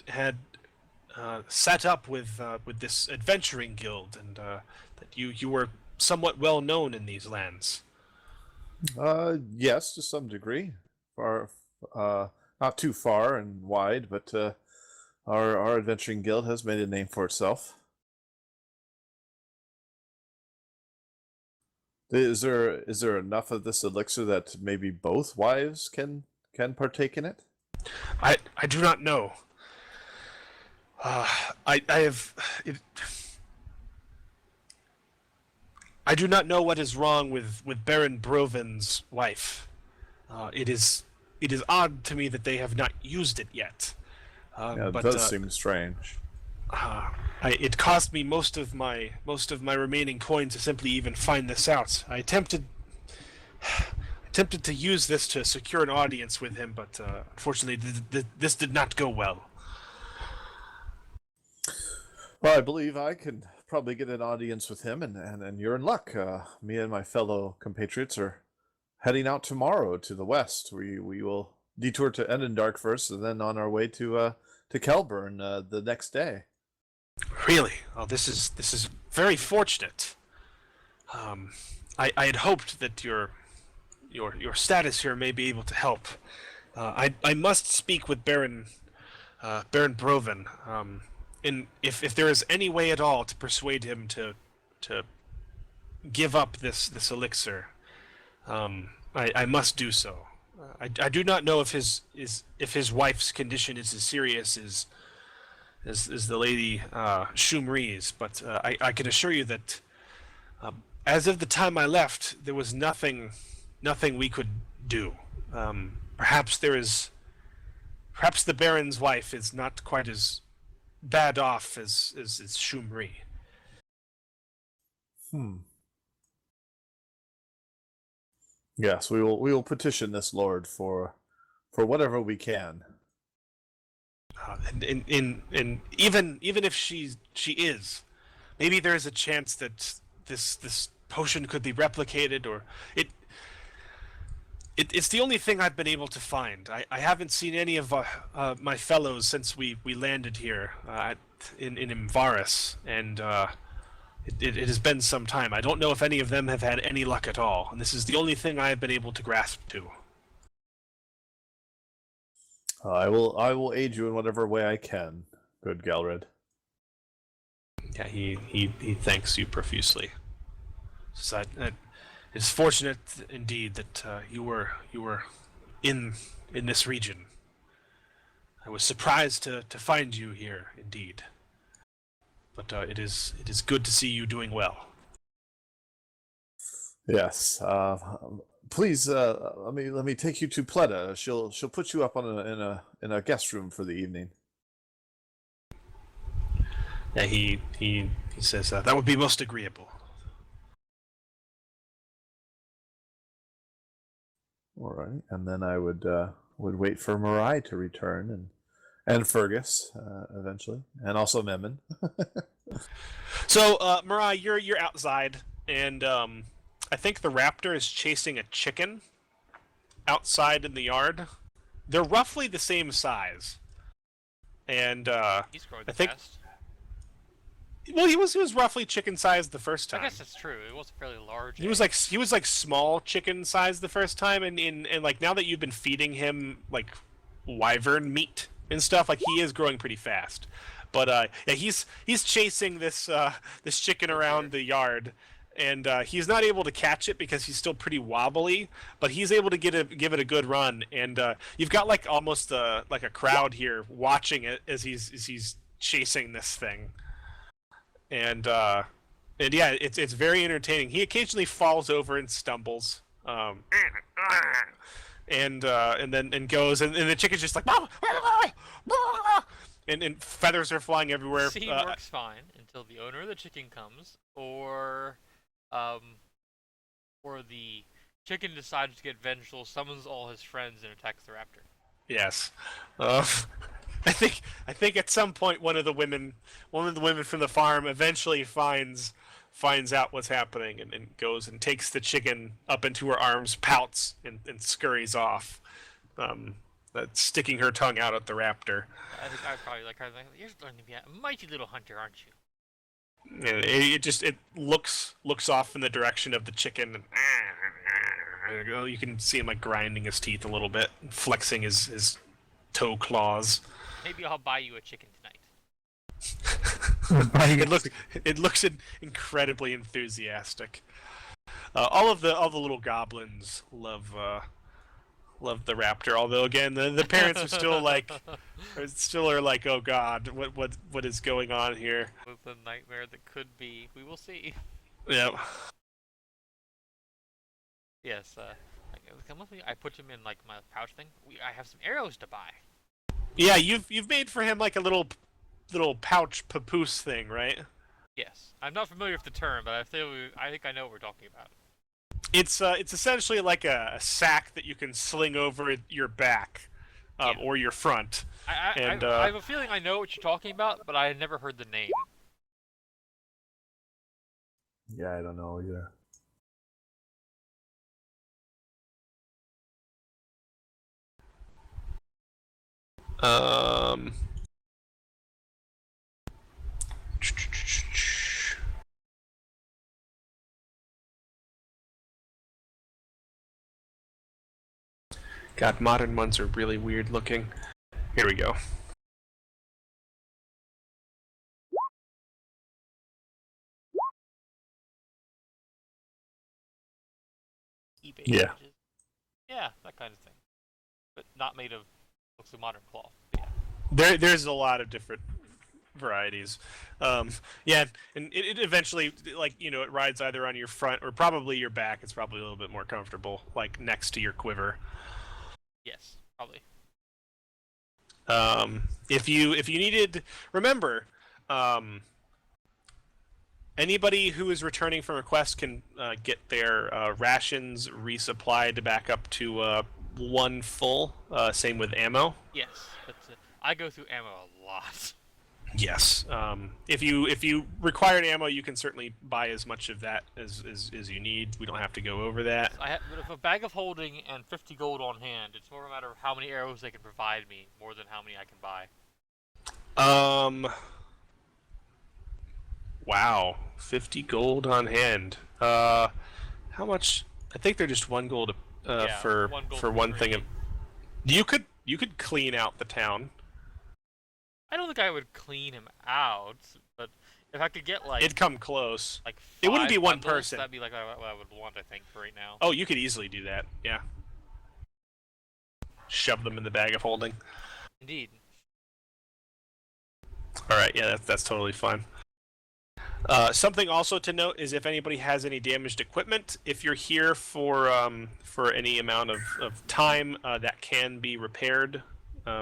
set up with this adventuring guild, and that you were somewhat well known in these lands. yes, to some degree. Far, not too far and wide, but our adventuring guild has made a name for itself. Is there enough of this elixir that maybe both wives can partake in it? I do not know. I do not know what is wrong with Baron Broven's wife. It is odd to me that they have not used it yet. Yeah, it but, does seem strange. It cost me most of my remaining coin to simply even find this out. I attempted to use this to secure an audience with him, but unfortunately, this did not go well. Well, I believe I can probably get an audience with him, and you're in luck. Me and my fellow compatriots are heading out tomorrow to the west. We will detour to Endendark first, and then on our way to Kelburn the next day. Really? Oh, this is very fortunate. I had hoped that your status here may be able to help. I must speak with Baron Broven. And if there is any way at all to persuade him to give up this elixir, I must do so. I do not know if his wife's condition is as serious as the Lady Shumri's, but I can assure you that as of the time I left, there was nothing we could do. Perhaps the Baron's wife is not quite as bad off as Shumri. Yes, we will petition this lord for whatever we can. And even if she is, maybe there is a chance that this potion could be replicated, or it's the only thing I've been able to find. I haven't seen any of my fellows since we landed here in Imvaris, and it has been some time. I don't know if any of them have had any luck at all, and this is the only thing I've been able to grasp to. I will aid you in whatever way I can, good Galred. Yeah, he thanks you profusely. So it's fortunate indeed that you were in this region. I was surprised to find you here, indeed. But it is good to see you doing well. Yes. Please let me take you to Pleta. She'll put you up in a guest room for the evening. Yeah, he says that would be most agreeable. All right, and then I would wait for Mirai to return and Fergus eventually, and also Memon. So, Mirai, you're outside, and I think the raptor is chasing a chicken outside in the yard. They're roughly the same size, and He's growing I think fast. well, he was roughly chicken sized the first time. I guess that's true. It was fairly large. He was like small chicken size the first time, and like now that you've been feeding him like wyvern meat and stuff, like he is growing pretty fast. But yeah, he's chasing this chicken around the yard, and he's not able to catch it because he's still pretty wobbly. But he's able to give it a good run, and you've got like almost like a crowd here watching it as he's chasing this thing. And yeah, it's very entertaining. He occasionally falls over and stumbles, and then goes, and the chicken's just like, and feathers are flying everywhere. Scene works fine until the owner of the chicken comes, or the chicken decides to get vengeful, summons all his friends, and attacks the raptor. Yes. I think at some point one of the women from the farm eventually finds out what's happening and goes and takes the chicken up into her arms, pouts, and scurries off, sticking her tongue out at the raptor. I think I'd probably like her. Like, you're starting to be a mighty little hunter, aren't you? And it looks off in the direction of the chicken, and you can see him like grinding his teeth a little bit, flexing his toe claws. Maybe I'll buy you a chicken tonight. It looks incredibly enthusiastic. All of the little goblins love the raptor. Although again, the parents are still like, oh god, what is going on here? With the nightmare that could be, we will see. Yep. Yes. Come with me. I put him in like my pouch thing. I have some arrows to buy. Yeah, you've made for him like a little pouch papoose thing, right? Yes. I'm not familiar with the term, but I think I know what we're talking about. It's essentially like a sack that you can sling over your back, or your front. I have a feeling I know what you're talking about, but I had never heard the name. Yeah, I don't know either. God, modern ones are really weird looking. Here we go. eBay Yeah. images. Yeah, that kind of thing. But not made of, looks like modern cloth. Yeah. There's a lot of different varieties. Yeah, and it eventually, like, you know, it rides either on your front or probably your back. It's probably a little bit more comfortable, like next to your quiver. Yes, probably. If you needed, remember, anybody who is returning from a quest can get their rations resupplied back up to 1 full. Same with ammo. Yes, but I go through ammo a lot. Yes. If you required ammo, you can certainly buy as much of that as you need. We don't have to go over that. But if a bag of holding and 50 gold on hand, it's more a matter of how many arrows they can provide me, more than how many I can buy. Wow, 50 gold on hand. How much? I think they're just 1 gold for 1 gold for for one thing. training. You could clean out the town. I don't think I would clean him out, but if I could get like It'd come close. like It wouldn't be 5 one bundles, person. That'd be like what I would want, I think, for right now. Oh, you could easily do that. Yeah. Shove them in the bag of holding. Indeed. All right. Yeah, that's totally fine. Something also to note is if anybody has any damaged equipment, if you're here for any amount of time, that can be repaired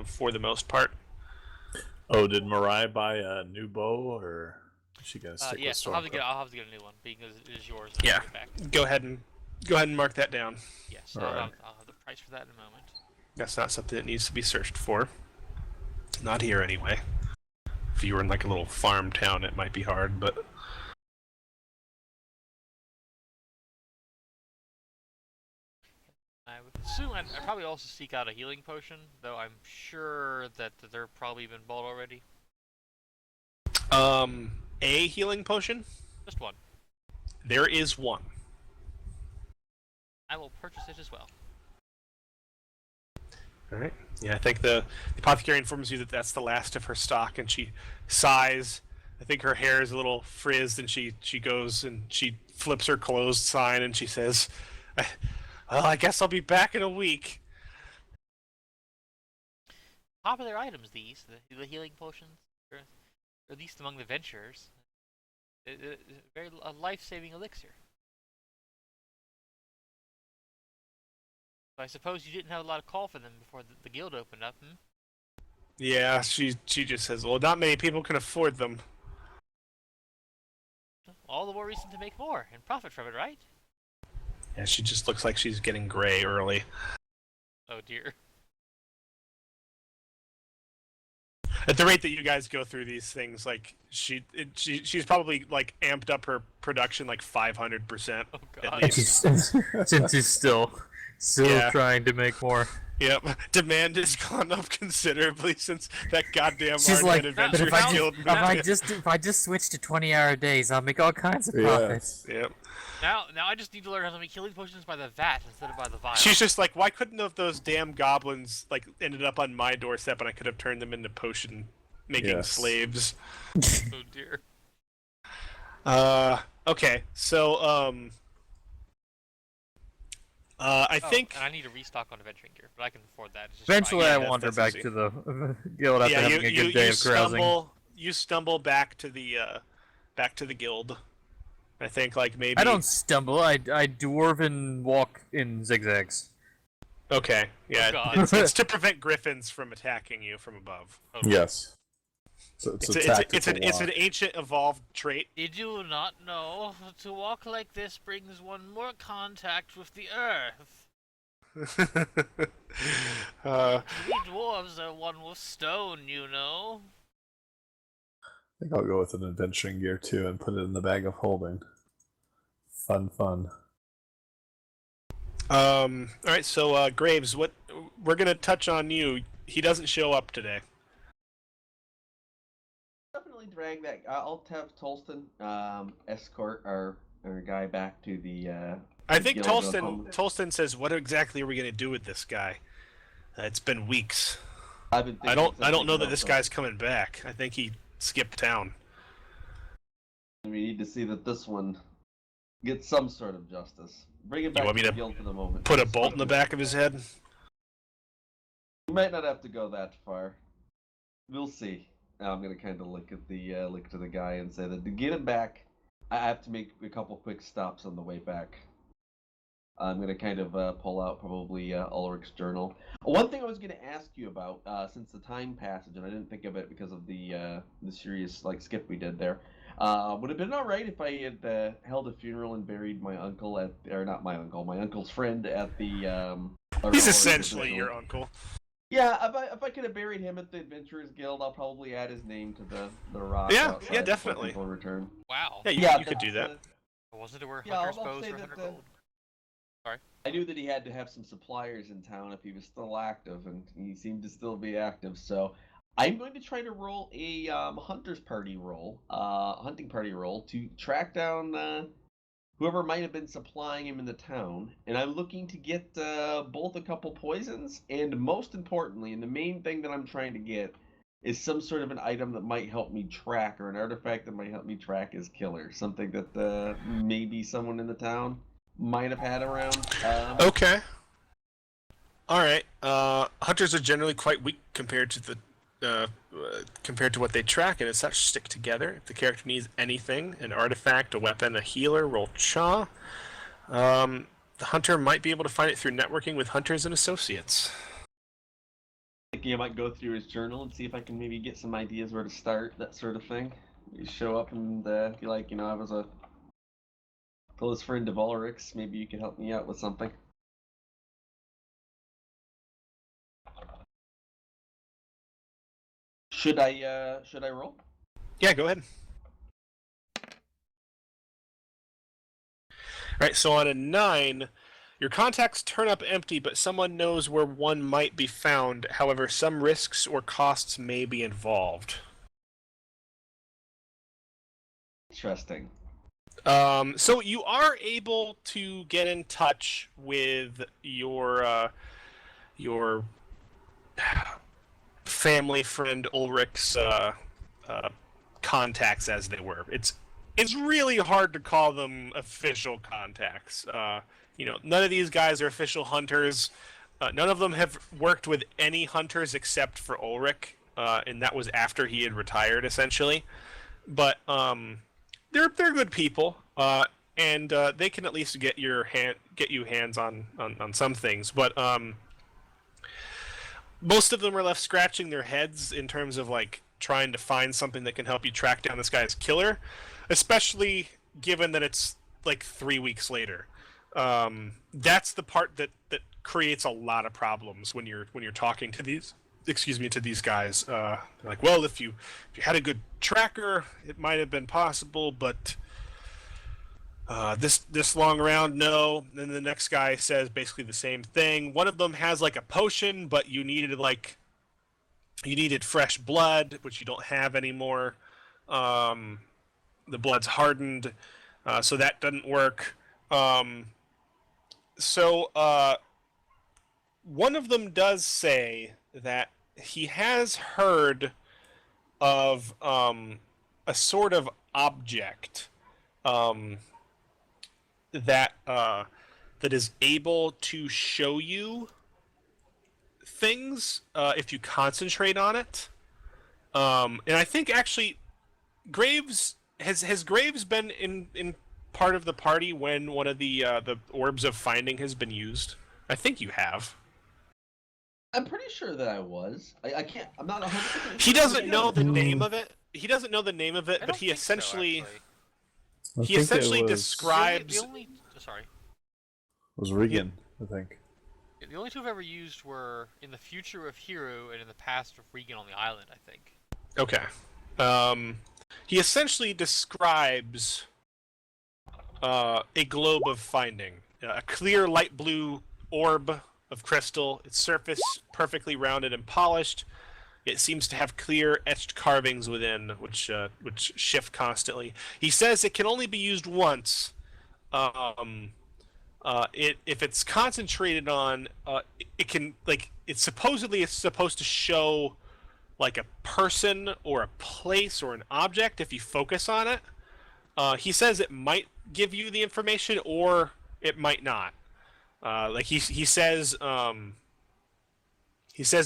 for the most part. Oh, did Mariah buy a new bow, or is she gonna stick Yes, with I'll have Stormcrow? to get a new one because it is yours. Yeah. Give it back. Go ahead and mark that down. Yes, All right. I'll have the price for that in a moment. That's not something that needs to be searched for. Not here anyway. If you were in like a little farm town, it might be hard, but I would assume I'd probably also seek out a healing potion, though I'm sure that they're probably been bought already. a healing potion. Just one. There is one. I will purchase it as well. All right. Yeah, I think the apothecary informs you that that's the last of her stock, and she sighs. I think her hair is a little frizzed, and she goes and she flips her closed sign, and she says, "Well, I guess I'll be back in a week." Popular items, these the healing potions, or at least among the venturers. Very a life-saving elixir. So I suppose you didn't have a lot of call for them before the guild opened up, hmm? Yeah, she just says, "Well, not many people can afford them." All the more reason to make more and profit from it, right? Yeah, she just looks like she's getting gray early. Oh dear. At the rate that you guys go through these things, like she's probably like amped up her production like 500%. Oh At god. least. Since he's still Yeah. trying to make more. Yep, demand has gone up considerably since that goddamn She's Arden like, Adventures but if I Guild just, moved if I just switch to 20-hour days, I'll make all kinds of profits. Yes. Yep. Now I just need to learn how to make healing potions by the vat instead of by the vial. She's just like, why couldn't have those damn goblins like ended up on my doorstep and I could have turned them into potion making Yes. slaves? Oh dear. Okay, so I think And I need to restock on adventuring gear, but I can afford that. It's just Eventually, I that's- wander that's back easy. to the guild after yeah, having a good day of carousing. you stumble back to the guild. I think like maybe I don't stumble. I dwarven walk in zigzags. Okay, yeah, Oh, God. it's to prevent griffins from attacking you from above. Yes. So it's It's an ancient evolved trait. Did you not know to walk like this brings one more contact with the earth? We dwarves are one with stone, you know. I think I'll go with an adventuring gear too and put it in the bag of holding. Fun. All right, so Graves, what we're gonna touch on you. He doesn't show up today. Definitely drag that. I'll have Tolston escort our guy back to the. I think Guild Tolston says, "What exactly are we gonna do with this guy?" It's been weeks. I've been I thinking don't know that something this else, guy's coming back. I think he skipped town. We need to see that this one gets some sort of justice. Bring it back want to me the to guild for the moment. Put a bolt in the back of his head. We might not have to go that far. We'll see. I'm gonna kind of look at the guy and say that to get him back, I have to make a couple quick stops on the way back. I'm gonna kind of pull out probably Ulrich's journal. One thing I was gonna ask you about, since the time passage, and I didn't think of it because of the serious skip we did there. Would it have been all right if I had held a funeral and buried my uncle my uncle's friend at the? He's essentially your uncle. Yeah, if I could have buried him at the Adventurers Guild, I'll probably add his name to the rock. Yeah, outside yeah, before definitely. people return. Wow. Yeah, you could do that. I wasn't aware Yeah, Hunter's I'll bows say were that 100 gold. I knew that he had to have some suppliers in town if he was still active, and he seemed to still be active. So I'm going to try to roll a hunting party roll to track down whoever might have been supplying him in the town. And I'm looking to get both a couple poisons, and most importantly, and the main thing that I'm trying to get is some sort of an item that might help me track, or an artifact that might help me track his killer. Something that maybe someone in the town might have had around. Okay. All right. Hunters are generally quite weak compared to what they track, and as such stick together. If the character needs anything, an artifact, a weapon, a healer, roll Cha. The hunter might be able to find it through networking with hunters and associates. Thinking I might go through his journal and see if I can maybe get some ideas where to start, that sort of thing. You show up and be like, I was a close friend of Ulrich's. Maybe you could help me out with something. Should I roll? Yeah, go ahead. Alright, so on a 9, your contacts turn up empty, but someone knows where one might be found. However, some risks or costs may be involved. Interesting. So you are able to get in touch with your family friend Ulrich's contacts, as they were. It's really hard to call them official contacts. None of these guys are official hunters. None of them have worked with any hunters except for Ulrich, and that was after he had retired, essentially. But they're good people, and they can at least get you hands on some things. But most of them are left scratching their heads in terms of trying to find something that can help you track down this guy's killer, especially given that it's 3 weeks later. That's the part that creates a lot of problems when you're talking to these guys. Well, if you had a good tracker, it might have been possible, but this long around, no. Then the next guy says basically the same thing. One of them has a potion, but you needed fresh blood, which you don't have anymore. The blood's hardened, so that doesn't work. So one of them does say that he has heard of a sort of object that is able to show you things if you concentrate on it. And I think actually Graves has Graves been in part of the party when one of the orbs of finding has been used? I think you have. I'm pretty sure that I was. I can't. I'm not 100%. He doesn't know the name of it. He doesn't know the name of it, I but don't he think so, essentially actually. he essentially describes. Sorry. It was Regan, I think. The only two I've ever used were in the future of Hero and in the past of Regan on the island, I think. Okay. He essentially describes a globe of finding. A clear light blue orb of crystal. Its surface perfectly rounded and polished. It seems to have clear etched carvings within, which shift constantly. He says it can only be used once. If it's concentrated on, it can it's supposed to show a person or a place or an object if you focus on it. He says it might give you the information or it might not. He says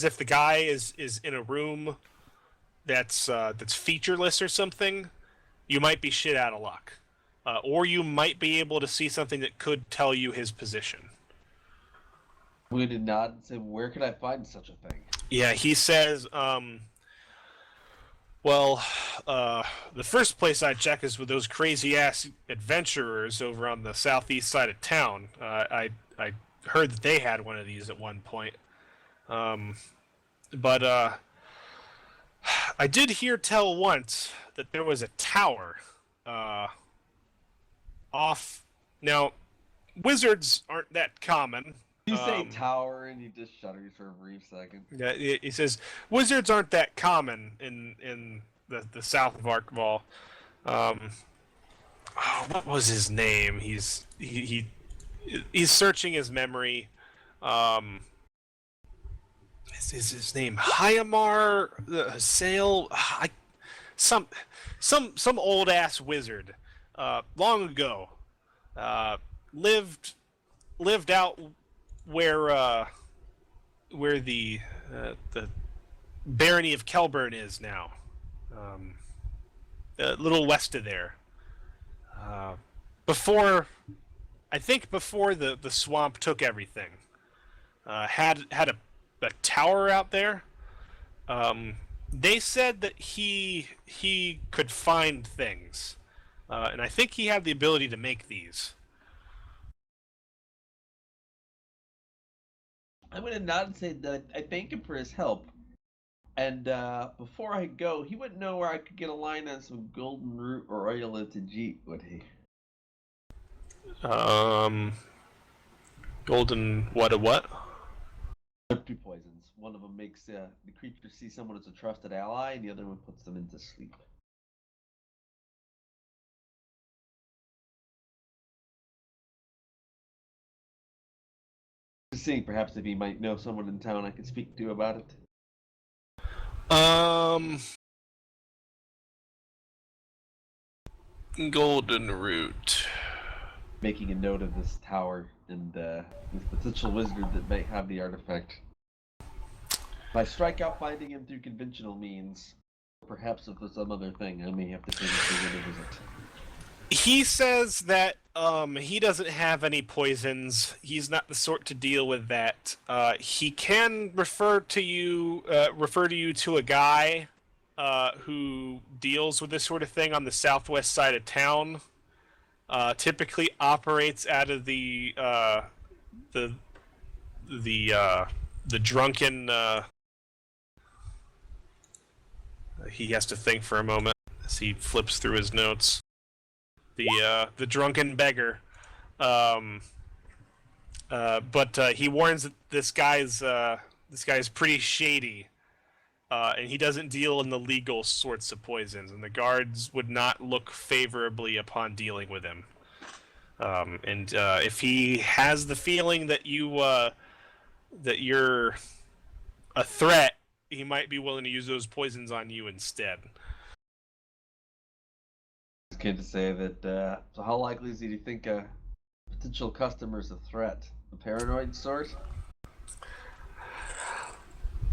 if the guy is in a room that's featureless or something, you might be shit out of luck. Or you might be able to see something that could tell you his position. We did not say, where could I find such a thing? Yeah, he says, the first place I check is with those crazy-ass adventurers over on the southeast side of town. I heard that they had one of these at one point. but I did hear tell once that there was a tower off. Now, wizards aren't that common. You say tower and he just shudders for a brief second. Yeah, he says wizards aren't that common in the south of Arkval. What was his name? He's searching his memory. Is his name Hyamar Sale? Some old ass wizard. Long ago, lived out where the barony of Kelburn is now, a little west of there. Before the swamp took everything, had a tower out there. They said that he could find things, and I think he had the ability to make these. I'm going to nod and say that I thank him for his help. And before I go, he wouldn't know where I could get a line on some golden root or oil of Tajit, would he? Golden what? There are 2 poisons. One of them makes the creature see someone as a trusted ally, and the other one puts them into sleep. Just seeing perhaps if he might know someone in town I could speak to about it. Golden root. Making a note of this tower and this potential wizard that might have the artifact. If I strike out finding him through conventional means, perhaps if there's some other thing, I may have to take him to visit. He says that he doesn't have any poisons. He's not the sort to deal with that. He can refer to you to a guy who deals with this sort of thing on the southwest side of town. Typically operates out of the drunken. He has to think for a moment as he flips through his notes. The drunken beggar. But he warns that this guy's pretty shady, and he doesn't deal in the legal sorts of poisons, and the guards would not look favorably upon dealing with him. And if he has the feeling that you're a threat, he might be willing to use those poisons on you instead. It's good to say that. So, how likely is he to think a potential customer is a threat? A paranoid sort?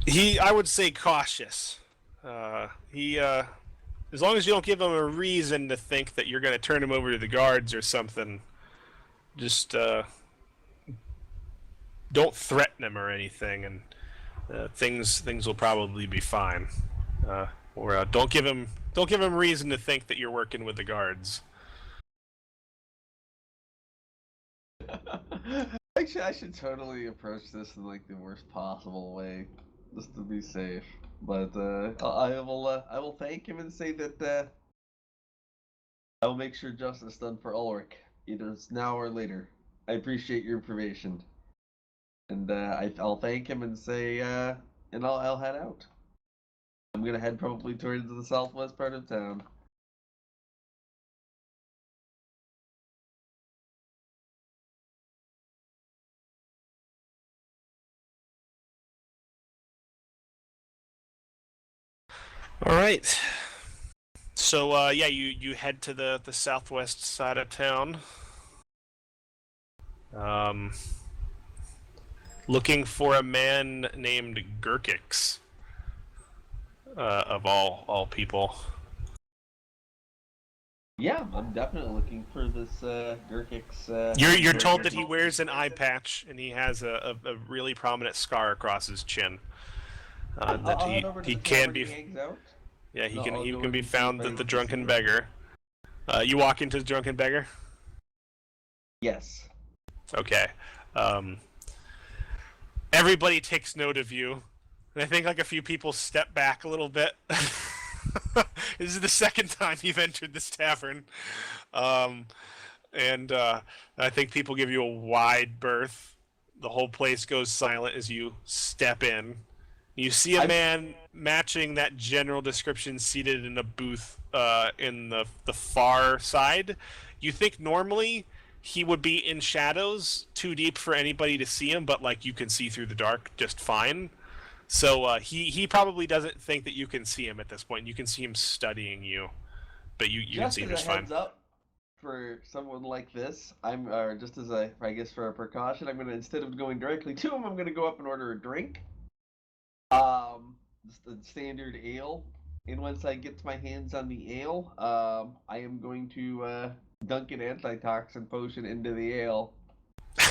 I would say cautious. As long as you don't give him a reason to think that you're going to turn him over to the guards or something, just don't threaten him or anything, and things will probably be fine. Or don't give him reason to think that you're working with the guards. Actually, I should totally approach this in like the worst possible way, just to be safe. But I will thank him and say that I will make sure justice is done for Ulrich, either it's now or later. I appreciate your information, and I'll thank him and say and I'll head out. I'm gonna head probably towards the southwest part of town. All right. So you head to the southwest side of town. Looking for a man named Gurkix. Of all people. Yeah, I'm definitely looking for this Gurkix. You're told that he wears an eye patch and he has a really prominent scar across his chin. That he can be. Yeah, he can be found at the Drunken Beggar. You walk into the Drunken Beggar? Yes. Okay. Everybody takes note of you. And I think like a few people step back a little bit. This is the second time you've entered this tavern. And I think people give you a wide berth. The whole place goes silent as you step in. You see a man matching that general description seated in a booth in the far side. You think normally he would be in shadows too deep for anybody to see him, but like you can see through the dark just fine. So he probably doesn't think that you can see him at this point. You can see him studying you, but you can see him just fine. Heads up for someone like this, I'm just as I guess for a precaution, I'm gonna, instead of going directly to him, I'm gonna go up and order a drink. Just a standard ale. And once I get my hands on the ale, I am going to dunk an antitoxin potion into the ale.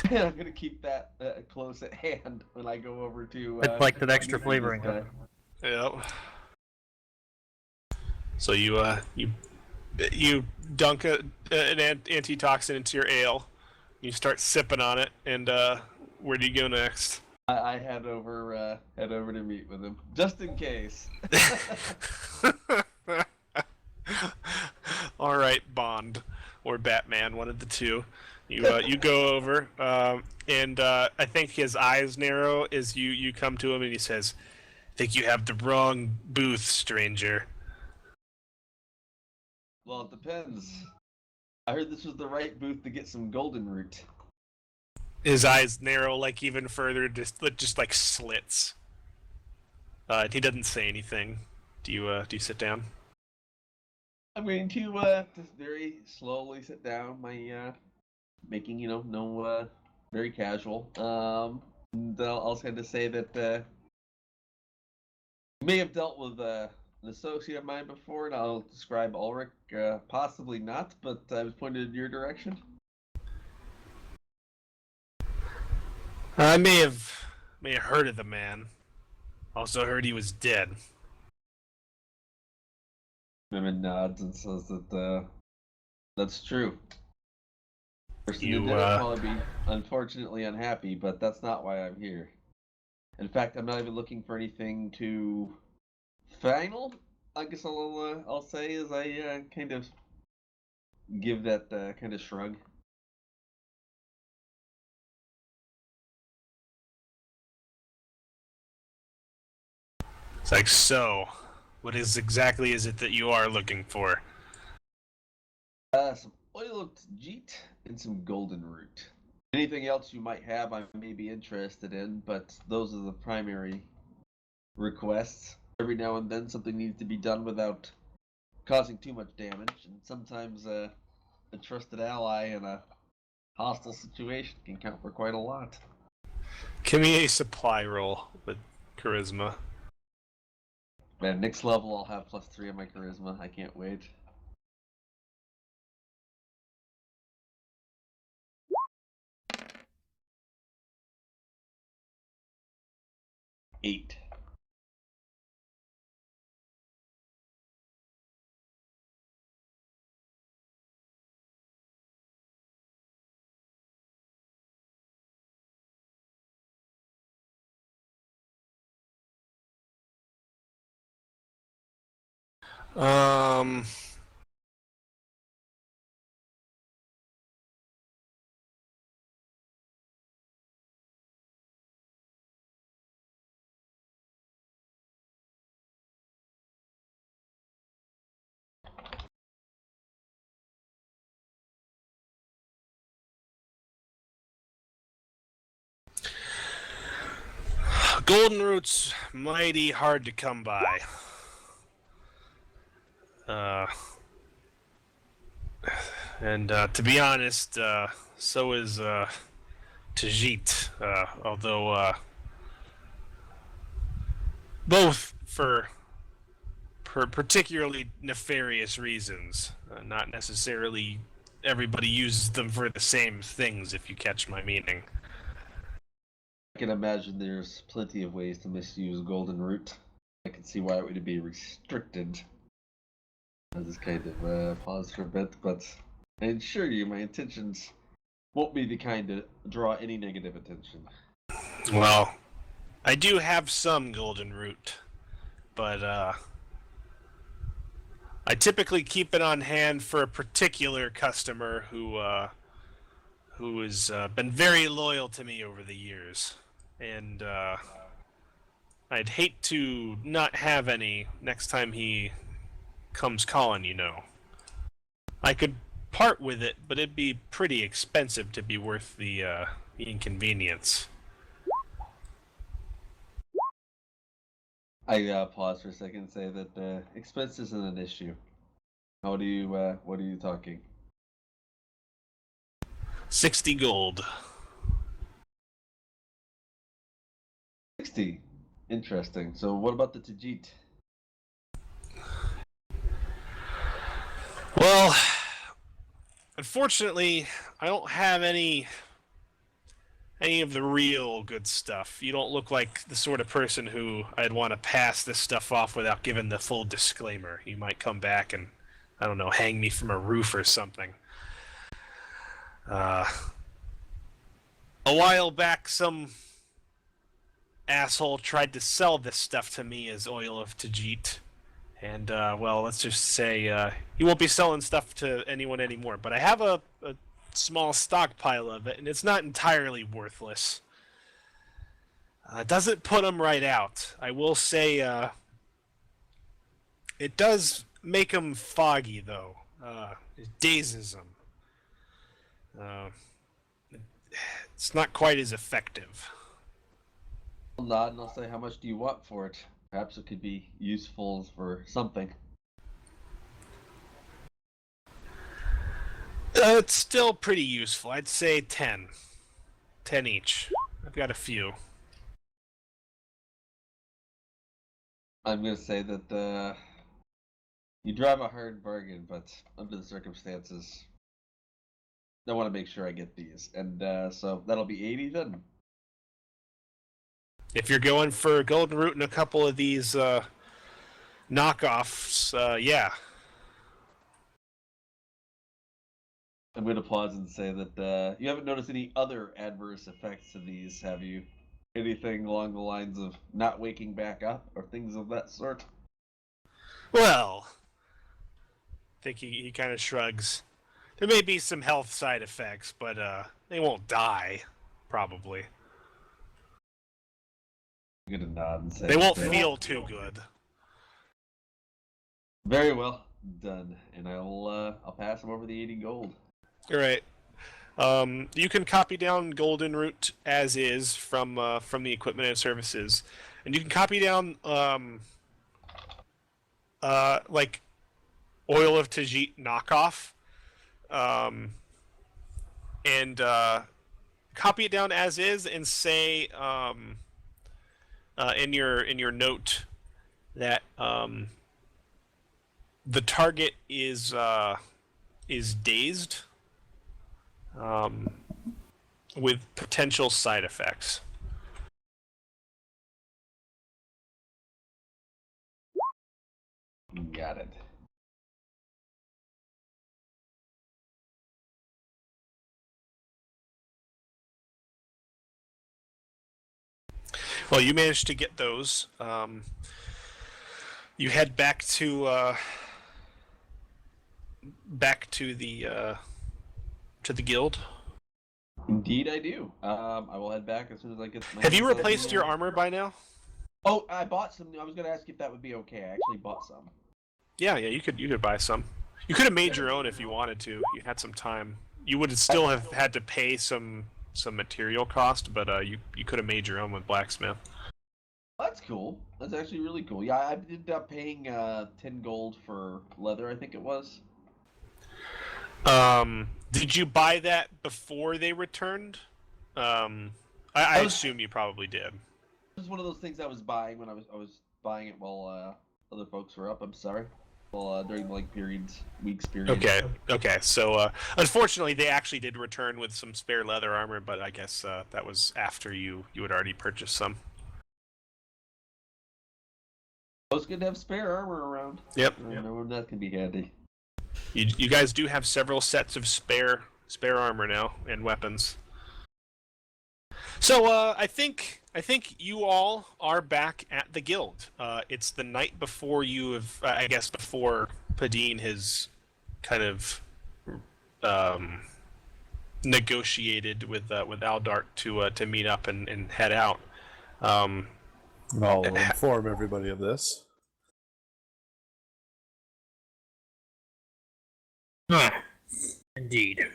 And I'm gonna keep that close at hand when I go over to. It's like that extra flavoring. Yep. So you dunk an antitoxin into your ale. You start sipping on it, and where do you go next? I head over to meet with him, just in case. All right, Bond or Batman, one of the two. You go over, and I think his eyes narrow as you come to him, and he says, "I think you have the wrong booth, stranger." Well, it depends. I heard this was the right booth to get some golden root. His eyes narrow like even further, just like slits. He doesn't say anything. Do you sit down? I'm going to just very slowly sit down. My making no very casual. And I'll tend to say that may have dealt with an associate of mine before, and I'll describe Ulrich. Possibly not, but I was pointed in your direction. I may have heard of the man. Also heard he was dead. Mimmin nods and says that that's true. Person who did it will probably be unfortunately unhappy, but that's not why I'm here. In fact, I'm not even looking for anything too final. I guess I'll say as I kind of give that kind of shrug. It's like, so, what exactly is it that you are looking for? Some oiled jeet and some golden root. Anything else you might have, I may be interested in, but those are the primary requests. Every now and then, something needs to be done without causing too much damage, and sometimes a trusted ally in a hostile situation can count for quite a lot. Give me a supply roll with charisma. Man, next level I'll have +3 on my charisma. I can't wait. Eight. Golden root's mighty hard to come by. And to be honest, so is Tajit, although both for particularly nefarious reasons. Not necessarily everybody uses them for the same things, if you catch my meaning. I can imagine there's plenty of ways to misuse golden root. I can see why it would be restricted. I just kind of pause for a bit, but I assure you my intentions won't be the kind to draw any negative attention. Well, I do have some golden root, but I typically keep it on hand for a particular customer who has been very loyal to me over the years, and I'd hate to not have any next time he comes calling, you know. I could part with it, but it'd be pretty expensive to be worth the inconvenience. I pause for a second and say that expense isn't an issue. What are you talking? 60 gold. 60. Interesting. So what about the Tajit? Well, unfortunately, I don't have any of the real good stuff. You don't look like the sort of person who I'd want to pass this stuff off without giving the full disclaimer. You might come back and, I don't know, hang me from a roof or something. A while back, some asshole tried to sell this stuff to me as oil of Tajit. And, well, let's just say he won't be selling stuff to anyone anymore. But I have a small stockpile of it, and it's not entirely worthless. It doesn't put him right out. I will say it does make him foggy, though. It dazes him. It's not quite as effective. I'll nod and I'll say, how much do you want for it? Perhaps it could be useful for something. It's still pretty useful. I'd say 10. 10 each. I've got a few. I'm going to say that you drive a hard bargain, but under the circumstances, I want to make sure I get these. And so that'll be 80 then. If you're going for golden root and a couple of these knockoffs, yeah. I'm going to pause and say that you haven't noticed any other adverse effects to these, have you? Anything along the lines of not waking back up or things of that sort? Well, I think he kind of shrugs. There may be some health side effects, but they won't die, probably. I'm going to nod and say They won't feel too good. Very well done, and I'll pass them over the 80 gold. All right. You can copy down golden root as is from the equipment and services, and you can copy down like oil of Tajit knockoff, and copy it down as is, and say in your note that the target is dazed. With potential side effects. Got it. Well, you managed to get those. You head back to the guild. Indeed, I do. I will head back as soon as I get. Have you replaced your armor by now? Oh, I bought some. I was going to ask if that would be okay. I actually bought some. Yeah, you could buy some. You could have made your own if you wanted to. You had some time. You would still have had to pay some material cost, but you could have made your own with blacksmith. That's cool. That's actually really cool. Yeah, I ended up paying 10 gold for leather, I think it was. Did you buy that before they returned? I assume you probably did. It was one of those things I was buying when I was buying it while other folks were up. I'm sorry. Well, during weeks periods. Okay. So, unfortunately, they actually did return with some spare leather armor, but I guess that was after you had already purchased some. It's good to have spare armor around. Yep. I know that can be handy. You guys do have several sets of spare armor now and weapons. So I think I think you all are back at the guild. It's the night before you have, I guess, before Padine has kind of negotiated with Aldark to meet up and head out. I'll inform everybody of this. Indeed.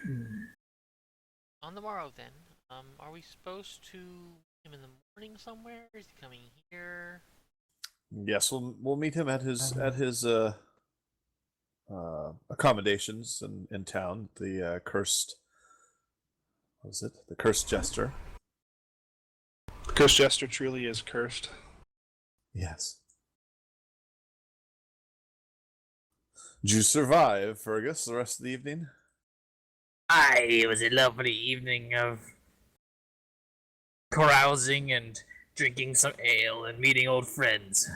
On the morrow, then, are we supposed to meet him in the morning somewhere? Is he coming here? Yes, we'll meet him at his accommodations in town. The cursed. What is it? The cursed jester. The cursed jester truly is cursed. Yes. Did you survive, Fergus, the rest of the evening? Aye, it was a lovely evening of carousing and drinking some ale and meeting old friends.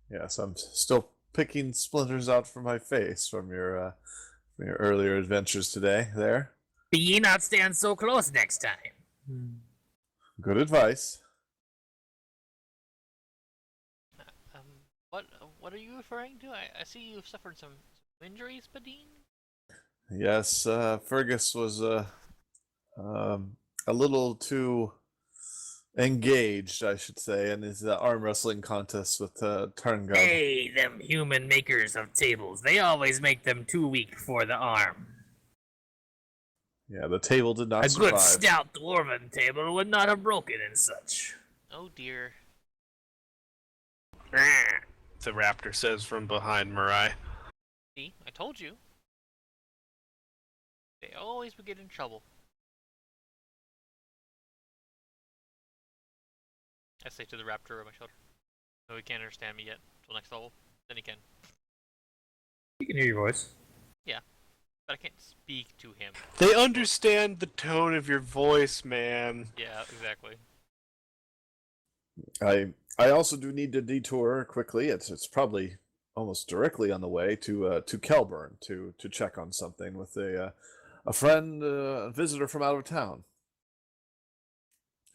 Yes, I'm still picking splinters out from my face from your earlier adventures today. There. Be ye not stand so close next time. Good advice. What are you referring to? I see you've suffered some injuries, Padine? Yes, Fergus was a little too engaged, I should say, in his arm wrestling contest with Turngard. Hey, them human makers of tables. They always make them too weak for the arm. Yeah, the table did not A survive. good stout dwarven table would not have broken and such. Oh dear. The raptor says from behind Mirai. See, I told you. They always would get in trouble. I say to the raptor on my shoulder. No, he can't understand me yet. Till next level. Then he can. You can hear your voice. But I can't speak to him. They understand the tone of your voice, man. Yeah, exactly. I also do need to detour quickly. It's probably almost directly on the way to Kelburn to check on something with a friend, a visitor from out of town.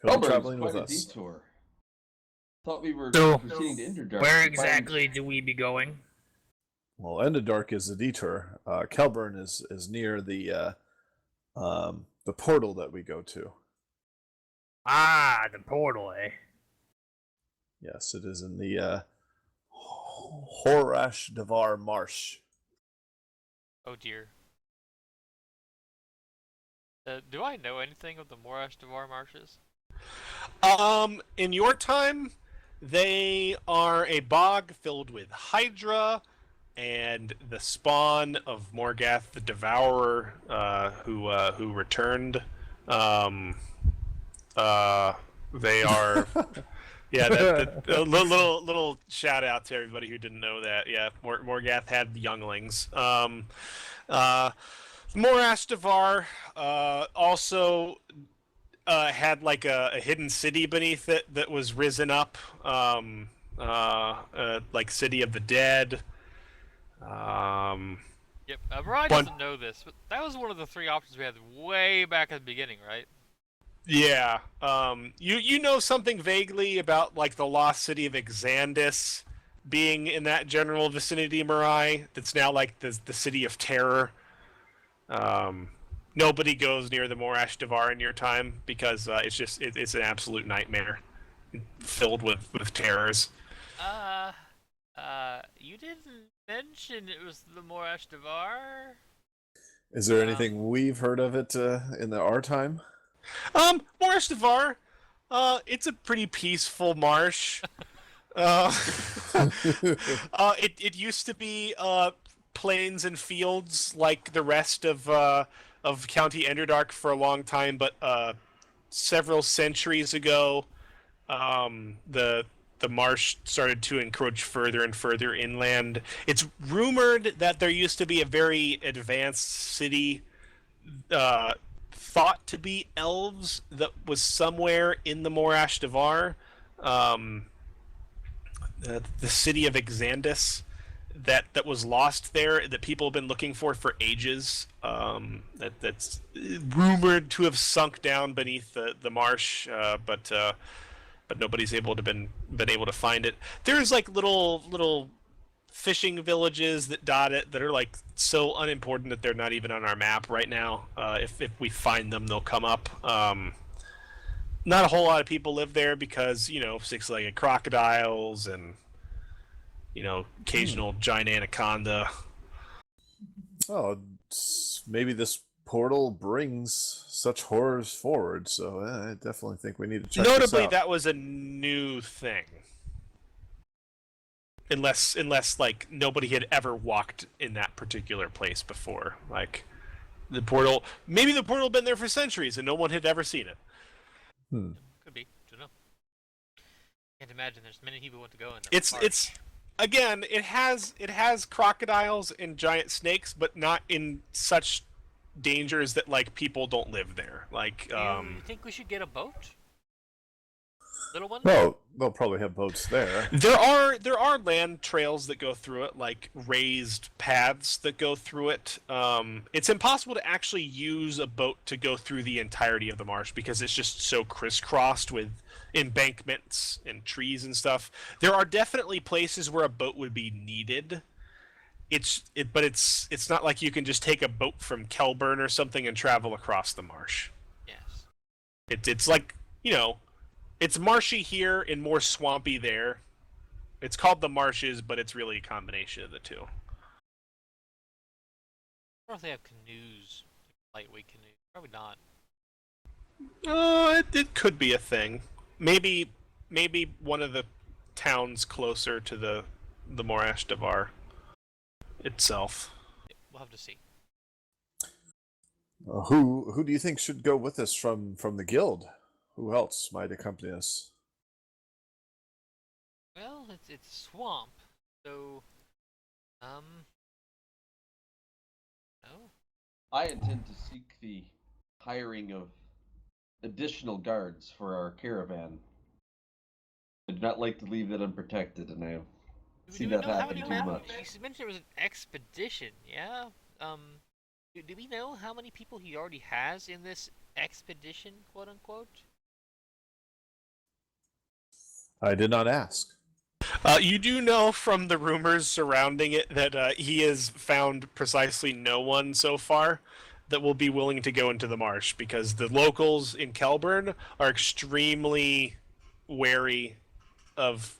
He'll be traveling with us. Detour. Thought we were So, proceeding to Underdark. Where exactly do we be going? Well, Enderdark is a detour. Kelburn is near the portal that we go to. Ah, the portal, eh? Yes, it is in the Horash Devar Marsh. Oh dear. Do I know anything of the Morash Devar marshes? In your time, they are a bog filled with Hydra and the spawn of Morgath the Devourer, who returned. They are. Yeah, a little shout out to everybody who didn't know that. Yeah, Morgath had younglings. Morash Devar also had like a hidden city beneath it that was risen up, like City of the Dead. Yep, Brian doesn't know this, but that was one of the three options we had way back at the beginning, right? Yeah. You know something vaguely about like the lost city of Exandis being in that general vicinity, Mirai. That's now like the city of terror. Nobody goes near the Morash Devar in your time because it's an absolute nightmare, filled with terrors. You didn't mention it was the Morash Devar. Is there anything we've heard of it in our time? Morash Devar, it's a pretty peaceful marsh. It used to be plains and fields like the rest of County Enderdark for a long time, but several centuries ago, the marsh started to encroach further and further inland. It's rumored that there used to be a very advanced city thought to be elves that was somewhere in the Morash Devar. The city of Exandis. that was lost there that people have been looking for ages. That's rumored to have sunk down beneath the marsh, but nobody's been able to find it. There's like little fishing villages that dot it that are like so unimportant that they're not even on our map right now. If we find them, they'll come up. Not a whole lot of people live there because six-legged crocodiles and occasional giant anaconda. Oh, maybe this portal brings such horrors forward. So I definitely think we need to check this Notably, out. that was a new thing. Unless like nobody had ever walked in that particular place before. Like maybe the portal had been there for centuries and no one had ever seen it. Could be. Don't know. Can't imagine there's many people who want to go in there. It's again, it has crocodiles and giant snakes, but not in such dangers that like people don't live there. Like, Do you think we should get a boat? Little one? No, they'll probably have boats there. there are land trails that go through it, like raised paths that go through it. It's impossible to actually use a boat to go through the entirety of the marsh because it's just so crisscrossed with embankments and trees and stuff. There are definitely places where a boat would be needed. But it's not like you can just take a boat from Kelburn or something and travel across the marsh. Yes. It's like, it's marshy here and more swampy there. It's called the marshes, but it's really a combination of the two. I don't know if they have canoes, lightweight canoes. Probably not. It could be a thing. Maybe one of the towns closer to the Morash Devar itself. Yeah, we'll have to see. Who do you think should go with us from the guild? Who else might accompany us? Well, it's swamp, so no. I intend to seek the hiring of additional guards for our caravan. I do not like to leave it unprotected, and I see Do we that know how happen many too men? much. You mentioned there was an expedition, yeah? Do we know how many people he already has in this expedition, quote unquote? I did not ask. You do know from the rumors surrounding it that he has found precisely no one so far that will be willing to go into the marsh because the locals in Kelburn are extremely wary of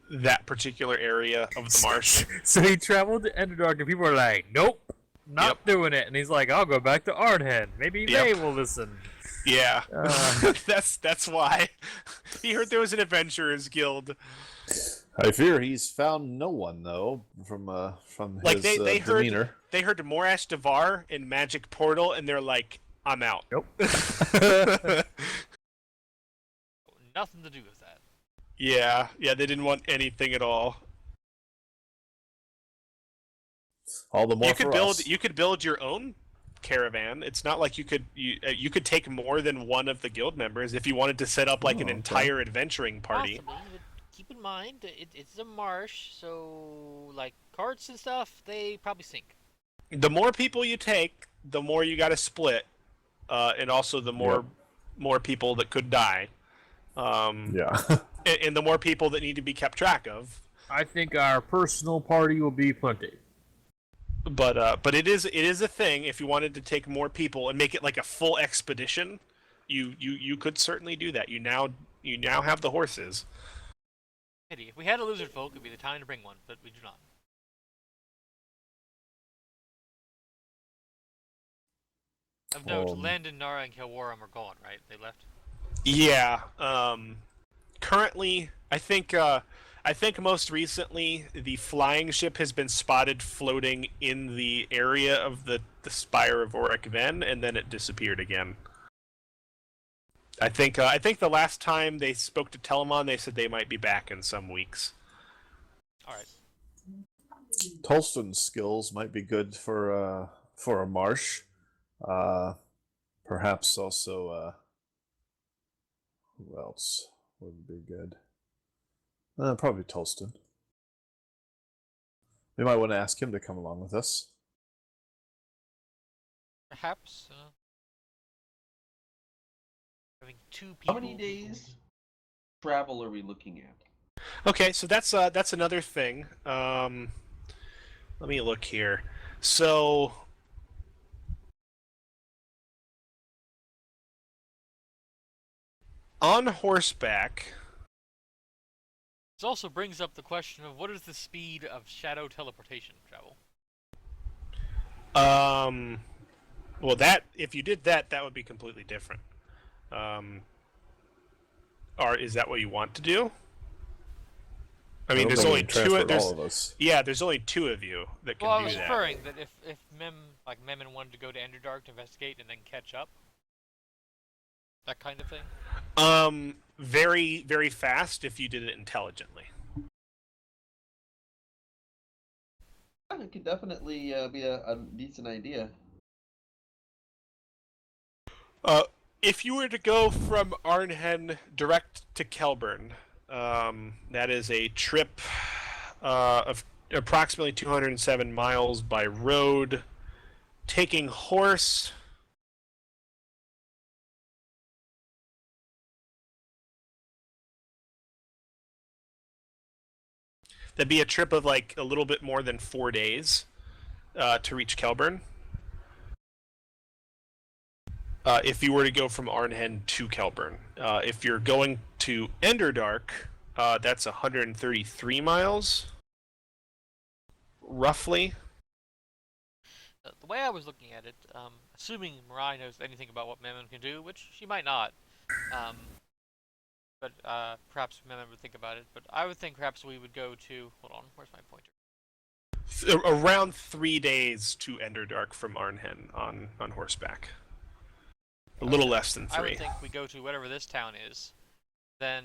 that particular area of the marsh. So he traveled to Enderdark, and people are like, "Nope, not doing it." And he's like, "I'll go back to Ardhen. Maybe they will listen." Yeah, that's why. He heard there was an adventurers guild. I fear he's found no one though from Like his they heard demeanor. they heard Morash Devar in Magic Portal, and they're like, "I'm out." Nope. Nothing to do with that. Yeah, they didn't want anything at all. All the more for us. You could build your own caravan. It's not like you could take more than one of the guild members if you wanted to set up like an entire adventuring party. Possibly, but keep in mind, it's a marsh, so like carts and stuff, they probably sink. The more people you take, the more you got to split, and also the more people that could die. Yeah. and the more people that need to be kept track of. I think our personal party will be plenty. But it is a thing. If you wanted to take more people and make it like a full expedition, you could certainly do that. You now have the horses. Pity. If we had a lizard folk, it'd be the time to bring one, but we do not. Of note, Landon, Nara, and Kilwarum are gone, right? They left? Yeah. Currently, I think most recently the flying ship has been spotted floating in the area of the Spire of Auric Ven, and then it disappeared again. I think the last time they spoke to Telemon, they said they might be back in some weeks. All right. Tolston's skills might be good for a marsh. Perhaps also who else would be good? Probably Tolston. We might want to ask him to come along with us. Perhaps having two How people. many days travel are we looking at? Okay, so that's another thing. Let me look here. So on horseback, This also brings up the question of what is the speed of shadow teleportation travel? well, that if you did that, that would be completely different. Or is that what you want to do? I mean, there's only two. There's all of us. yeah, there's only two of you that can Well, I do was that. referring that if Memon wanted to go to Enderdark to investigate and then catch up, that kind of thing. Very, very fast if you did it intelligently. It could definitely be a decent idea. If you were to go from Arnhen direct to Kelburn, that is a trip of approximately 207 miles by road, taking horse. That'd be a trip of like a little bit more than 4 days to reach Kelburn. If you were to go from Arnhen to Kelburn. If you're going to Enderdark, that's 133 miles, roughly. The way I was looking at it, assuming Mirai knows anything about what Memon can do, which she might not, but perhaps Memon would think about it. But I would think perhaps we would go to. Hold on, where's my pointer? Around 3 days to Enderdark from Arnhen on horseback. A little less than 3. I would think we go to whatever this town is. Then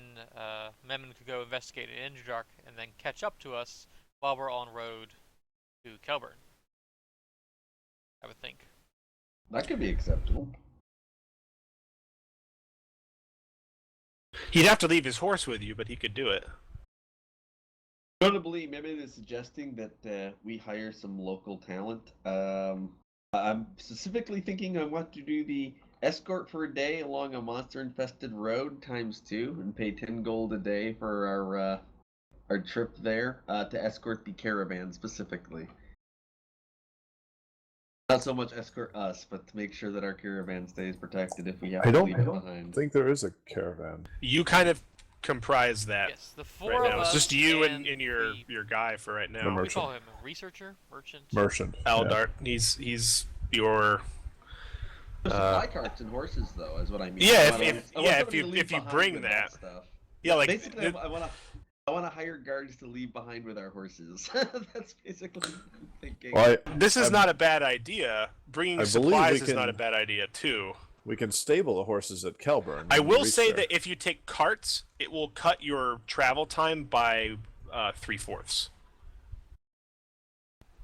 Memon could go investigate in Enderdark and then catch up to us while we're on road to Kelburn. I would think. That could be acceptable. He'd have to leave his horse with you, but he could do it. Notably, maybe is suggesting that we hire some local talent. I'm specifically thinking I want to do the escort for a day along a monster-infested road ×2 and pay 10 gold a day for our trip there to escort the caravan specifically. Not so much escort us, but to make sure that our caravan stays protected if we have to leave it I behind. think there is a caravan. You kind of comprise that Yes, the four right of now. us. It's just you and and your guy for right The now. What do we merchant. call him? A researcher? Merchant? Merchant. Aldart. He's your. Supply carts and horses, though, is what I mean. Yeah, I want if somebody to leave you behind bring with that. stuff. Yeah, like Basically, I want to hire guards to leave behind with our horses. That's basically what I'm thinking. Well, this is not a bad idea. Bringing I believe supplies we is not can- a bad idea too. we can stable the horses at Kelburn. I when we will reach say there. that if you take carts, it will cut your travel time by 3/4.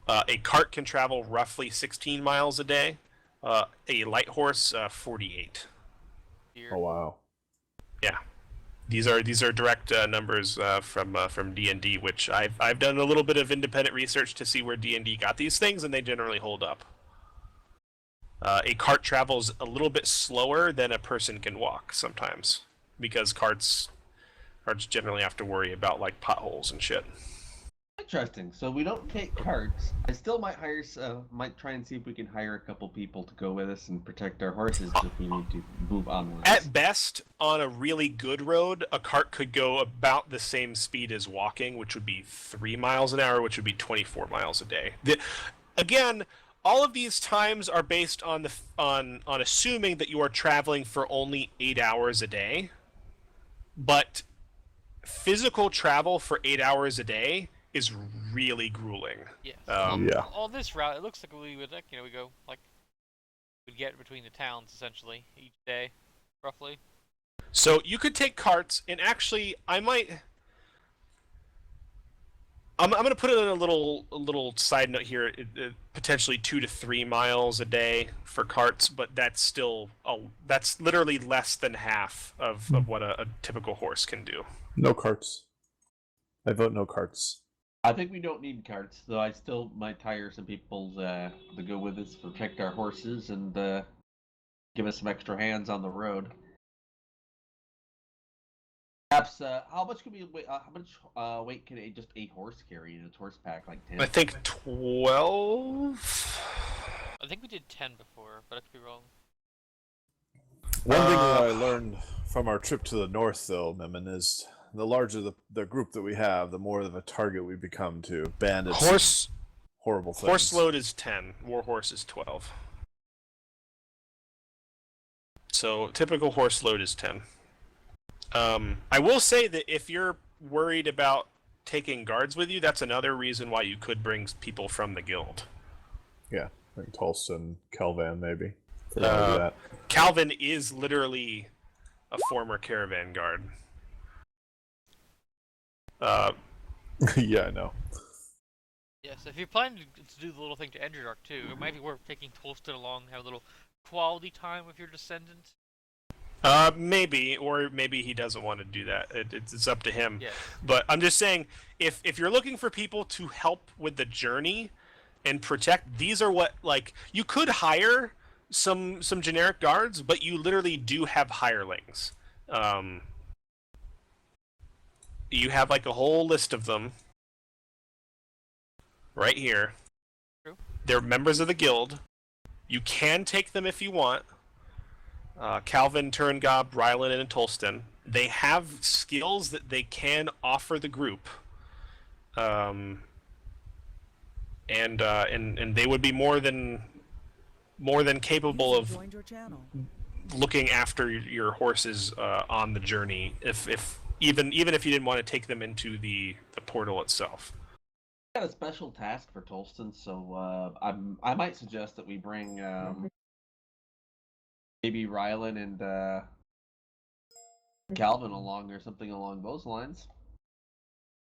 A cart can travel roughly 16 miles a day. A light horse, 48. Here. Oh wow. Yeah, these are direct numbers from D&D, which I've done a little bit of independent research to see where D&D got these things, and they generally hold up. A cart travels a little bit slower than a person can walk sometimes, because carts generally have to worry about like potholes and shit. Interesting. So we don't take carts. I still might might try and see if we can hire a couple people to go with us and protect our horses if we need to move onwards. At best, on a really good road, a cart could go about the same speed as walking, which would be 3 miles an hour, which would be 24 miles a day. Again, all of these times are based on on assuming that you are traveling for only 8 hours a day. But physical travel for 8 hours a day is really grueling. Yes. Yeah. On this route, it looks like we would, we go we'd get between the towns essentially each day, roughly. So you could take carts, and actually, I'm going to put it in a little side note here. Potentially 2 to 3 miles a day for carts, but that's literally less than half of what a typical horse can do. No carts. I vote no carts. I think we don't need carts, though. I still might hire some people to go with us, protect our horses, and give us some extra hands on the road. Perhaps, how much could we? How much weight can just a horse carry in its horse pack? Like 10. I think 12. I think we did 10 before, but I could be wrong. One thing that I learned from our trip to the north, though, Memon, is the larger the group that we have, the more of a target we become to bandits. Horrible things. Horse load is 10. War horse is 12. So typical horse load is 10. I will say that if you're worried about taking guards with you, that's another reason why you could bring people from the guild. Yeah, I think Tolston, Kelvan, maybe. Forgot to do that. Calvin is literally a former caravan guard. Yeah, I know. Yes, if you're planning to do the little thing to Endrdark too, it might be worth taking Tolston along, have a little quality time with your descendant. Maybe, or maybe he doesn't want to do that. It's up to him. Yes. But I'm just saying, if you're looking for people to help with the journey and protect, these are what, like, you could hire some generic guards, but you literally do have hirelings. You have like a whole list of them right here. True. They're members of the guild. You can take them if you want. Calvin, Turngob, Rylan, and Tolston. They have skills that they can offer the group, and they would be more than capable of looking after your horses on the journey. Even if you didn't want to take them into the portal itself. Got a special task for Tolston, so I might suggest that we bring maybe Rylan and Calvin along, or something along those lines.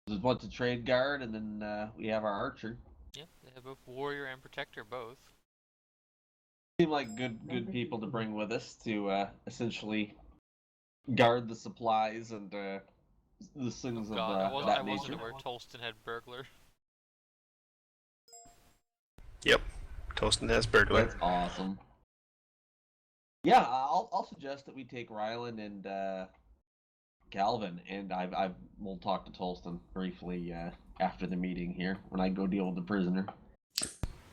There's one to trade guard, and then we have our archer. Yeah, they have both warrior and protector both. Seem like good people to bring with us to essentially guard the supplies and the things of I that wasn't nature. aware Tolston had burglar. Yep, Tolston has burglar. That's awesome. Yeah, I'll suggest that we take Rylan and Calvin, and we'll talk to Tolston briefly after the meeting here when I go deal with the prisoner.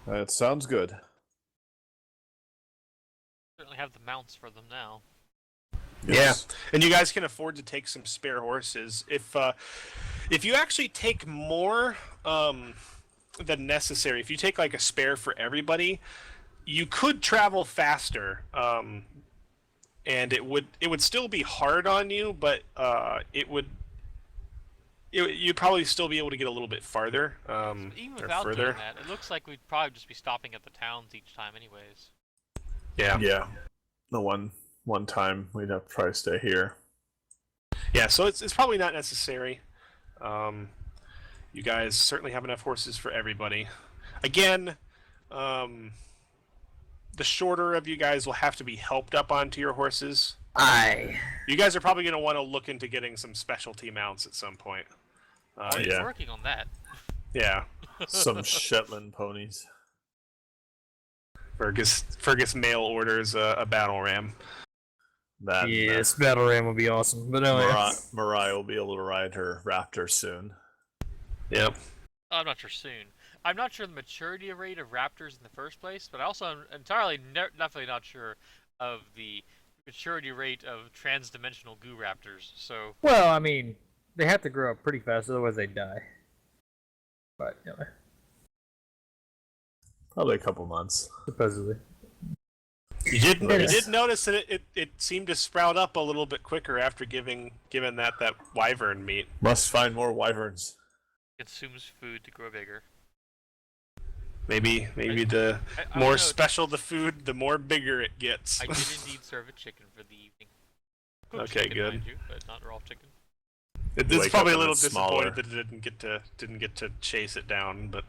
That sounds good. Certainly have the mounts for them now. Yes. Yeah, and you guys can afford to take some spare horses. If you actually take more than necessary, if you take like a spare for everybody, you could travel faster, and it would still be hard on you, but you'd probably still be able to get a little bit farther. Even or without further. doing that, it looks like we'd probably just be stopping at the towns each time, anyways. Yeah. Yeah. The one time we'd have to try to stay here. Yeah, so it's probably not necessary. You guys certainly have enough horses for everybody. Again, the shorter of you guys will have to be helped up onto your horses. You guys are probably going to want to look into getting some specialty mounts at some point. We're working on that. Yeah. Some Shetland ponies. Fergus mail orders a battle ram. That Yes, Battle Ram would be awesome. But anyway, Mariah will be able to ride her raptor soon. Yep. I'm not sure soon. I'm not sure the maturity rate of raptors in the first place, but I also am entirely definitely not sure of the maturity rate of trans-dimensional goo raptors. So. well, I mean, they have to grow up pretty fast, otherwise they die. But anyway, Probably a couple months. supposedly. You did notice that it seemed to sprout up a little bit quicker after given that wyvern meat. Must find more wyverns. Consumes food to grow bigger. Maybe the I more don't know, special the food, the more bigger it gets. I did indeed serve a chicken for the evening. Cooked Okay, chicken, good. mind you, but not raw chicken. It's Wake probably up a and little it's smaller. disappointed that it didn't get to chase it down, but.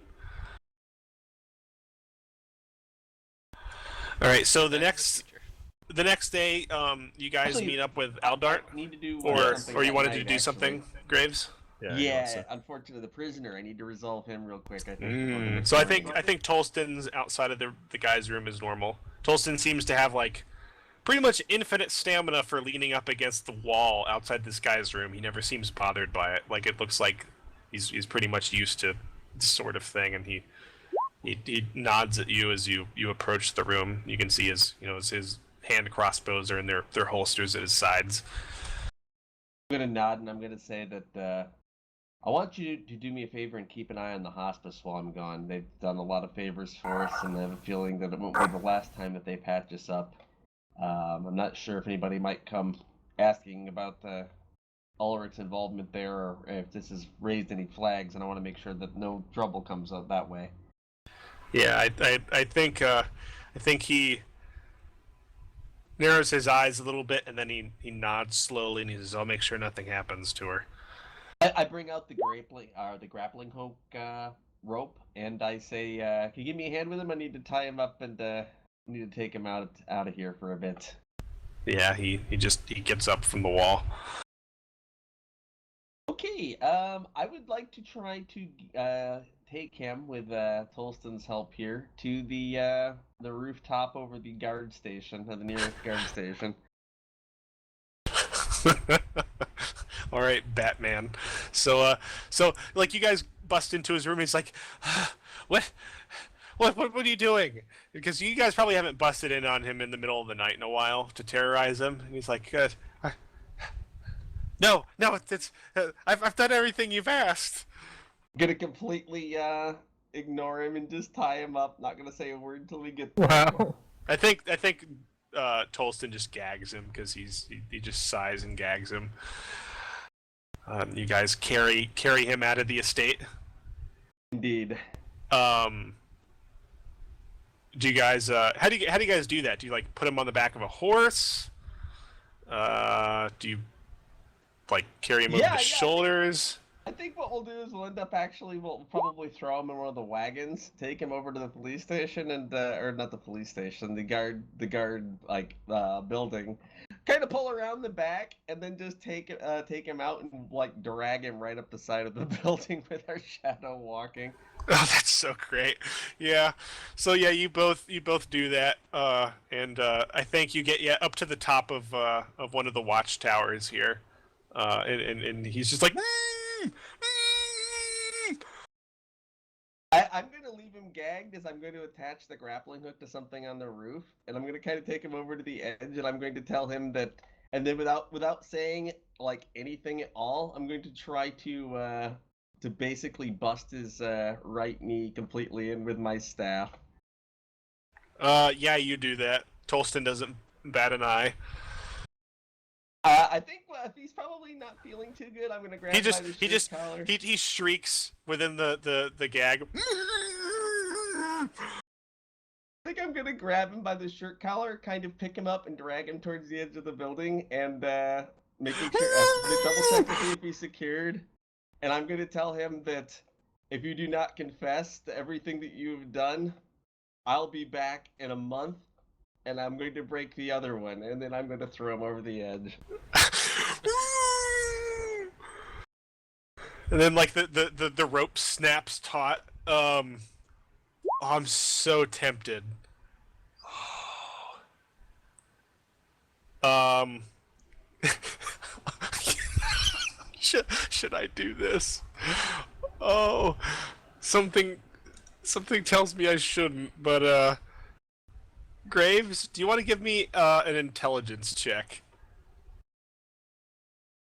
All right, so the next day, you guys Actually, meet up with Aldart, Need to do or something you that wanted night, to do actually. something, Graves? he wants to- unfortunately, the prisoner. I need to resolve him real quick. I think. So I think Tolston's outside of the guy's room is normal. Tolston seems to have like pretty much infinite stamina for leaning up against the wall outside this guy's room. He never seems bothered by it. Like it looks like he's pretty much used to this sort of thing, and he nods at you as you approach the room. You can see his hand crossbows are in their holsters at his sides. I'm gonna nod and I'm gonna say that I want you to do me a favor and keep an eye on the hospice while I'm gone. They've done a lot of favors for us, and I have a feeling that it won't be the last time that they patch us up. I'm not sure if anybody might come asking about Ulrich's involvement there, or if this has raised any flags, and I want to make sure that no trouble comes up that way. Yeah, I think he narrows his eyes a little bit, and then he nods slowly, and he says, "I'll make sure nothing happens to her." I bring out the grappling hook rope, and I say, "Can you give me a hand with him? I need to tie him up, and need to take him out of here for a bit." Yeah, he gets up from the wall. Okay, I would like to try to take him with Tolston's help here to the rooftop over the guard station, the nearest guard station. All right, Batman. So like you guys bust into his room. And he's like, "What are you doing?" Because you guys probably haven't busted in on him in the middle of the night in a while to terrorize him. And he's like, "No, it's I've done everything you've asked." I'm gonna completely ignore him and just tie him up. Not gonna say a word till we get there. Wow. I think Tolston just gags him because he just sighs and gags him. You guys carry him out of the estate. Indeed. Do you guys how do you guys do that? Do you like put him on the back of a horse? Do you like carry him over the shoulders? I think what we'll do is we'll probably throw him in one of the wagons, take him over to the police station, and or not the police station, the guard building, kind of pull around the back, and then just take him out and like drag him right up the side of the building with our shadow walking. Oh, that's so great. Yeah. So yeah, you both do that, and I think you get up to the top of one of the watchtowers here, and he's just like. I'm going to leave him gagged as I'm going to attach the grappling hook to something on the roof, and I'm going to kind of take him over to the edge, and I'm going to tell him that, and then without saying like anything at all, I'm going to try to basically bust his right knee completely in with my staff. Yeah, you do that. Tolston doesn't bat an eye. I think if he's probably not feeling too good, I'm gonna grab him by the shirt collar. He shrieks within the gag. I think I'm gonna grab him by the shirt collar, kind of pick him up and drag him towards the edge of the building, and making sure double check to see if he's secured. And I'm gonna tell him that if you do not confess to everything that you've done, I'll be back in a month. And I'm going to break the other one, and then I'm going to throw him over the edge. And then, like, the rope snaps taut. I'm so tempted. Should I do this? Oh, something tells me I shouldn't, but, Graves, do you want to give me an intelligence check?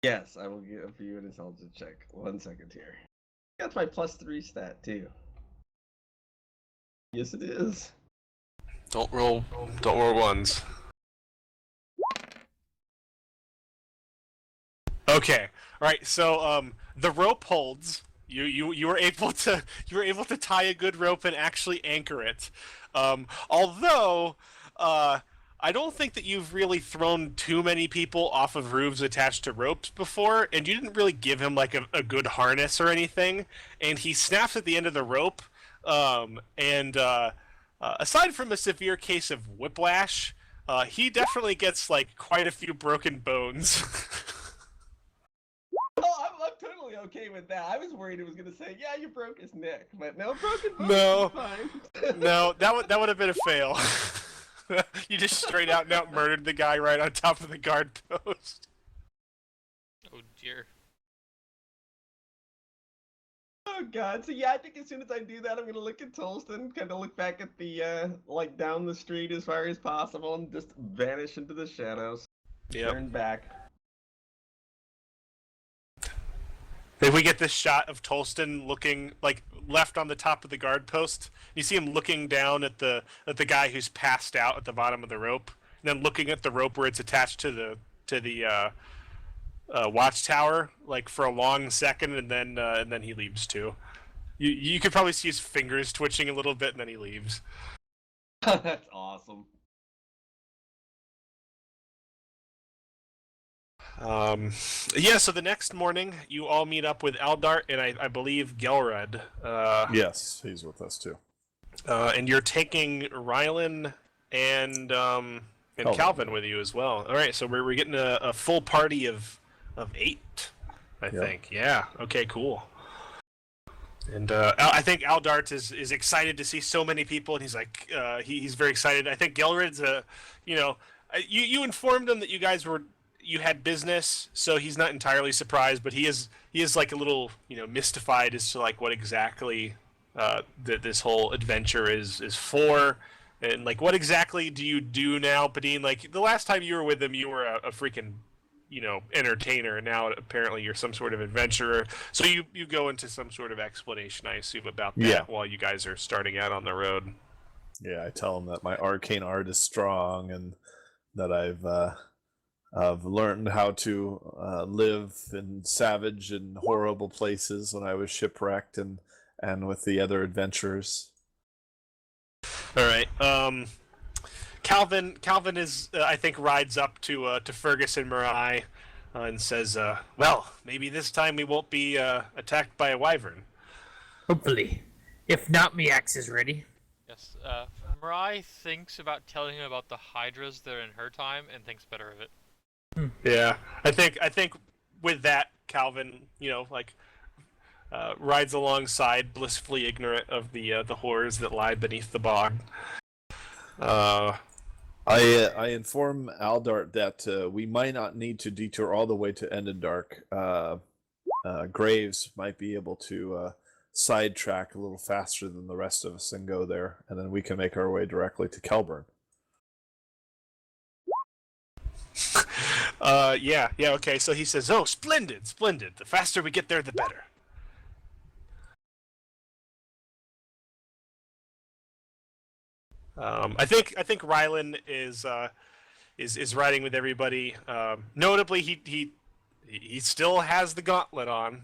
Yes, I will give you an intelligence check. 1 second here. That's my +3 stat too. Yes, it is. Don't roll ones. Okay. All right. So the rope holds. You were able to tie a good rope and actually anchor it. Although, I don't think that you've really thrown too many people off of roofs attached to ropes before, and you didn't really give him like a good harness or anything, and he snaps at the end of the rope, and aside from a severe case of whiplash, he definitely gets like quite a few broken bones. Oh, I'm totally totally okay with that. I was worried it was gonna say, "Yeah, you broke his neck," but no, broken bones. No. Fine. No, that would have been a fail. You just straight out and out murdered the guy right on top of the guard post. Oh dear. Oh god. So yeah, I think as soon as I do that, I'm gonna look at Tolston, kind of look back at the like down the street as far as possible, and just vanish into the shadows. Yep. Turn back. If we get this shot of Tolston looking like left on the top of the guard post, you see him looking down at the guy who's passed out at the bottom of the rope, and then looking at the rope where it's attached to the watchtower, like for a long second, and then he leaves too. You could probably see his fingers twitching a little bit, and then he leaves. That's awesome. Yeah, so the next morning, you all meet up with Aldart and I believe Gelred. Yes, he's with us too. And you're taking Rylan and Calvin with you as well. All right, so we're getting a full party of 8, I think. Yeah. Okay. Cool. And I think Aldart is excited to see so many people, and he's like he's very excited. I think Gelred's you informed him that you had business, so he's not entirely surprised, but he is like a little mystified as to like what exactly that this whole adventure is for. And like, what exactly do you do now, Padine? Like, the last time you were with him, you were a freaking, entertainer. And now apparently you're some sort of adventurer. So you go into some sort of explanation, I assume, about that while you guys are starting out on the road. Yeah, I tell him that my arcane art is strong and that I've learned how to live in savage and horrible places when I was shipwrecked and with the other adventurers. All right. Calvin is I think rides up to Fergus and Marai and says, "Well, maybe this time we won't be attacked by a wyvern." Hopefully. If not, my axe is ready. Yes. Marai thinks about telling him about the hydras that are in her time and thinks better of it. Yeah, I think with that, Calvin, rides alongside, blissfully ignorant of the horrors that lie beneath the bog. I inform Aldart that we might not need to detour all the way to Endendark. Graves might be able to sidetrack a little faster than the rest of us and go there, and then we can make our way directly to Kelburn. Yeah, okay, so he says, "Oh, splendid. The faster we get there, the better." I think Rylan is riding with everybody. Notably, he still has the gauntlet on.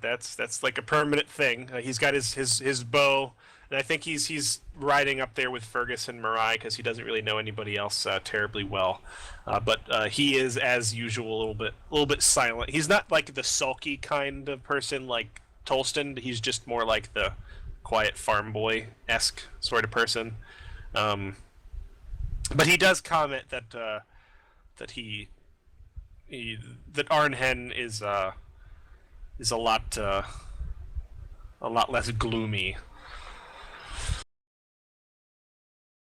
That's like a permanent thing. He's got his bow, and I think he's riding up there with Fergus and Marai because he doesn't really know anybody else terribly well. But he is, as usual, a little bit silent. He's not like the sulky kind of person like Tolston. He's just more like the quiet farm boy-esque sort of person. But he does comment that that Arnhen is a lot less gloomy.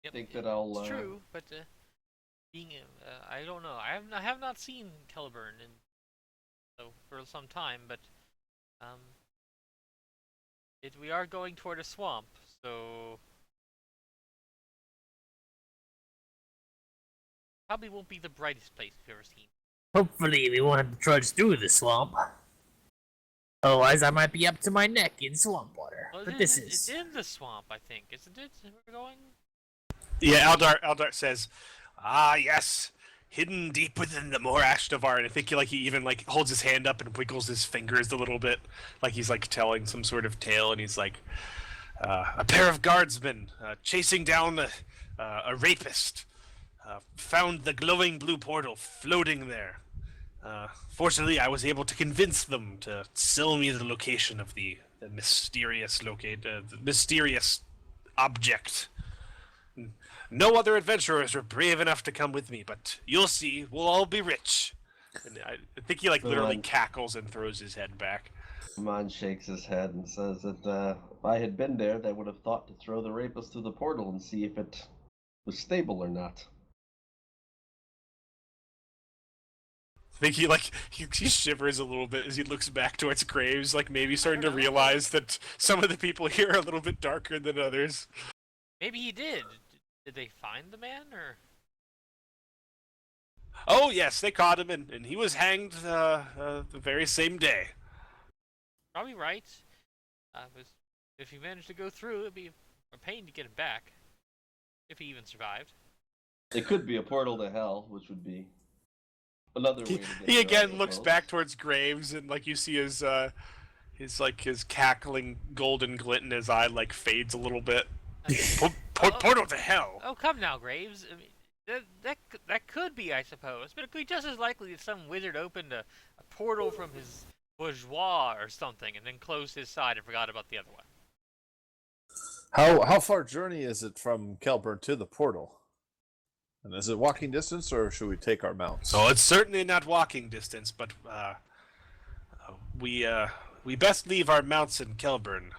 Yep, I think that I'll. It's true, but being I don't know. I have not seen Kelburn for some time, but we are going toward a swamp, so probably won't be the brightest place we've ever seen. Hopefully we won't have to trudge through the swamp. Otherwise I might be up to my neck in swamp water. Well, but it's in the swamp, I think, isn't it? We're going. Yeah, Aldart says, "Ah, yes, hidden deep within the Morash Navar." And I think he even holds his hand up and wiggles his fingers a little bit, like he's telling some sort of tale. And he's like, "A pair of guardsmen chasing down a rapist found the glowing blue portal floating there. Fortunately, I was able to convince them to sell me the location of the mysterious object. No other adventurers were brave enough to come with me, but you'll see, we'll all be rich." And I think he literally cackles and throws his head back. Amon shakes his head and says that if I had been there, they would have thought to throw the rapist through the portal and see if it was stable or not. I think he shivers a little bit as he looks back towards Graves, like maybe starting to realize that some of the people here are a little bit darker than others. Maybe he did. Did they find the man, or? Oh yes, they caught him, and he was hanged the very same day. Probably right. If he managed to go through, it'd be a pain to get him back. If he even survived. It could be a portal to hell, which would be another way to get He there, again I looks suppose. back towards Graves, and like you see his cackling golden glint in his eye like fades a little bit. Portal to hell. Oh, come now, Graves. I mean, that could be, I suppose, but it could be just as likely that some wizard opened a portal from his bourgeois or something, and then closed his side and forgot about the other one. How far journey is it from Kelburn to the portal? And is it walking distance, or should we take our mounts? Oh, it's certainly not walking distance, but we best leave our mounts in Kelburn.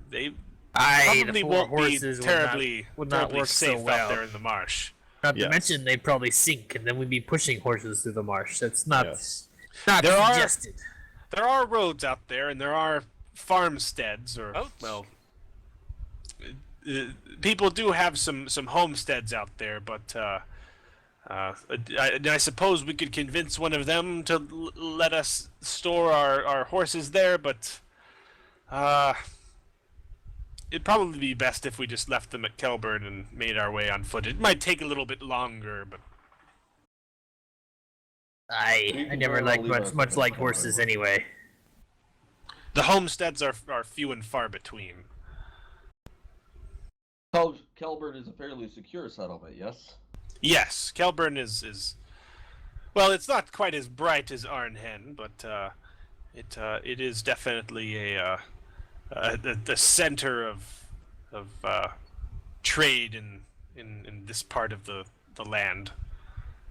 They probably the four won't be horses terribly would not work safe so well. out there in the marsh. Not to Yes. mention they'd probably sink, and then we'd be pushing horses through the marsh. That's not Yes. not There are- suggested. There are roads out there, and there are farmsteads, or Oats? well, people do have some homesteads out there, but I suppose we could convince one of them to let us store our horses there, but it'd probably be best if we just left them at Kelburn and made our way on foot. It might take a little bit longer, but I can never very well liked leave us much with like the horses Kelburn. anyway. the homesteads are few and far between. Kelburn is a fairly secure settlement, yes? Yes, Kelburn is well, it's not quite as bright as Arnhen, but it is definitely the center of trade in this part of the land.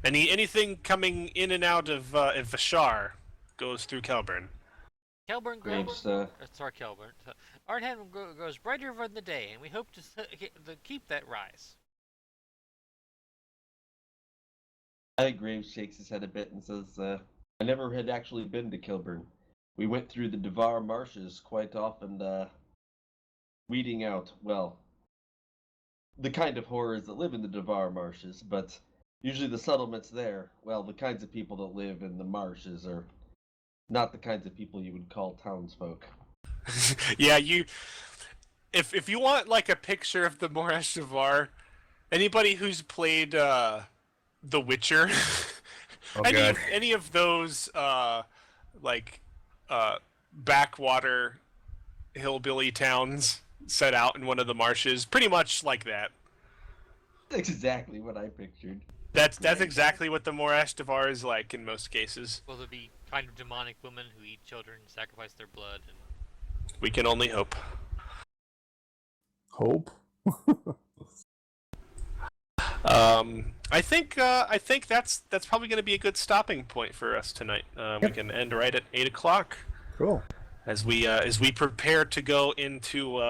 Anything coming in and out of Vashar goes through Kelburn. Kelburn Graves, grows. Sorry, Kelburn. Arnhem grows brighter for the day, and we hope to keep that rise. I think Graves shakes his head a bit and says, I never had actually been to Kilburn. We went through the Devar marshes quite often, weeding out, well, the kind of horrors that live in the Devar marshes, but usually the settlements there, well, the kinds of people that live in the marshes are not the kinds of people you would call townsfolk. Yeah, if you want like a picture of the Morash Devar, anybody who's played The Witcher, any of those backwater hillbilly towns set out in one of the marshes, pretty much like that. That's exactly what I pictured. That's exactly what the Morash Devar is like in most cases. Will there be kind of demonic women who eat children and sacrifice their blood? And We can only hope. Hope. I think that's probably going to be a good stopping point for us tonight. We can end right at 8 o'clock Cool. as we prepare to go into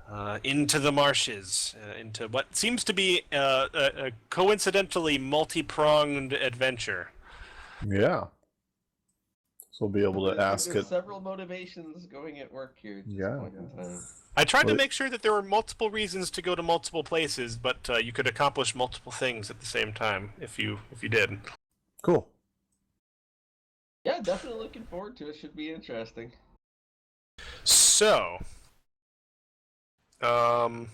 the marshes, into what seems to be a coincidentally multi-pronged adventure. Yeah. So we'll be able to ask There's it. several motivations going at work here at this Yeah. point in time. I tried to Well, make sure that there were multiple reasons to go to multiple places, but you could accomplish multiple things at the same time if you did. Cool. Yeah, definitely looking forward to it. Should be interesting. So, no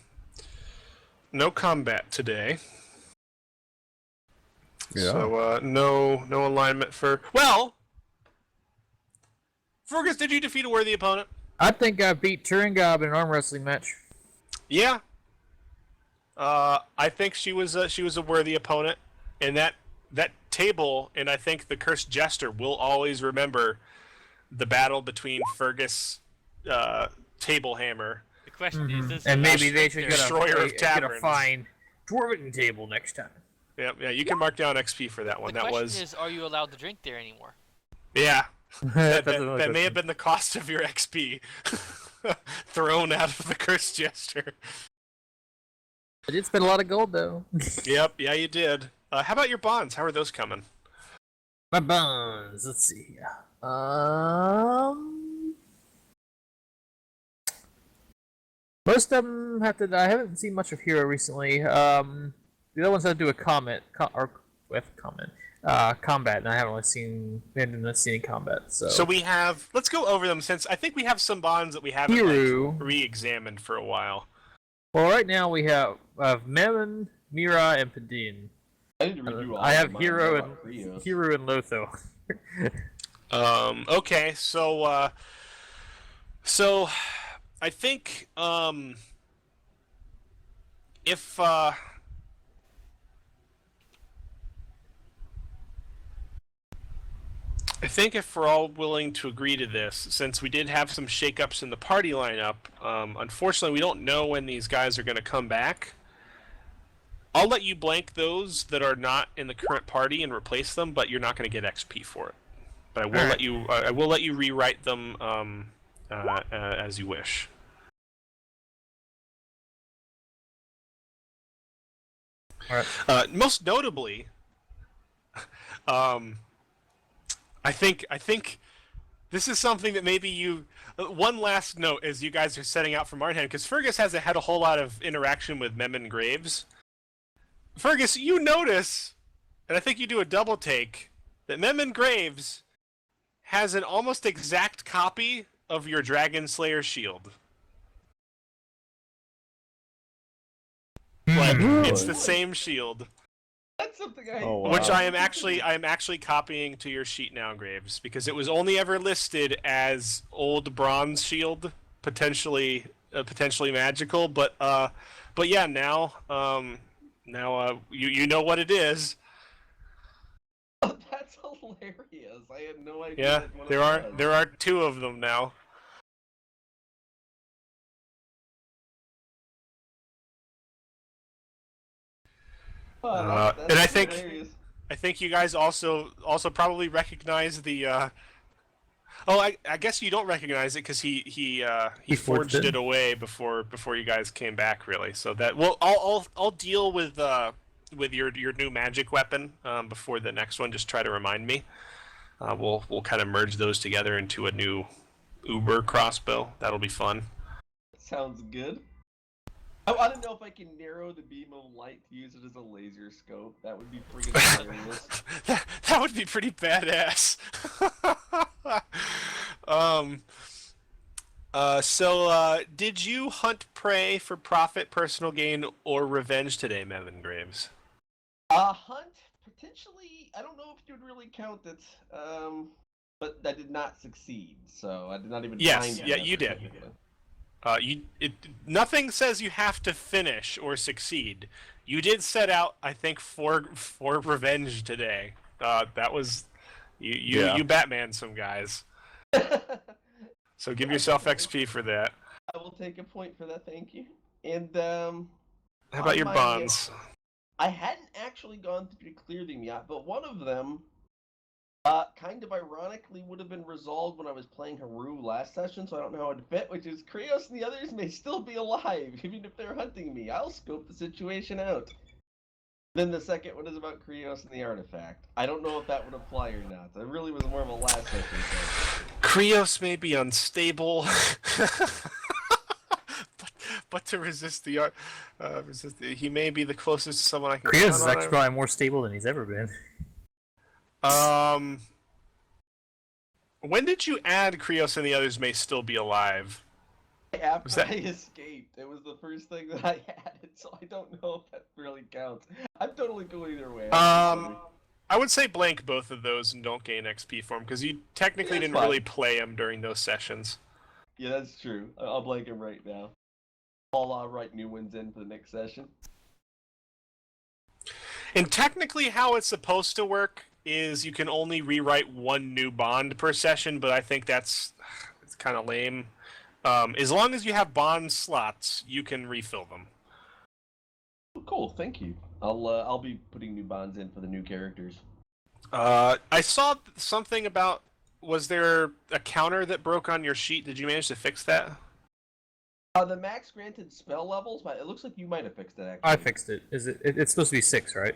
combat today. Yeah. So no alignment for. Well, Fergus, did you defeat a worthy opponent? I think I beat Turingob in an arm wrestling match. Yeah. I think she was a worthy opponent, and that table, and I think the Cursed Jester will always remember the battle between Fergus, Tablehammer. the question is, this And maybe last they right should there- Destroyer of get a Taverns. fine Dwarven table next time. Yeah, you can mark down XP for that one. The That question was is, are you allowed to drink there anymore? yeah. That may have been the cost of your XP thrown out of the Cursed Jester. I did spend a lot of gold though. Yep, yeah, you did. How about your bonds? How are those coming? My bonds. Let's see here. Most of them have to. I haven't seen much of Hero recently. The other ones have to do with combat, and I haven't really seen any combat. So we have. Let's go over them since I think we have some bonds that we haven't re-examined for a while. Well, right now we have Memon, Mira, and Padin. I have Hero and Lotho. Okay, so I think if we're all willing to agree to this, since we did have some shakeups in the party lineup, unfortunately we don't know when these guys are going to come back. I'll let you blank those that are not in the current party and replace them, but you're not going to get XP for it. But I will let you. I will let you rewrite them as you wish. All right. Most notably, I think this is something that maybe you. One last note as you guys are setting out for Martinhead, because Fergus hasn't had a whole lot of interaction with Memon Graves. Fergus, you notice, and I think you do a double take, that Memon Graves has an almost exact copy of your Dragon Slayer shield. Like, it's the same shield. That's something Which I am actually copying to your sheet now, Graves, because it was only ever listed as old bronze shield, potentially magical, but yeah, now you know what it is. That's hilarious. I had no idea. Yeah, there are two of them now. That's and I think you guys also probably recognize the. I guess you don't recognize it because he forged it away before you guys came back, really. So that I'll deal with your new magic weapon before the next one. Just try to remind me. We'll kind of merge those together into a new Uber crossbow. That'll be fun. Sounds good. I don't know if I can narrow the beam of light to use it as a laser scope. That would be freaking hilarious. that would be pretty badass. So did you hunt prey for profit, personal gain, or revenge today, Memon Graves? Hunt? Potentially, I don't know if you would really count it, but I did not succeed, so I did not even find it. Yeah, you did. Nothing says you have to finish or succeed. You did set out, I think, for revenge today. That was you Batman some guys. So give yourself XP for that. I will take a point for that, thank you. And how about your bonds? I hadn't actually gone through to clear them yet, but one of them kind of ironically would have been resolved when I was playing Haru last session, so I don't know how it fit, which is Krios and the others may still be alive, even if they're hunting me. I'll scope the situation out. Then the second one is about Krios and the artifact. I don't know if that would apply or not. That really was more of a last session thing. Krios may be unstable, but to resist the he may be the closest to someone I can. Krios is actually probably more stable than he's ever been. When did you add Krios and the others may still be alive? After I escaped. It was the first thing that I added, so I don't know if that really counts. I'm totally cool either way. I would say blank both of those and don't gain XP for them, because you technically didn't really play them during those sessions. Yeah, that's true. I'll blank them right now. I'll write new ones in for the next session. And technically how it's supposed to work is you can only rewrite one new bond per session, but I think it's kind of lame. As long as you have bond slots, you can refill them. Cool, thank you. I'll be putting new bonds in for the new characters. I saw something about was there a counter that broke on your sheet? Did you manage to fix that? The max granted spell levels, but it looks like you might have fixed it. Actually, I fixed it. It's supposed to be 6, right?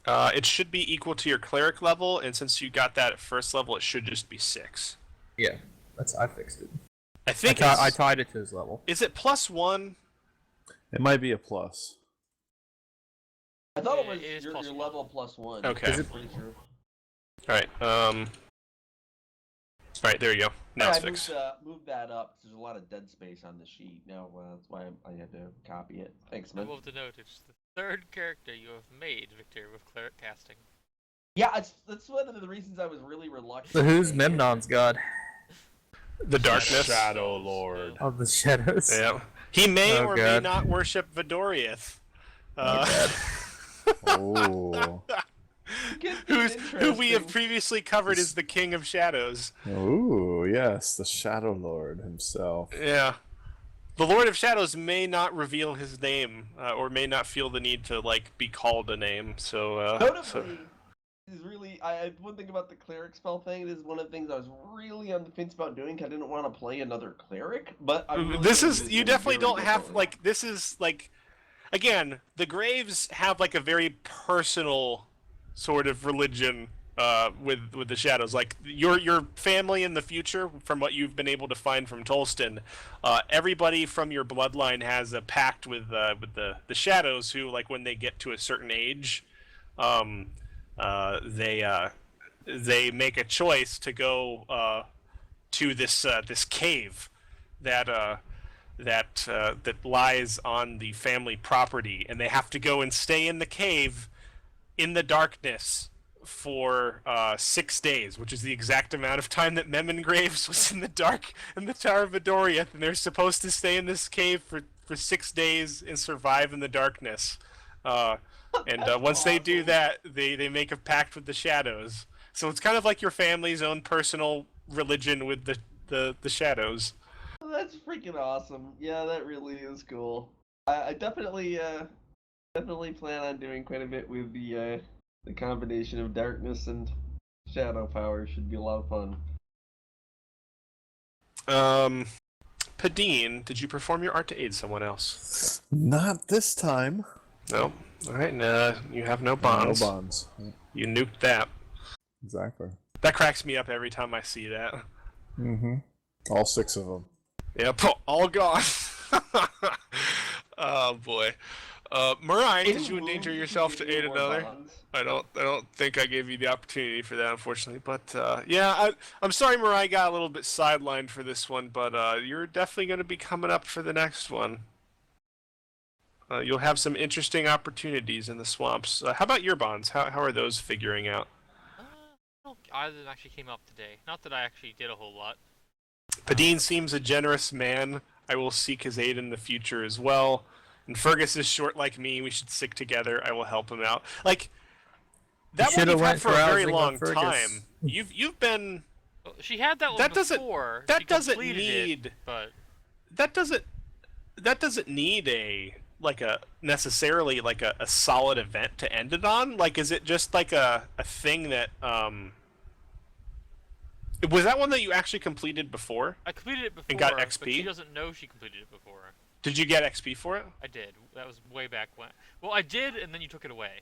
It should be equal to your cleric level, and since you got that at first level, it should just be 6. Yeah, I fixed it. I think I tied it to his level. Is it +1? It might be a plus. I thought it Yeah, was it is your +1. level +1. Okay. Is it- Pretty sure. All right. All right. There you go. Now Yeah, it's I fixed. moved that up. 'Cause there's a lot of dead space on the sheet now. That's why I had to copy it. Thanks, I man. love to note it's the third character you have made, Victor, with cleric casting. Yeah, that's one of the reasons I was really reluctant. So who's Memnon's god The darkness. Shadow Lord. of the shadows? Yeah. He may Oh, or may God. not worship Vidoriath. Oh. Who we have previously covered as the King of Shadows. Ooh, yes, the Shadow Lord himself. Yeah. The Lord of Shadows may not reveal his name, or may not feel the need to be called a name. So, Notably, is really one thing about the cleric spell thing. This is one of the things I was really on the fence about doing. 'Cause I didn't want to play another cleric, but I really this think is this you is definitely very don't have different. this is again, the Graves have a very personal sort of religion with the Shadows. Like your family in the future, from what you've been able to find from Tolston, everybody from your bloodline has a pact with the Shadows, who when they get to a certain age, they make a choice to go to this cave that lies on the family property, and they have to go and stay in the cave in the darkness for 6 days, which is the exact amount of time that Memon Graves was in the dark in the Tower of Vidoriath, and they're supposed to stay in this cave for 6 days and survive in the darkness. And once they do that, they make a pact with the Shadows. So it's kind of like your family's own personal religion with the Shadows. That's freaking awesome. Yeah, that really is cool. I definitely plan on doing quite a bit with the combination of darkness and shadow power. Should be a lot of fun. Padine, did you perform your art to aid someone else? Not this time. No. All right, you have no bonds. No bonds. You nuked that. Exactly. That cracks me up every time I see that. Mm-hmm. All 6 of them. Yep, all gone. Oh boy. Murai, did you endanger yourself to aid another? I don't think I gave you the opportunity for that, unfortunately. But yeah, I'm sorry Murai got a little bit sidelined for this one, but you're definitely going to be coming up for the next one. You'll have some interesting opportunities in the swamps. How about your bonds? How are those figuring out? Either actually came up today. Not that I actually did a whole lot. Padine seems a generous man. I will seek his aid in the future as well. And Fergus is short like me. We should stick together. I will help him out. That one you've had for a very long time. You've been. Well, she had that one That doesn't- before. that she doesn't completed need- it, but That doesn't need a necessarily a solid event to end it on. Is it just a thing that was that one that you actually completed before? I completed it before. And got But XP? she doesn't know she completed it before. Did you get XP for it? I did. That was way back when. Well, I did, and then you took it away.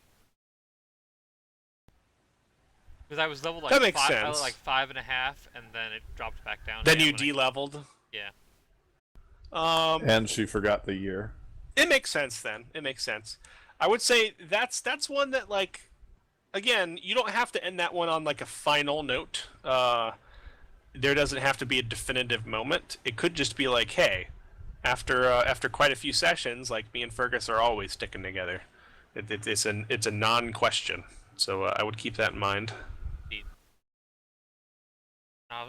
Because I was level That makes I sense. was 5.5, and then it dropped back down. Then again you when de-leveled. Yeah. And she forgot the year. It makes sense then. It makes sense. I would say that's one that again, you don't have to end that one on a final note. There doesn't have to be a definitive moment. It could just be hey, after quite a few sessions, me and Fergus are always sticking together. It's a non-question. So I would keep that in mind. I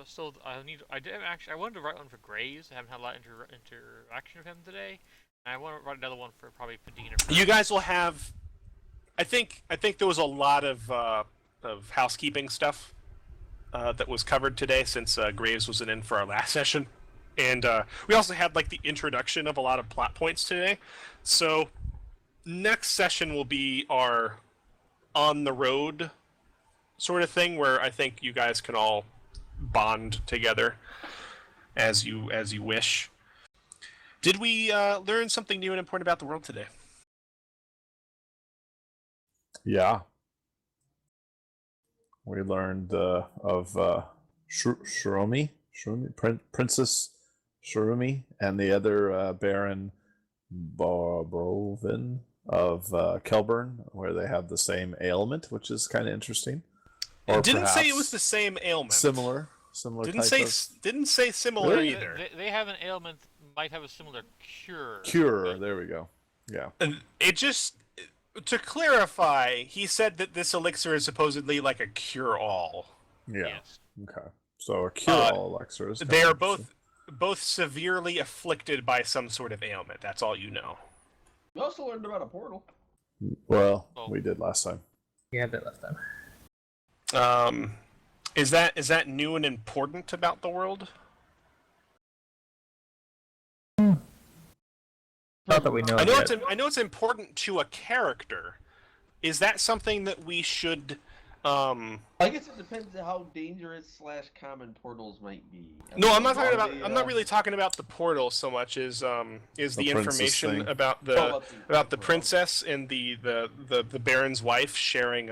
wanted to write one for Graves. I haven't had a lot of interaction with him today. And I want to write another one for probably Padina. You guys will have. I think there was a lot of housekeeping stuff that was covered today, since Graves wasn't in for our last session, and we also had the introduction of a lot of plot points today. So next session will be our on the road sort of thing, where I think you guys can all bond together as you wish. Did we learn something new and important about the world today? Yeah. We learned of Shurumi, Princess Shurumi, and the other Baron Bobrovin of Kelburn, where they have the same ailment, which is kind of interesting. It didn't say it was the same ailment. Similar. Didn't say similar Really? either. They have an ailment, might have a similar cure. Cure. There we go. Yeah. And it just, to clarify, he said that this elixir is supposedly like a cure-all. Yeah. Yes. Okay. So a cure-all elixir is. They are both severely afflicted by some sort of ailment. That's all you know. We also learned about a portal. Well, Oh. we did last time. Yeah, that last time. Is that new and important about the world? Not that we know. I know yet. I know it's important to a character. Is that something that we should? I guess it depends on how dangerous / common portals might be. No, I'm not talking about. They, I'm not really talking about the portal so much as the princess information thing. about the princess and the Baron's wife sharing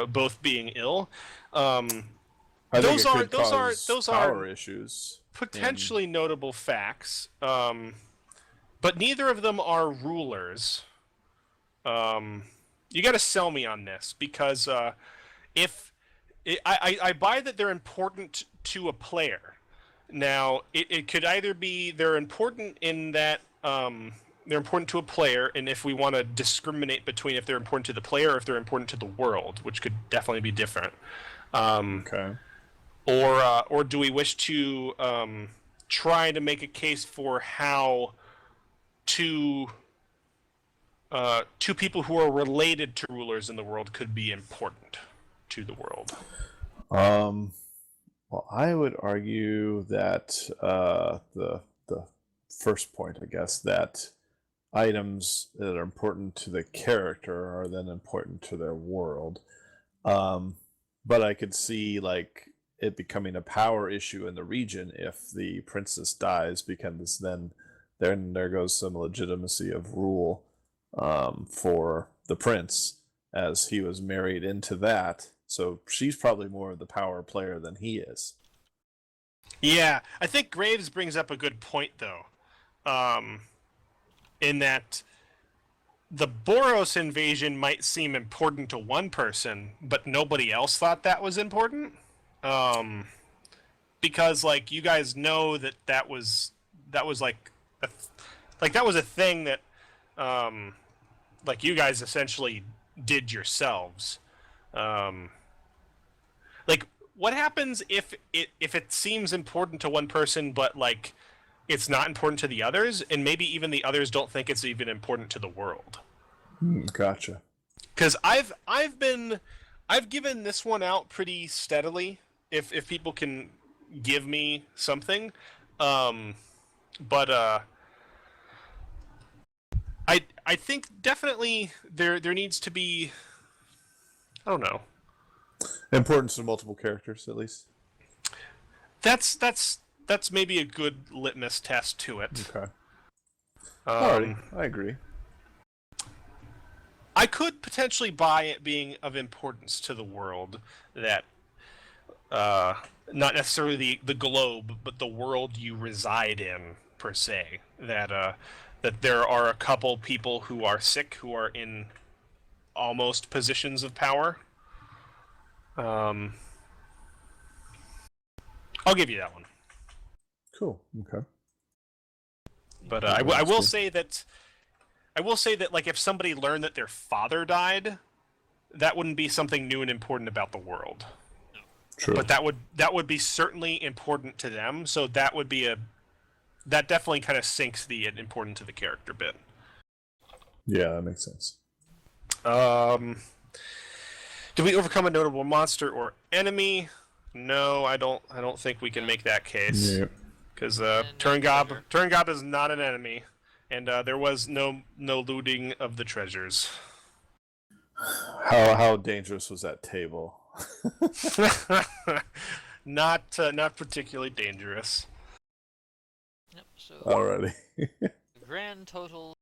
both being ill. I Those think are- it could those are- cause those are- power issues. Potentially notable facts, but neither of them are rulers. You got to sell me on this because I buy that they're important to a player. Now, it could either be they're important in that they're important to a player, and if we want to discriminate between if they're important to the player or if they're important to the world, which could definitely be different. Okay. Or do we wish to try to make a case for how two people who are related to rulers in the world could be important to the world? Well, I would argue that the first point, I guess, that items that are important to the character are then important to their world. But I could see like it becoming a power issue in the region if the princess dies, because then there goes some legitimacy of rule for the prince, as he was married into that. So she's probably more of the power player than he is. Yeah, I think Graves brings up a good point, though, in that the Boros invasion might seem important to one person, but nobody else thought that was important. Because, like, you guys know that was like that was a thing that, like, you guys essentially did yourselves. Like, what happens if it seems important to one person, but like it's not important to the others, and maybe even the others don't think it's even important to the world? Gotcha. Because I've given this one out pretty steadily. If people can give me something, but I think definitely there needs to be, I don't know. Importance to multiple characters, at least. That's maybe a good litmus test to it. Okay. Alrighty, I agree. I could potentially buy it being of importance to the world, that not necessarily the globe, but the world you reside in per se. That there are a couple people who are sick, who are in almost positions of power. I'll give you that one. Cool. Okay. But I will say that like if somebody learned that their father died, that wouldn't be something new and important about the world. True. But that would be certainly important to them. So that definitely kind of sinks the important to the character bit. Yeah, that makes sense. Did we overcome a notable monster or enemy? No, I don't think we can make that case. Yeah. Because Turngob is not an enemy, and there was no looting of the treasures. How dangerous was that table? Not particularly dangerous. Yep, so Alrighty. the grand total